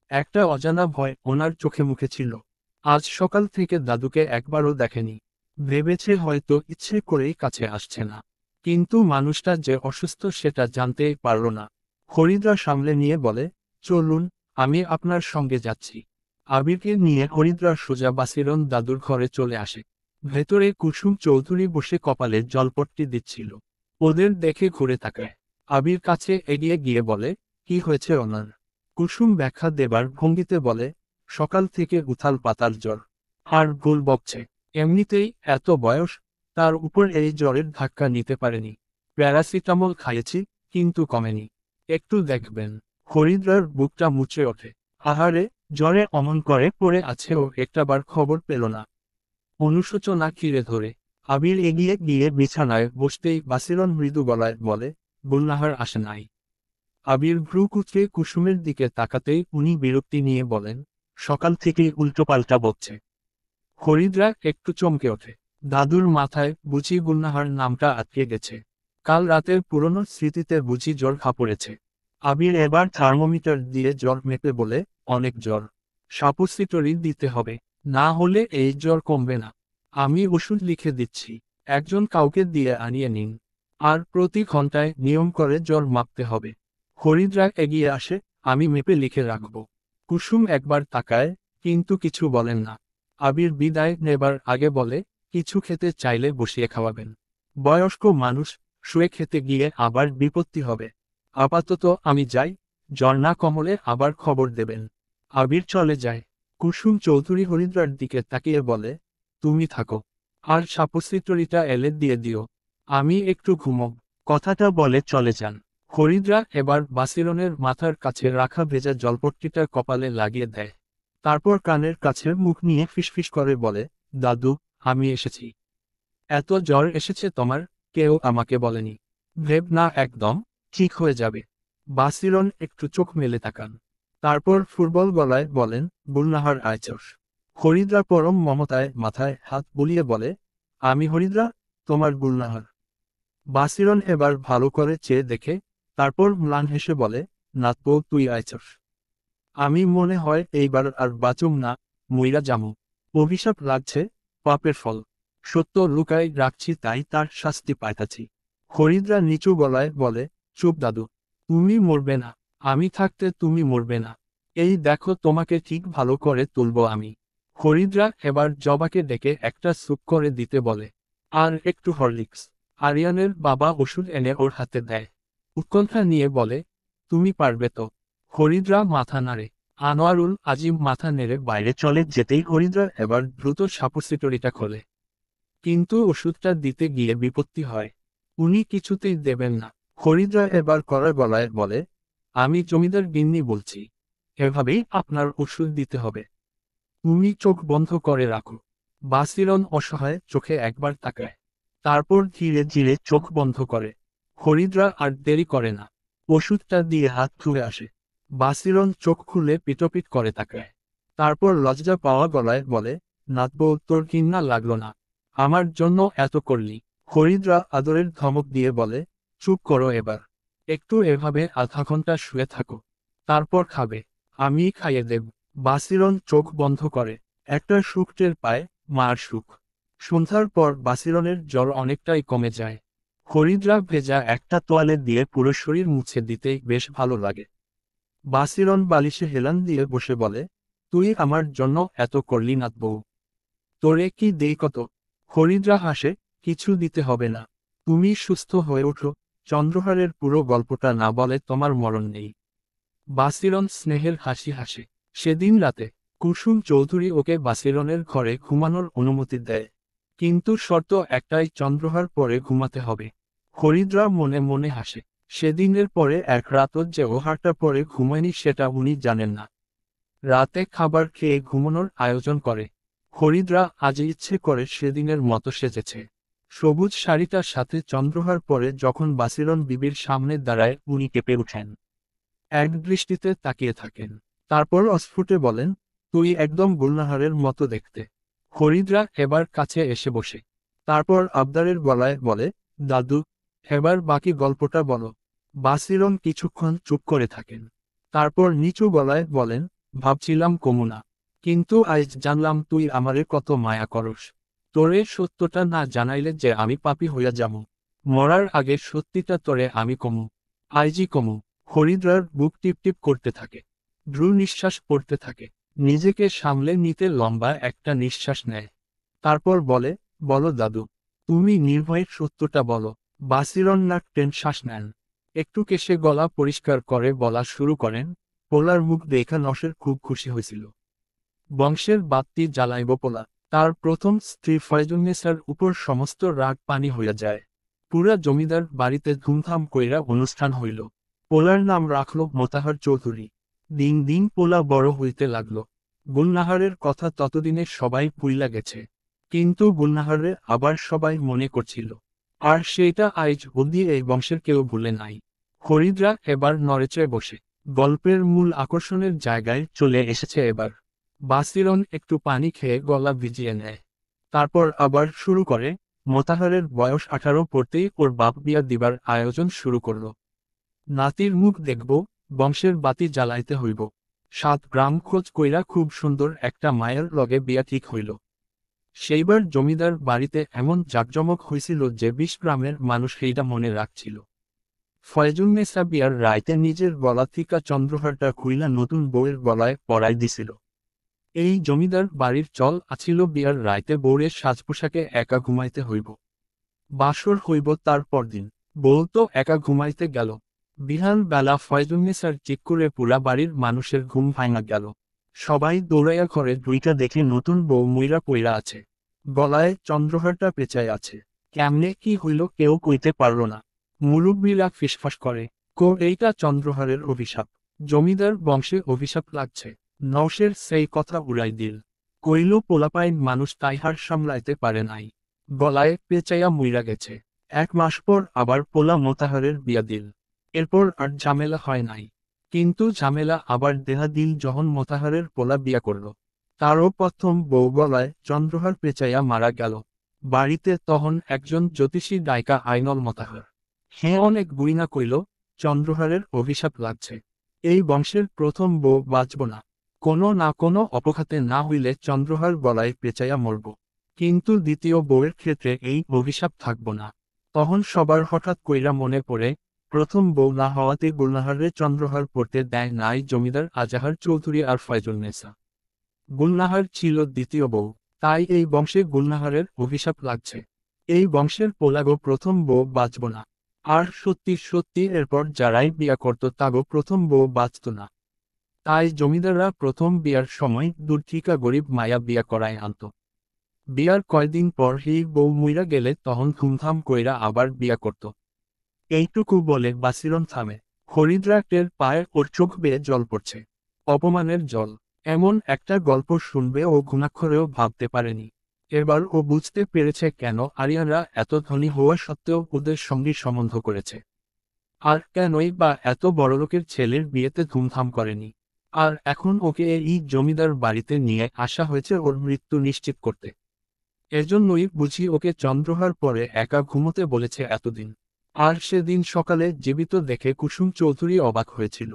একটা অজানা ভয় ওনার চোখে মুখে ছিল। আজ সকাল থেকে দাদুকে একবারও দেখেনি। ভেবেছে হয়তো ইচ্ছে করেই কাছে আসছে না। কিন্তু মানুষটা যে অসুস্থ সেটা জানতেই পারল না। হরিদ্রা সামলে নিয়ে বলে, চলুন, আমি আপনার সঙ্গে যাচ্ছি। আবিরকে নিয়ে হরিদ্রা সোজা বাসিরন দাদুর ঘরে চলে আসে। ভেতরে কুসুম চৌধুরী বসে কপালে জলপট্টি দিচ্ছিল। ওদের দেখে ঘুরে তাকায়। আবির কাছে এগিয়ে গিয়ে বলে, কি হয়েছে ওনার? কুসুম ব্যাখ্যা দেবার ভঙ্গিতে বলে, সকাল থেকে উথাল পাতাল জ্বর। আর ভুল বকছে। এমনিতেই এত বয়স, তার উপর এই জ্বরের ধাক্কা নিতে পারেনি। প্যারাসিটামল খাইয়েছি, কিন্তু কমেনি। একটু দেখবেন। হরিদ্রার বুকটা মুচড়ে ওঠে। আহারে, জ্বরে অমন করে পড়ে আছে ও একটাবার খবর পেল না। অনুশোচনা ঘিরে ধরে। আবির এগিয়ে গিয়ে বিছানায় বসতেই বাসিরন মৃদু গলায় বলে, গুলনাহার আসে নাই? আবির ভ্রু কুঁচকে কুসুমের দিকে তাকাতেই উনি বিরক্তি নিয়ে বলেন, সকাল থেকেই উল্টোপাল্টা বকছে। হরিদ্রা একটু চমকে ওঠে। দাদুর মাথায় বুঝি গুলনাহার নামটা আটকে গেছে। কাল রাতের পুরনো স্মৃতিতে বুঝি জ্বর পড়েছে। আবির এবার থার্মোমিটার দিয়ে জ্বর মেপে বলে, অনেক জ্বর। সাপোসিটরি দিতে হবে, না হলে এই জ্বর কমবে না। আমি ওষুধ লিখে দিচ্ছি, একজন কাউকে দিয়ে আনিয়ে নিন। আর প্রতি ঘন্টায় নিয়ম করে জ্বর মাপতে হবে। হরিদ্রা এগিয়ে আসে, আমি মেপে লিখে রাখব। কুসুম একবার তাকায়, কিন্তু কিছু বলেন না। আবির বিদায় নেবার আগে বলে, কিছু খেতে চাইলে বসিয়ে খাওয়াবেন। বয়স্ক মানুষ, শুয়ে খেতে গিয়ে আবার বিপত্তি হবে। আপাতত আমি যাই, জ্বর না কমলে আবার খবর দেবেন। আবির চলে যায়। কুসুম চৌধুরী হরিদ্রার দিকে তাকিয়ে বলে, তুমি থাকো। আর সাপোসিটরিটা এলে দিয়ে দিও। আমি একটু ঘুমোব। কথাটা বলে চলে যান। হরিদ্রা এবার বাসিরনের মাথার কাছে রাখা ভেজা জলপট্টিটা কপালে লাগিয়ে দেয়। তারপর কানের কাছে মুখ নিয়ে ফিসফিস করে বলে, দাদু, আমি এসেছি। এত জ্বর এসেছে তোমার, কেউ আমাকে বলেনি। ভেব না, একদম ঠিক হয়ে যাবে। বাসিরন একটু চোখ মেলে তাকান। তারপর ফুটবল গলায় বলেন, গুলনাহার আইচস। হরিদ্রা পরম মমতায় মাথায় হাত বুলিয়ে বলে, আমি হরিদ্রা, তোমার গুলনাহার। বাসিরন এবার ভালো করে চেয়ে দেখে, তারপর ম্লান হেসে বলে, নাতবো, তুই আইচস। আমি মনে হয় এইবার আর বাঁচুম না, মইরা জামু। অভিশাপ লাগছে, পাপের ফল। সত্য লুকাই রাখছি, তাই তার শাস্তি পাইতাছি। হরিদ্রা নিচু গলায় বলে, চুপ দাদু। তুমি মরবে না। আমি থাকতে তুমি মরবে না। এই দেখো, তোমাকে ঠিক ভালো করে তুলবো আমি। হরিদ্রা এবার জবাকে ডেকে একটা স্যুপ করে দিতে বলে। আর একটু হরলিক্স। আরিয়ানের বাবা ওষুধ এনে ওর হাতে দেয়। উৎকণ্ঠা নিয়ে বলে, তুমি পারবে তো? হরিদ্রা মাথা নাড়ে। আনোয়ারুল আজিম মাথা নেড়ে বাইরে চলে যেতেই হরিদ্রা এবার দ্রুত সাপোসিটরিটা খোলে। কিন্তু ওষুধটা দিতে গিয়ে বিপত্তি হয়। উনি কিছুতেই দেবেন না। হরিদ্রা এবার কড়া গলায় বলে, আমি জমিদার গিন্নি বলছি। এভাবেই আপনার ওষুধ দিতে হবে। তুমি চোখ বন্ধ করে রাখো। বাসিরন অসহায় চোখে একবার তাকায়। তারপর ধীরে ধীরে চোখ বন্ধ করে। হরিদ্রা আর দেরি করে না। ওষুধটা দিয়ে হাত ধুয়ে আসে। বাসিরন চোখ খুলে পিটপিট করে তাকায়। তারপর লজ্জা পাওয়া গলায় বলে, নাতবউ তোর ঘৃণা লাগলো না? আমার জন্য এত করলি। হরিদ্রা আদরের ধমক দিয়ে বলে, চুপ করো এবার। একটু এভাবে আধা ঘন্টা শুয়ে থাকো, তারপর খাবে। আমিই খাইয়ে দেব। বাসিরন চোখ বন্ধ করে। একটা সুখ টের পায়, মার সুখ। সন্ধ্যার পর বাসিরনের জ্বর অনেকটাই কমে যায়। হরিদ্রা ভেজা একটা তোয়ালে দিয়ে পুরো শরীর মুছে দিতেই বেশ ভালো লাগে। বাসিরন বালিশে হেলান দিয়ে বসে বলে, তুই আমার জন্য এত করলি নাতবউ, তোরে কি দেই কত? হরিদ্রা হাসে, কিছু দিতে হবে না। তুমি সুস্থ হয়ে ওঠো, চন্দ্রহারের পুরো গল্পটা না বলে তোমার মরণ নেই। বাসিরন স্নেহের হাসি হাসে। সেদিন রাতে কুসুম চৌধুরী ওকে বাসিরনের ঘরে ঘুমানোর অনুমতি দেয়। কিন্তু শর্ত একটাই, চন্দ্রহার পরে ঘুমাতে হবে। হরিদ্রা মনে মনে হাসে। সেদিনের পরে এক রাতও যে ও হারটা পরে ঘুমায়নি সেটা উনি জানেন না। রাতে খাবার খেয়ে ঘুমানোর আয়োজন করে। হরিদ্রা আজ ইচ্ছে করে সেদিনের মতো সেজেছে। সবুজ শাড়িটার সাথে চন্দ্রহার পরে যখন বাসিরন বিবির সামনে দাঁড়ায় উনি কেঁপে ওঠেন। এক দৃষ্টিতে তাকিয়ে থাকেন। তারপর অস্ফুটে বলেন, তুই একদম গুলনাহারের মতো দেখতে। হরিদ্রা এবার কাছে এসে বসে। তারপর আবদারের গলায় বলে, দাদু, এবার বাকি গল্পটা বলো। বাসিরন কিছুক্ষণ চুপ করে থাকেন। তারপর নিচু গলায় বলেন, ভাবছিলাম কমুনা, কিন্তু আজ জানলাম তুই আমারে কত মায়া করস। তোরে সত্যটা না জানাইলে যে আমি পাপী হইয়া যামু। মরার আগে সত্যিটা তোরে আমি কমু, আইজি কমু। হরিদ্রার বুক টিপটিপ করতে থাকে। দ্রু নিঃশ্বাস পড়তে থাকে। নিজেকে সামলে নিতে লম্বা একটা নিঃশ্বাস নেয়। তারপর বলে, বলো দাদু, তুমি নির্ভয়ে সত্যটা বলো। বাসিরন নাক টেন শ্বাস নেন। একটু কেশে গলা পরিষ্কার করে বলা শুরু করেন, পোলার মুখ দেখা নশের খুব খুশি হয়েছিল। বংশের বাতি জ্বালাইব পোলা। তার প্রথম স্ত্রী ফয়জুন্নেসার উপর সমস্ত রাগ পানি হইয়া যায়। পুরা জমিদার বাড়িতে ধুমধাম কইরা অনুষ্ঠান হইল। পোলার নাম রাখল মোতাহার চৌধুরী। দিন দিন পোলা বড় হইতে লাগল। গুলনাহারের কথা ততদিনে সবাই ভুইলা গেছে। কিন্তু গুলনাহারে আবার সবাই মনে করছিল। আর সেইটা আইজ অবধি এই বংশের কেউ ভুলে নাই। হরিদ্রা এবার নড়েচড়ে বসে। গল্পের মূল আকর্ষণের জায়গায় চলে এসেছে এবার। বাসিরন একটু পানি খেয়ে গলা ভিজিয়ে নেয়। তারপর আবার শুরু করে, মোতাহারের বয়স 18 পড়তেই ওর বাপ বিয়া দিবার আয়োজন শুরু করল। নাতির মুখ দেখব, বংশের বাতি জ্বালাইতে হইব। 7 গ্রাম খোঁজ কইরা খুব সুন্দর একটা মায়ের লগে বিয়া ঠিক হইল। সেইবার জমিদার বাড়িতে এমন জাঁকজমক হইছিল যে 20 গ্রামের মানুষ সেইটা মনে রাখছিল। ফয়জুন্নেসা বিয়ার রাইতে নিজের গলা থিকা চন্দ্রহারটা খুইলা নতুন বউয়ের গলায় পরাই দিছিল। এই জমিদার বাড়ির চল আছিল বিয়ার রাইতে বউরের সাজপোশাকে একা ঘুমাইতে হইব। বাসর হইব তার পরদিন। বউ তো একা ঘুমাইতে গেল। বিহান বেলা ফয়জুন্নেসার চিৎকুরে পুরা বাড়ির মানুষের ঘুম ভাঙা গেল। সবাই দৌড়াইয়া ঘরে দুইটা দেখে নতুন বউ মুইরা পইরা আছে। গলায় চন্দ্রহারটা পেঁচায় আছে। কেমনে কি হইল কেউ কইতে পারল না। মুরুব্বিরা ফিসফাস করে, এইটা চন্দ্রহারের অভিশাপ। জমিদার বংশে অভিশাপ লাগছে। নওশের সেই কথা উড়াই দিল। কইল পোলাপাইন মানুষ তাই হার সামলাইতে পারে নাই। গলায় পেঁচাইয়া মুইরা গেছে। 1 মাস পর আবার পোলা মোতাহারের বিয়া দিল। এরপর আর ঝামেলা হয় নাই। কিন্তু ঝামেলা আবার দেহা দিল যখন মোতাহারের পোলা বিয়া করল। তারও প্রথম বউ গলায় চন্দ্রহার পেঁচাইয়া মারা গেল। বাড়িতে তখন একজন জ্যোতিষী ডাইকা আইনল মোতাহার। হ্যাঁ অনেক বুইনা কইল, চন্দ্রহারের অভিশাপ লাগছে। এই বংশের প্রথম বউ বাঁচব না। কোনো না কোনো অপঘাতে না হইলে চন্দ্রহার গলায় পেঁচাইয়া মরব। কিন্তু দ্বিতীয় বউয়ের ক্ষেত্রে এই অভিশাপ থাকব না। তখন সবার হঠাৎ কইরা মনে পড়ে, প্রথম বউ না হওয়াতে গুলনাহারে চন্দ্রহার পড়তে দেয় নাই জমিদার আজাহার চৌধুরী আর ফয়জুন্নেসা। গুলনাহার ছিল দ্বিতীয় বউ, তাই এই বংশে গুলনাহারের অভিশাপ লাগছে। এই বংশের পোলাগো প্রথম বউ বাঁচব না। আর সত্যি সত্যি এরপর যারাই বিয়া করত তাগো প্রথম বউ বাঁচত না। তাই জমিদাররা প্রথম বিয়ার সময় দুর্থিকা গরিব মায়া বিয়া করায় আনত। বিয়ার কয়দিন পর এই বউ মুইরা গেলে তখন ধুমধাম কইরা আবার বিয়া করত। এইটুকু বলে বাসিরন থামে। হরিদ্রা টের পায়ে ওর চোখ বেয়ে জল পড়ছে। অপমানের জল। এমন একটা গল্প শুনবে ও ঘুণাক্ষরেও ভাবতে পারেনি। এবার ও বুঝতে পেরেছে কেন আরিয়ানরা এত ধনী হওয়া সত্ত্বেও ওদের সঙ্গী সম্বন্ধ করেছে। আর কেনই বা এত বড়লোকের ছেলের বিয়েতে ধুমধাম করেনি। আর এখন ওকে এই জমিদার বাড়িতে নিয়ে আসা হয়েছে ওর মৃত্যু নিশ্চিত করতে। এজন্যই বুঝি ওকে চন্দ্রহার পরে একা ঘুমোতে বলেছে এতদিন। আর সেদিন সকালে জীবিত দেখে কুসুম চৌধুরী অবাক হয়েছিল।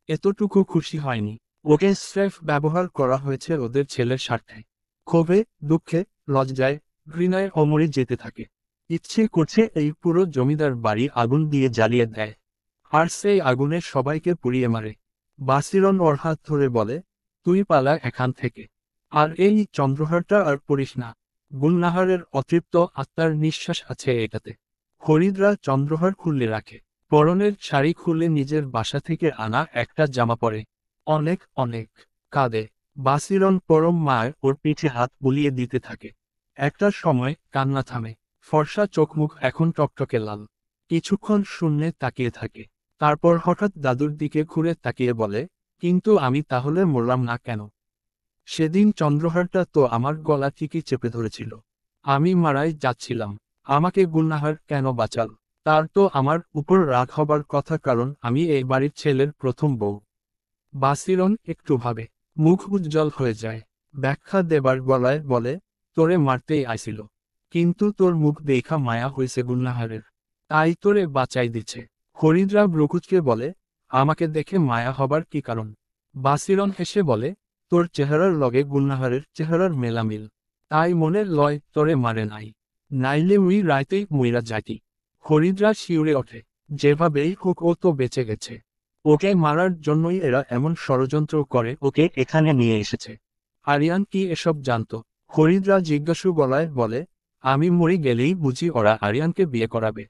এতটুকু খুশি হয়নি। ওকে স্রেফ ব্যবহার করা হয়েছে ওদের ছেলের স্বার্থে। ক্ষোভে, দুঃখে, লজ্জায়, ঘৃণায় অমরে যেতে থাকে। ইচ্ছে করছে এই পুরো জমিদার বাড়ি আগুন দিয়ে জ্বালিয়ে দেয়। আর সেই আগুনে সবাইকে পুড়িয়ে মারে। বাসিরন ওর হাত ধরে বলে, তুই পালা এখান থেকে। আর এই চন্দ্রহারটা আর পড়িস না। গুলনাহারের অতৃপ্ত আত্মার নিঃশ্বাস আছে এটাতে। হরিদ্রা চন্দ্রহার খুলে রাখে। পরনের শাড়ি খুলে নিজের বাসা থেকে আনা একটা জামা পরে। অনেক অনেক কাঁদে। বাসিরন পরম মায়ের ওর পিঠে হাত বুলিয়ে দিতে থাকে। একটা সময় কান্না থামে। ফর্সা চোখমুখ এখন টকটকে লাল। কিছুক্ষণ শূন্যে তাকিয়ে থাকে। তারপর হঠাৎ দাদুর দিকে ঘুরে তাকিয়ে বলে, কিন্তু আমি তাহলে মরলাম না কেন? সেদিন চন্দ্রহারটা তো আমার গলা ঠিকই চেপে ধরেছিল। আমি মারাই যাচ্ছিলাম। আমাকে গুলনাহার কেন বাঁচাল? তার তো আমার উপর রাগ হবার কথা, কারণ আমি এই বাড়ির ছেলের প্রথম বউ। বাসিরন একটু ভাবে। মুখ উজ্জ্বল হয়ে যায়। ব্যাখ্যা দেবার গলায় বলে, তোরে মারতেই আইছিল। কিন্তু তোর মুখ দেখা মায়া হয়েছে গুলনাহারের। তাই তোরে বাঁচাই দিচ্ছে। হরিদ্রা ব্রকুচকে বলে, আমাকে দেখে মায়া হবার কি কারণ? বাসিরন হেসে বলে, তোর চেহারার লগে গুলনাহারের চেহারার মেলামিল। তাই মনের লয় তোরে মারে নাই। নাইলে উই রাইতেই মুইরা যাইতি। হরিদ্রা শিউরে ওঠে। যেভাবেই হোক ও তো বেঁচে গেছে। ওকে মারার জন্যই এরা এমন ষড়যন্ত্র করে ওকে এখানে নিয়ে এসেছে। আরিয়ান কি এসব জানতো? হরিদ্রা জিজ্ঞাসু গলায় বলে, আমি মরে গেলেই বুঝি ওরা আরিয়ানকে বিয়ে করাবে?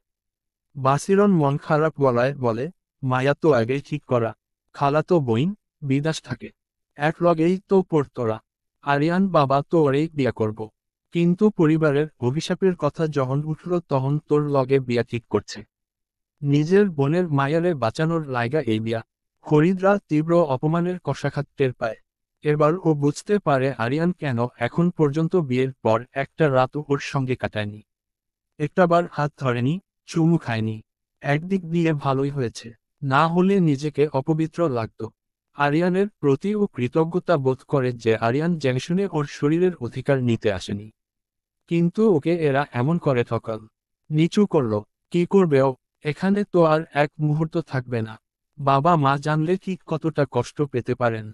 বাসিরন মন খারাপ গলায় বলে, মায়া তো আগেই ঠিক করা। খালাতো বইন বিদাস থাকে। এক লগেই তো পড়তোরা। আরিয়ান বাবা তো ওরেই বিয়ে করব। কিন্তু পরিবারের অভিশাপের কথা যখন উঠল তখন তোর লগে বিয়া ঠিক করছে। নিজের বোনের মায়ারে বাঁচানোর লাইগা এই বিয়া। হরিদ্রা তীব্র অপমানের কষাঘাত টের পায়। এবার ও বুঝতে পারে আরিয়ান কেন এখন পর্যন্ত বিয়ের পর একটা রাতও ওর সঙ্গে কাটায়নি। একটাবার হাত ধরেনি, চুমু খায়নি। একদিক দিয়ে ভালোই হয়েছে। না হলে নিজেকে অপবিত্র লাগত। আরিয়ানের প্রতি ও কৃতজ্ঞতা বোধ করে যে আরিয়ান জেংশনে ওর শরীরের অধিকার নিতে আসেনি। কিন্তু ওকে এরা এমন করে ঠকাল, নিচু করল। কি করবে ও? এখানে তো আর এক মুহূর্ত থাকবে না। বাবা মা জানলে ঠিক কতটা কষ্ট পেতে পারেন।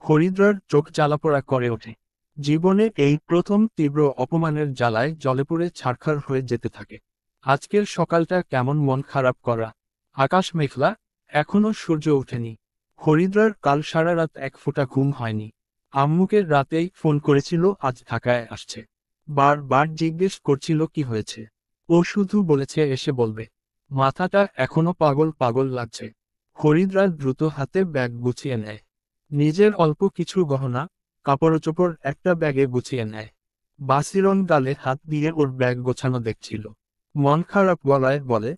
হরিদ্রার চোখ জ্বালাপোড়া করে ওঠে। জীবনে এই প্রথম তীব্র অপমানের জ্বালায় জলেপুরে ছারখার হয়ে যেতে থাকে। আজকের সকালটা কেমন মন খারাপ করা। আকাশ মেঘলা, এখনো সূর্য ওঠেনি। হরিদ্রার কাল সারা রাত এক ফোঁটা ঘুম হয়নি। আম্মুকে রাতেই ফোন করেছিল আজ ঢাকায় আসছে। বারবার জিজ্ঞেস করছিল কি হয়েছে। ও শুধু বলেছে এসে বলবে। মাথাটা এখনো পাগল পাগল লাগছে। হরিদ্রা দ্রুত হাতে ব্যাগ গুছিয়ে নেয়। নিজের অল্প কিছু গহনা, কাপড়চোপড় একটা ব্যাগে গুছিয়ে নেয়। বাসিরন গালে হাত দিয়ে ওর ব্যাগ গোছানো দেখছিল। মন খারাপ গলায় বলে,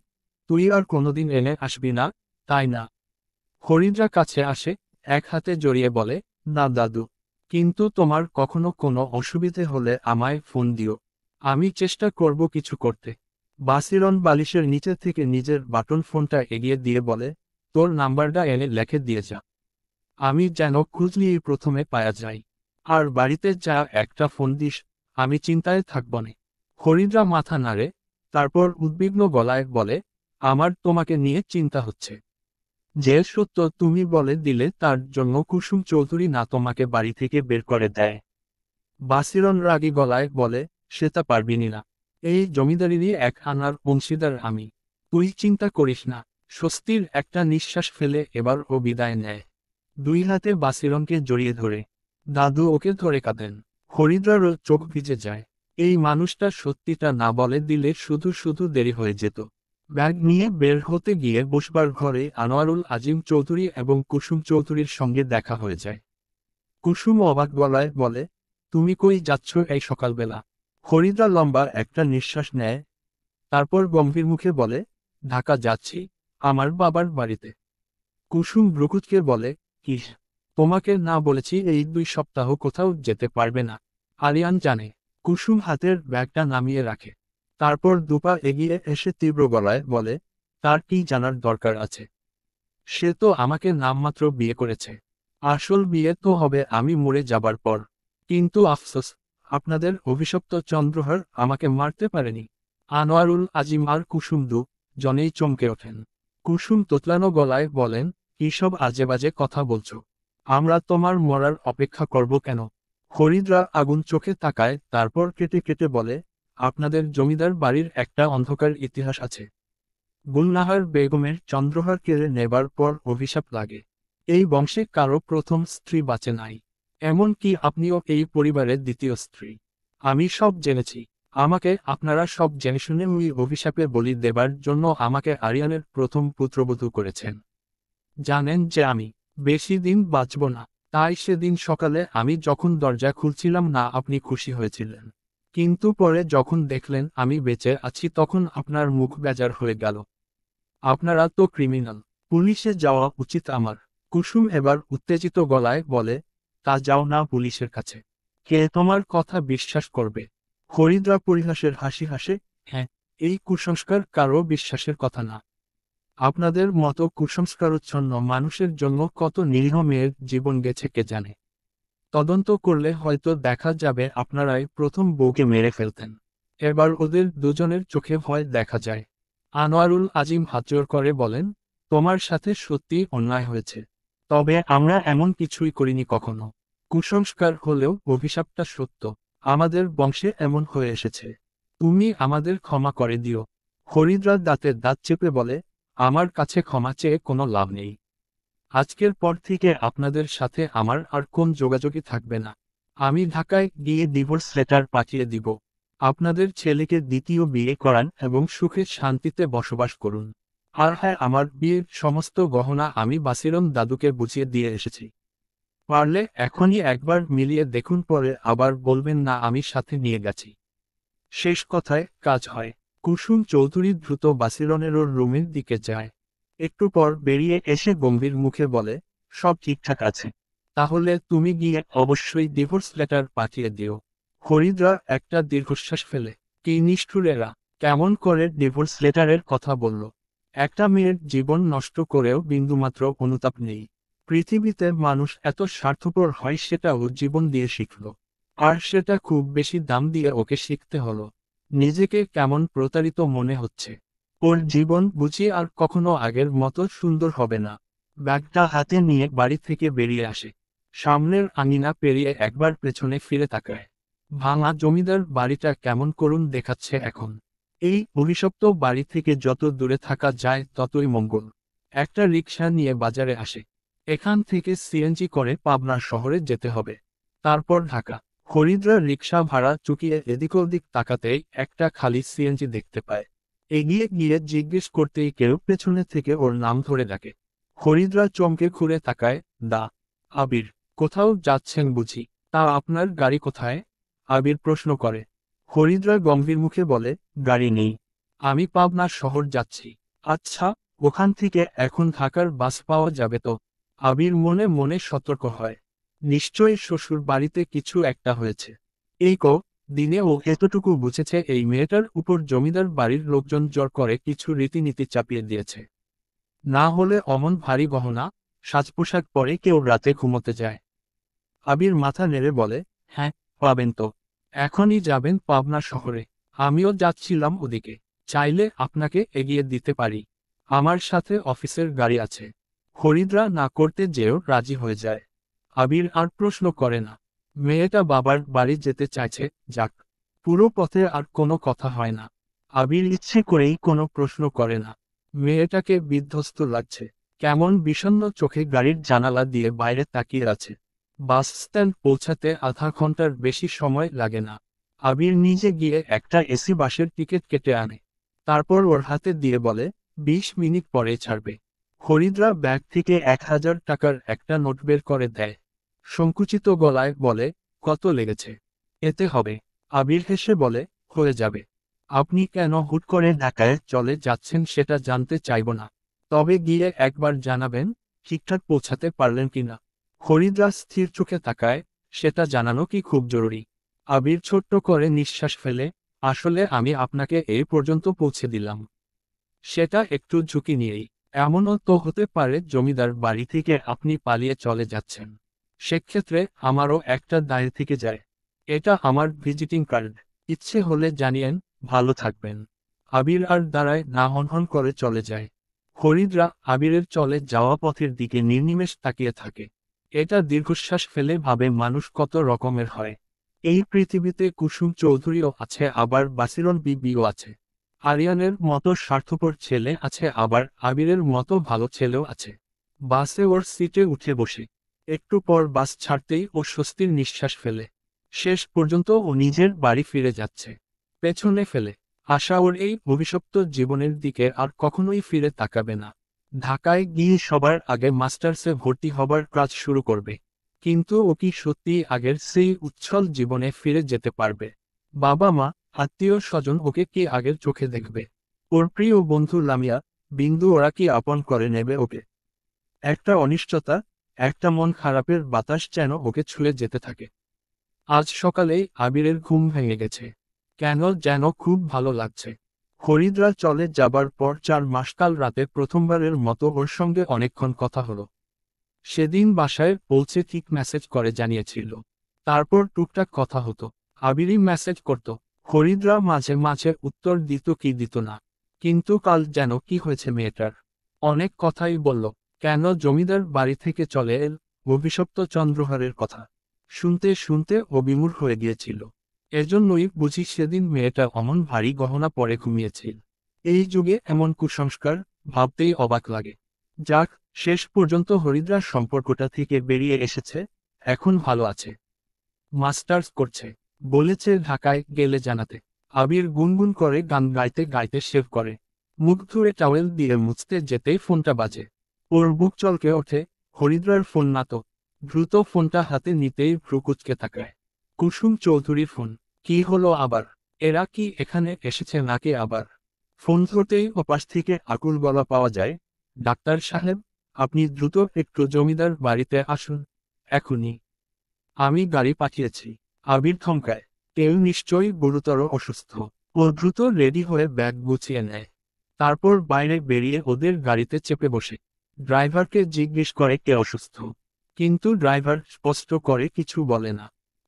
তুই আর কোনোদিন এনে আসবি না, তাই না? হরিদ্রা কাছে আসে, এক হাতে জড়িয়ে বলে, না দাদু। কিন্তু তোমার কখনো কোনো অসুবিধে হলে আমায় ফোন দিও। আমি চেষ্টা করব কিছু করতে। বাসিরন বালিশের নিচে থেকে নিজের বাটন ফোনটা এগিয়ে দিয়ে বলে, তোর নাম্বারটা এনে লেখে দিয়ে যা। আমি যেন খুঁজলিই প্রথমে পায়া যাই। আর বাড়িতে যা একটা ফোন দিস, আমি চিন্তায় থাকব না। হরিদ্রা মাথা নাড়ে, তারপর উদ্বিগ্ন গলায় বলে, আমার তোমাকে নিয়ে চিন্তা হচ্ছে। যে সত্য তুমি বলে দিলে তার জন্য কুসুম চৌধুরী না তোমাকে বাড়ি থেকে বের করে দেয়? বাসিরন রাগী গলায় বলে, সেটা পারবিনি না। এই জমিদারিরই এক আনার অংশীদার আমি। তুই চিন্তা করিস না। স্বস্তির একটা নিঃশ্বাস ফেলে এবার ও বিদায় নেয়। দুই হাতে বাসিরনকে জড়িয়ে ধরে। দাদু ওকে ধরে কাঁদেন। হরিদ্রারও চোখ ভিজে যায়। এই মানুষটা সত্যিটা না বলে দিলে শুধু শুধু দেরি হয়ে যেত। ব্যাগ নিয়ে বের হতে গিয়ে বসবার ঘরে আনোয়ারুল আজিম চৌধুরী এবং কুসুম চৌধুরীর সঙ্গে দেখা হয়ে যায়। কুসুম অবাক গলায় বলে, তুমি কই যাচ্ছ এই সকালবেলা? হরিদ্রা লম্বা একটা নিঃশ্বাস নেয়। তারপর গম্ভীর মুখে বলে, ঢাকা যাচ্ছি, আমার বাবার বাড়িতে। কুসুম ভ্রুকুচকে বলে, কি? তোমাকে না বলেছি এই 2 সপ্তাহ কোথাও যেতে পারবে না? আরিয়ান জানে। কুসুম হাতের ব্যাগটা নামিয়ে রাখে। তারপর দুপা এগিয়ে এসে তীব্র গলায় বলে, তার কি জানার দরকার আছে? সে তো আমাকে নামমাত্র বিয়ে করেছে। আসল বিয়ে তো হবে আমি মরে যাবার পর। কিন্তু আফসোস, আপনাদের অভিশপ্ত চন্দ্রহার আমাকে মারতে পারেনি। আনোয়ারুল আজিম আর কুসুম জনেই চমকে ওঠেন। কুসুম তোতলানো গলায় বলেন, কী সব আজে বাজে কথা বলছো? আমরা তোমার মরার অপেক্ষা করব কেন? ফরিদরা আগুন চোখে তাকায়, তারপর কেটে কেটে বলে, আপনাদের জমিদার বাড়ির একটা অন্ধকার ইতিহাস আছে। গুলনাহার বেগমের চন্দ্রহার কেড়ে নেবার পর অভিশাপ লাগে। এই বংশে কারো প্রথম স্ত্রী বাঁচে নাই। এমনকি আপনিও এই পরিবারের দ্বিতীয় স্ত্রী। আমি সব জেনেছি। আমাকে আপনারা সব জেনে শুনে ওই অভিশাপে বলি দেবার জন্য আমাকে আরিয়ানের প্রথম পুত্রবধূ করেছেন। জানেন যে আমি বেশি দিন বাঁচব না। তাই সেদিন সকালে আমি যখন দরজা খুলছিলাম না আপনি খুশি হয়েছিলেন। কিন্তু পরে যখন দেখলেন আমি বেঁচে আছি তখন আপনার মুখ বেজার হয়ে গেল। আপনারা তো ক্রিমিনাল। পুলিশে যাওয়া উচিত আমার। কুসুম এবার উত্তেজিত গলায় বলে, তা যাও না পুলিশের কাছে। কে তোমার কথা বিশ্বাস করবে? ফরিদরা পরিহাসের হাসি হাসে, হ্যাঁ, এই কুসংস্কার কারো বিশ্বাসের কথা না। আপনাদের মতো কুসংস্কারচ্ছন্ন মানুষের জন্য কত নিরীহ মেয়ের জীবন গেছে কে জানে। তদন্ত করলে হয়তো দেখা যাবে আপনারাই প্রথম বউকে মেরে ফেলতেন। এবার ওদের দুজনের চোখে ভয় দেখা যায়। আনোয়ারুল আজিম হাতজোড় করে বলেন, তোমার সাথে সত্যি অন্যায় হয়েছে। তবে আমরা এমন কিছুই করিনি কখনো। কুসংস্কার হলেও অভিশাপটা সত্য। আমাদের বংশে এমন হয়ে এসেছে। তুমি আমাদের ক্ষমা করে দিও। ফরিদরা দাঁতের দাঁত চেপে বলে, আমার কাছে ক্ষমা চেয়ে কোনো লাভ নেই। আজকের পর থেকে আপনাদের সাথে আমার আর কোন যোগাযোগই থাকবে না। আমি ঢাকায় গিয়ে ডিভোর্স লেটার পাঠিয়ে দিব। আপনাদের ছেলেকে দ্বিতীয় বিয়ে করান এবং সুখে শান্তিতে বসবাস করুন। আর হ্যাঁ, আমার বিয়ের সমস্ত গহনা আমি বাসিরন দাদুকে বুঝিয়ে দিয়ে এসেছি। পারলে এখনই একবার মিলিয়ে দেখুন, পরে আবার বলবেন না আমি সাথে নিয়ে গেছি। শেষ কথায় কাজ হয়। কুসুম চৌধুরী দ্রুত বাসিরনের ওর রুমের দিকে যায়। একটু পর বেরিয়ে এসে গম্ভীর মুখে বলে, সব ঠিকঠাক আছে। তাহলে তুমি গিয়ে অবশ্যই ডিভোর্স লেটার পাঠিয়ে দিও। ফরিদরা একটা দীর্ঘশ্বাস ফেলে, কি নিষ্ঠুর এরা! কেমন করে ডিভোর্স লেটারের কথা বলল! একটা মেয়ের জীবন নষ্ট করেও বিন্দুমাত্র অনুতাপ নেই। পৃথিবীতে মানুষ এত স্বার্থপর হয় সেটা ও জীবন দিয়ে শিখল। আর সেটা খুব বেশি দাম দিয়ে ওকে শিখতে হলো। নিজেকে কেমন প্রতারিত মনে হচ্ছে। ওর জীবন বুঝি আর কখনো আগের মতো সুন্দর হবে না। ব্যাগটা হাতে নিয়ে বাড়ি থেকে বেরিয়ে আসে। সামনের আঙিনা পেরিয়ে একবার পেছনে ফিরে তাকায়। ভাঙা জমিদার বাড়িটা কেমন করুণ দেখাচ্ছে এখন। এই অভিশপ্ত বাড়ি থেকে যত দূরে থাকা যায় ততই মঙ্গল। একটা রিকশা নিয়ে বাজারে আসে। এখান থেকে সিএনজি করে পাবনা শহরে যেতে হবে। তারপর ঢাকা। ফরিদরা রিকশা ভাড়া চুকিয়ে এদিক ওদিক তাকাতেই একটা খালি সিএনজি দেখতে পায়। এগিয়ে গিয়ে জিজ্ঞেস করতেই কেউ পেছনে থেকে ওর নাম ধরে ডাকে। ফরিদরা চমকে ঘুরে তাকায়, দা আবির, কোথাও যাচ্ছেন বুঝি? তা আপনার গাড়ি কোথায়? আবির প্রশ্ন করে। ফরিদরা গম্ভীর মুখে বলে, গাড়ি নেই। আমি পাবনা শহর যাচ্ছি। আচ্ছা, ওখান থেকে এখন ঢাকার বাস পাওয়া যাবে তো? আবির মনে মনে সতর্ক হয়। নিশ্চয়ই শ্বশুর বাড়িতে কিছু একটা হয়েছে। এই দিনে ও এতটুকু বুঝেছে এই মেয়েটার উপর জমিদার বাড়ির লোকজন জোর করে কিছু রীতিনীতি চাপিয়ে দিয়েছে। না হলে অমন ভারী গহনা সাজ পোশাক পরে কেউ রাতে ঘুমোতে যায়? আবির মাথা নেড়ে বলে, হ্যাঁ, পাবেন তো। এখনই যাবেন পাবনা শহরে? আমিও যাচ্ছিলাম ওদিকে। চাইলে আপনাকে এগিয়ে দিতে পারি। আমার সাথে অফিসের গাড়ি আছে। ফরিদরা না করতে যেও রাজি হয়ে যায়। আবির আর প্রশ্ন করে না। মেয়েটা বাবার বাড়ি যেতে চাইছে, যাক। পুরো পথে আর কোনো কথা হয় না। আবির ইচ্ছে করেই কোনো প্রশ্ন করে না। মেয়েটাকে বিধ্বস্ত লাগছে। কেমন বিষণ্ণ চোখে গাড়ির জানালা দিয়ে বাইরে তাকিয়ে আছে। বাস স্ট্যান্ড পৌঁছাতে আধা ঘন্টার বেশি সময় লাগে না। আবির নিজে গিয়ে একটা এসি বাসের টিকিট কেটে আনে। তারপর ওর হাতে দিয়ে বলে, 20 মিনিট পরে ছাড়বে। ফরিদরা ব্যাগ থেকে 1000 টাকার একটা নোট বের করে দেয়। সংকুচিত গলায় বলে, কত লেগেছে? এতে হবে। আবির হেসে বলে, হয়ে যাবে। আপনি কেন হুট করে ঢাকায় চলে যাচ্ছেন সেটা জানতে চাইব না। তবে গিয়ে একবার জানাবেন ঠিকঠাক পৌঁছাতে পারলেন কিনা। ফরিদরা স্থির চোখে তাকায়, সেটা জানানো কি খুব জরুরি? আবির ছোট্ট করে নিঃশ্বাস ফেলে, আসলে আমি আপনাকে এই পর্যন্ত পৌঁছে দিলাম। সেটা একটু ঝুঁকি নিয়েই। এমনও তো হতে পারে জমিদার বাড়ি থেকে আপনি পালিয়ে চলে যাচ্ছেন। সেক্ষেত্রে আমারও একটা দায় থেকে যায়। এটা আমার ভিজিটিং কার্ড। ইচ্ছে হলে জানিয়েন। ভালো থাকবেন। আবির আর দাঁড়ায় না, হনহন করে চলে যায়। ফরিদরা আবিরের চলে যাওয়া পথের দিকে নির্নিমেষ তাকিয়ে থাকে। এটা দীর্ঘশ্বাস ফেলে ভাবে মানুষ কত রকমের হয়। এই পৃথিবীতে কুসুম চৌধুরীও আছে, আবার বাসিরন বিবিও আছে। আরিয়ানের মতো স্বার্থপর ছেলে আছে, আবার আবিরের মতো ভালো ছেলেও আছে। বাসে ওর সিটে উঠে বসে একটু পর বাস ছাড়তেই ও স্বস্তির নিঃশ্বাস ফেলে। শেষ পর্যন্ত ও নিজের বাড়ি ফিরে যাচ্ছে। পেছনে ফেলে আশা ওর এই অভিশপ্ত জীবনের দিকে আর কখনোই ফিরে তাকাবে না। ঢাকায় গিয়ে সবার আগে মাস্টার্সে ভর্তি হবার কাজ শুরু করবে। কিন্তু ও কি সত্যিই আগের সেই উচ্ছল জীবনে ফিরে যেতে পারবে? বাবা মা, আত্মীয় স্বজন ওকে কি আগের চোখে দেখবে? ওর প্রিয় বন্ধু লামিয়া, বিন্দু, ওরা কি আপন করে নেবে ওকে? একটা অনিশ্চয়তা, একটা মন খারাপের বাতাস যেন ওকে ছুঁয়ে যেতে থাকে। আজ সকালেই আবিরের ঘুম ভেঙে গেছে। কেন যেন খুব ভালো লাগছে। ফরিদরা চলে যাবার পর 4 মাস কাল রাতে প্রথমবারের মতো ওর সঙ্গে অনেকক্ষণ কথা হলো। সেদিন বাসায় পৌঁছে ঠিক মেসেজ করে জানিয়েছিল। তারপর টুকটাক কথা হতো। আবিরই মেসেজ করত। ফরিদরা মাঝে মাঝে উত্তর দিত কি দিত না। কিন্তু কাল যেন কি হয়েছে মেয়েটার। অনেক কথাই বলল। কেন জমিদার বাড়ি থেকে চলে এল, অভিশপ্ত চন্দ্রহারের কথা। শুনতে শুনতে ও বিমূঢ় হয়ে গিয়েছিল। এজন্যই বুঝি সেদিন মেয়েটা অমন ভারী গহনা পরে ঘুমিয়েছিল। এই যুগে এমন কুসংস্কার, ভাবতেই অবাক লাগে। যাক, শেষ পর্যন্ত হরিদ্রার সম্পর্কটা থেকে বেরিয়ে এসেছে। এখন ভালো আছে। মাস্টার্স করছে। বলেছে ঢাকায় গেলে জানাতে। আবির গুনগুন করে গান গাইতে গাইতে শেভ করে। মুখ ধুয়ে টাওয়েল দিয়ে মুছতে যেতেই ফোনটা বাজে। ওর বুক চলকে ওঠে। হরিদ্রার ফোন না তো। দ্রুত ফোনটা হাতে নিতেই ভ্রু কুঁচকে তাকায়। কুসুম চৌধুরীর ফোন। কি হলো আবার? এরা কি এখানে এসেছে নাকি আবার? ফোন ধরতেই ওপাশ থেকে আকুল গলা পাওয়া যায়। ডাক্তার সাহেব, আপনি দ্রুত একটু জমিদার বাড়িতে আসুন। এখনই। আমি গাড়ি পাঠিয়েছি। আবির থমকায়। কেউ নিশ্চয়ই গুরুতর অসুস্থ। ও দ্রুত রেডি হয়ে ব্যাগ গুছিয়ে নেয়। তারপর বাইরে বেরিয়ে ওদের গাড়িতে চেপে বসে। ড্রাইভারকে জিজ্ঞেস করে কে অসুস্থ। কিন্তু ড্রাইভার স্পষ্ট করে কিছু বলে না।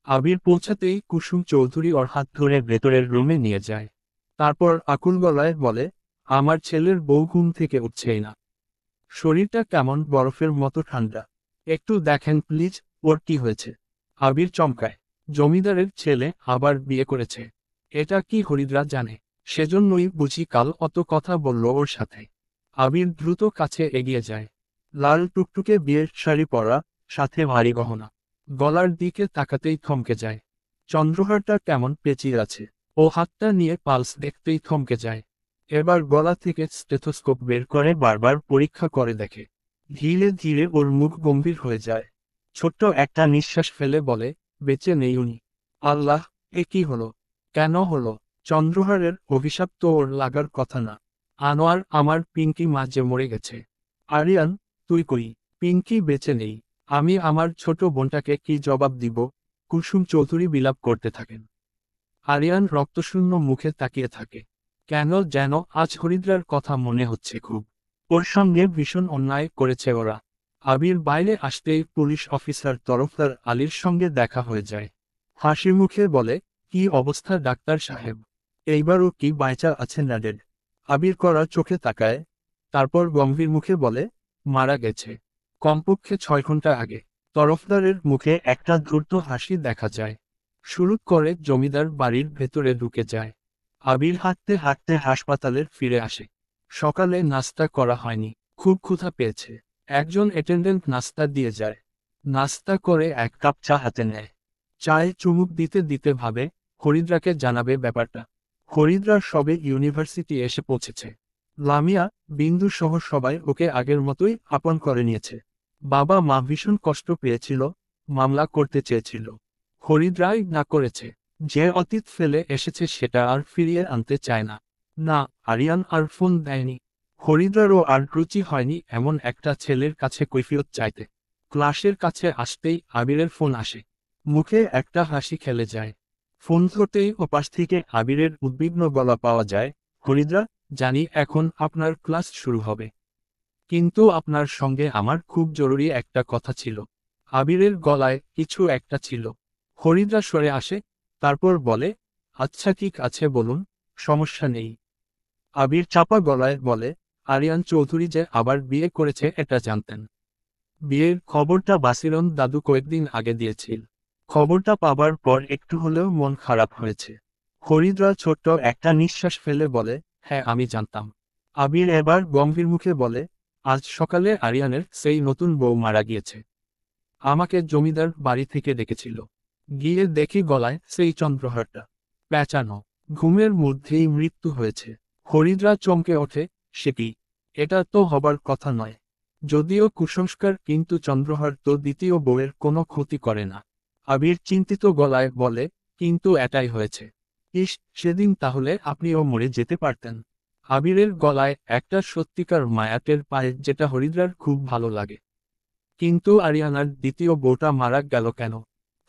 আবির পৌঁছাতেই কুসুম চৌধুরী ওর হাত ধরে ভেতরের রুমে নিয়ে যায়। তারপর আকুল গলায় বলে, আমার ছেলের বউ ঘুম থেকে উঠছেই না। শরীরটা কেমন বরফের মতো ঠান্ডা। একটু দেখেন প্লিজ, ওর কি হয়েছে? আবির চমকায়। জমিদারের ছেলে আবার বিয়ে করেছে। এটা কি হরিদ্রা জানে? সেজন্যই বুঝি কাল অত কথা বলল ওর সাথে। আবির দ্রুত কাছে এগিয়ে যায়। লাল টুকটুকে বিয়ের শাড়ি পরা, সাথে ভারী গহনা। গলার দিকে তাকাতেই থমকে যায়। চন্দ্রহারটা কেমন পেঁচিয়ে আছে। ও হাতটা নিয়ে পালস দেখতেই থমকে যায়। এবার গলা থেকে স্টেথোস্কোপ বের করে বারবার পরীক্ষা করে দেখে। ধীরে ধীরে ওর মুখ গম্ভীর হয়ে যায়। ছোট্ট একটা নিঃশ্বাস ফেলে বলে, বেঁচে নেই উনি। আল্লাহ, এ কি হলো? কেন হলো? চন্দ্রহারের অভিশাপ তো ওর লাগার কথা না। আনোয়ার, আমার পিঙ্কি মা যে মরে গেছে। আরিয়ান, তুই কই? পিঙ্কি বেঁচে নেই। আমি আমার ছোট বোনটাকে কি জবাব দিব? কুসুম চৌধুরী বিলাপ করতে থাকেন। আরিয়ান রক্তশূন্য মুখে তাকিয়ে থাকে। কেন যেন আজ হরিদ্রার কথা মনে হচ্ছে খুব। ওর সঙ্গে ভীষণ অন্যায় করেছে ওরা। আবির বাইরে আসতেই পুলিশ অফিসার তরফদার আলীর সঙ্গে দেখা হয়ে যায়। হাসি মুখে বলে, কি অবস্থা ডাক্তার সাহেব? এইবারও কি বাইচা আছেন না ডেড? আবির করা চোখে তাকায়। তারপর গম্ভীর মুখে বলে, মারা গেছে। কমপক্ষে 6 ঘন্টা আগে। তরফদারের মুখে একটা দ্রুত হাসি দেখা যায়। শুরু করে জমিদার বাড়ির ভেতরে ঢুকে যায়। আবির হাঁটতে হাঁটতে হাসপাতালের ফিরে আসে। সকালে নাস্তা করা হয়নি। খুব ক্ষুধা পেয়েছে। একজন অ্যাটেন্ডেন্ট নাস্তা দিয়ে যায়। নাস্তা করে 1 কাপ চা হাতে নেয়। চায়ে চুমুক দিতে দিতে ভাবে, হরিদ্রাকে জানাবে ব্যাপারটা। হরিদ্রার সবে ইউনিভার্সিটি এসে পৌঁছেছে। লামিয়া, বিন্দু সহ সবাই ওকে আগের মতোই আপন করে নিয়েছে। বাবা মা ভীষণ কষ্ট পেয়েছিল, মামলা করতে চেয়েছিল। হরিদ্রাই না করেছে। যে অতীত ফেলে এসেছে সেটা আর ফিরিয়ে আনতে চায় না। না, আরিয়ান আর ফোন দেয়নি। হরিদ্রারও আর রুচি হয়নি এমন একটা ছেলের কাছে কৈফিয়ত চাইতে। ক্লাসের কাছে আসতেই আবিরের ফোন আসে। মুখে একটা হাসি খেলে যায়। ফোন ধরতেই ওপাশ থেকে আবিরের উদ্বিগ্ন গলা পাওয়া যায়, হরিদ্রা, জানি এখন আপনার ক্লাস শুরু হবে। কিন্তু আপনার সঙ্গে আমার খুব জরুরি একটা কথা ছিল। আবিরের গলায় কিছু একটা ছিল। হরিদ্রা সরে আসে, তারপর বলে, আচ্ছা ঠিক আছে বলুন, সমস্যা নেই। আবির চাপা গলায় বলে, আরিয়ান চৌধুরী যে আবার বিয়ে করেছে এটা জানতেন? বিয়ের খবরটা বাসিরন দাদু কয়েকদিন আগে দিয়েছিল। খবরটা পাবার পর একটু হলেও মন খারাপ হয়েছে। হরিদ্রা ছোট্ট একটা নিঃশ্বাস ফেলে বলে, হ্যাঁ আমি জানতাম। আবির এবার গম্ভীর মুখে বলে, আজ সকালে আরিয়ানের সেই নতুন বউ মারা গিয়েছে। আমাকে জমিদার বাড়ি থেকে ডেকেছিল। গিয়ে দেখি গলায় সেই চন্দ্রহারটা পেঁচানো। ঘুমের মধ্যেই মৃত্যু হয়েছে। হরিদ্রা চমকে ওঠে, সে কি? এটা তো হবার কথা নয়। যদিও কুসংস্কার, কিন্তু চন্দ্রহার তো দ্বিতীয় বউয়ের কোনো ক্ষতি করে না। আবির চিন্তিত গলায় বলে, কিন্তু এটাই হয়েছে। ইস, সেদিন তাহলে আপনিও মরে যেতে পারতেন। আবিরের গলায় একটা সত্যিকার মায়াটের পায়ে, যেটা হরিদ্রার খুব ভালো লাগে। কিন্তু আরিয়ানার দ্বিতীয় বউটা মারা গেল কেন?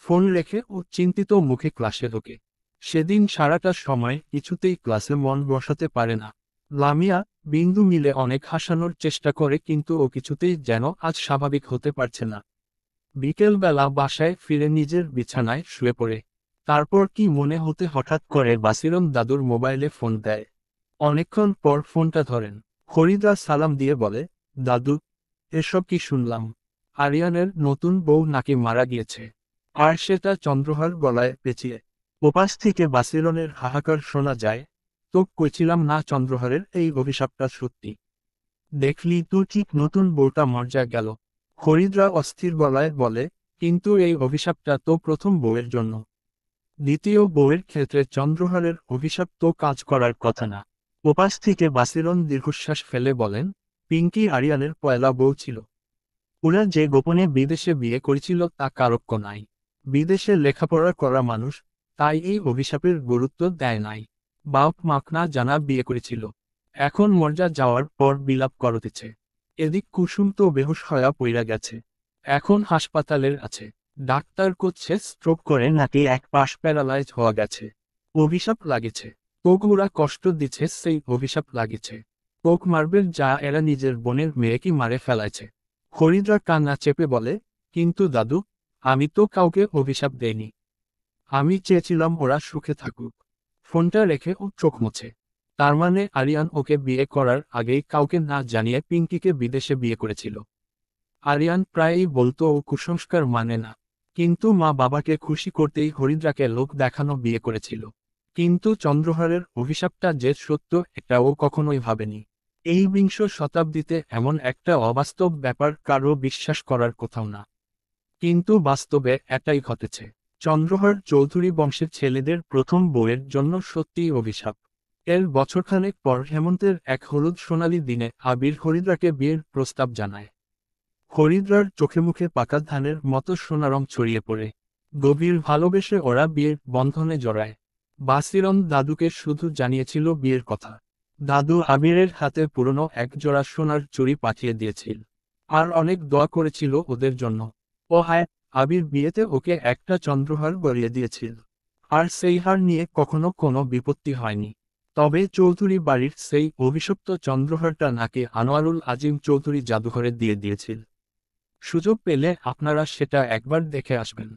ফোন রেখে ও চিন্তিত মুখে ক্লাসে ঢোকে। সেদিন সারাটা সময় কিছুতেই ক্লাসে মন বসাতে পারে না। লামিয়া, বিন্দু মিলে অনেক হাসানোর চেষ্টা করে, কিন্তু ও কিছুতেই যেন আজ স্বাভাবিক হতে পারছে না। বিকেলবেলা বাসায় ফিরে নিজের বিছানায় শুয়ে পড়ে। তারপর কি মনে হতে হঠাৎ করে বাসিরন দাদুর মোবাইলে ফোন দেয়। অনেকক্ষণ পর ফোনটা ধরেন। হরিদা সালাম দিয়ে বলে, দাদু, এসব কি শুনলাম? আরিয়ানের নতুন বউ নাকি মারা গিয়েছে, আর সেটা চন্দ্রহার গলায় পেঁচিয়ে। ওপাশ থেকে বাসিরনের হাহাকার শোনা যায়, তো কইছিলাম না চন্দ্রহারের এই অভিশাপটা সত্যি। দেখলি তো, ঠিক নতুন বউটা মর্যা গেল। হরিদ্রা অস্থির গলায় বলে, কিন্তু এই অভিশাপটা তো প্রথম বউয়ের জন্য। দ্বিতীয় বউয়ের ক্ষেত্রে চন্দ্রহারের অভিশাপ তো কাজ করার কথা না। ওপাশ থেকে বাসিরন দীর্ঘশ্বাস ফেলে বলেন, পিঙ্কি আরিয়ানের পয়লা বউ ছিল। ওরা যে গোপনে বিদেশে বিয়ে করেছিল তা কারক্য নাই। বিদেশে লেখাপড়া করা মানুষ, তাই এই অভিশাপের গুরুত্ব দেয় নাই। বাপ মাক না জানা বিয়ে করেছিল। এখন মর্যা যাওয়ার পর বিলাপ করতেছে। এদিক কুসুম তো বেহুশ হয়া পইরা গেছে। এখন হাসপাতালের আছে। ডাক্তার করছে স্ট্রোক করে নাকি এক পাশ প্যারালাইজ হওয়া গেছে। অভিশাপ লাগেছে। তোগুরা কষ্ট দিচ্ছে, সেই অভিশাপ লাগেছে। পোক মারবেল যা এরা নিজের বোনের মেয়েকে মারে ফেলাইছে। হরিদ্রা কান্না চেপে বলে, কিন্তু দাদু, আমি তো কাউকে অভিশাপ দেইনি। আমি চেয়েছিলাম ওরা সুখে থাকুক। ফোনটা রেখে ও চোখ মুছে। তার মানে আরিয়ান ওকে বিয়ে করার আগেই কাউকে না জানিয়ে পিঙ্কিকে বিদেশে বিয়ে করেছিল। আরিয়ান প্রায়ই বলতো ও কুসংস্কার মানে না, কিন্তু মা বাবাকে খুশি করতেই হরিদ্রাকে লোক দেখানো বিয়ে করেছিল। কিন্তু চন্দ্রহারের অভিশাপটা যে সত্য এটা ও কখনোই ভাবেনি। এই বিংশ শতাব্দীতে এমন একটা অবাস্তব ব্যাপার কারও বিশ্বাস করার কোথাও না। কিন্তু বাস্তবে এটাই ঘটেছে। চন্দ্রহার চৌধুরী বংশের ছেলেদের প্রথম বউয়ের জন্য সত্যিই অভিশাপ। এর বছরখানেক পর হেমন্তের এক হলুদ সোনালি দিনে আবির হরিদ্রাকে বিয়ের প্রস্তাব জানায়। হরিদ্রার চোখে মুখে পাকা ধানের মতো সোনারং ছড়িয়ে পড়ে। গভীর ভালোবেসে ওরা বিয়ের বন্ধনে জড়ায়। বাসিরন দাদুকে শুধু জানিয়েছিল বিয়ের কথা। দাদু আবিরের হাতে পুরনো এক জোড়া সোনার চুড়ি পাঠিয়ে দিয়েছিল। আর অনেক দোয়া করেছিল ওদের জন্য। ও হায়, আবির বিয়েতে ওকে একটা চন্দ্রহার গড়িয়ে দিয়েছিল। আর সেই হার নিয়ে কখনো কোনো বিপত্তি হয়নি। তবে চৌধুরী বাড়ির সেই অভিশপ্ত চন্দ্রহারটা নাকি আনোয়ারুল আজিম চৌধুরী জাদুঘরে দিয়ে দিয়েছিল। সুযোগ পেলে আপনারা সেটা একবার দেখে আসবেন।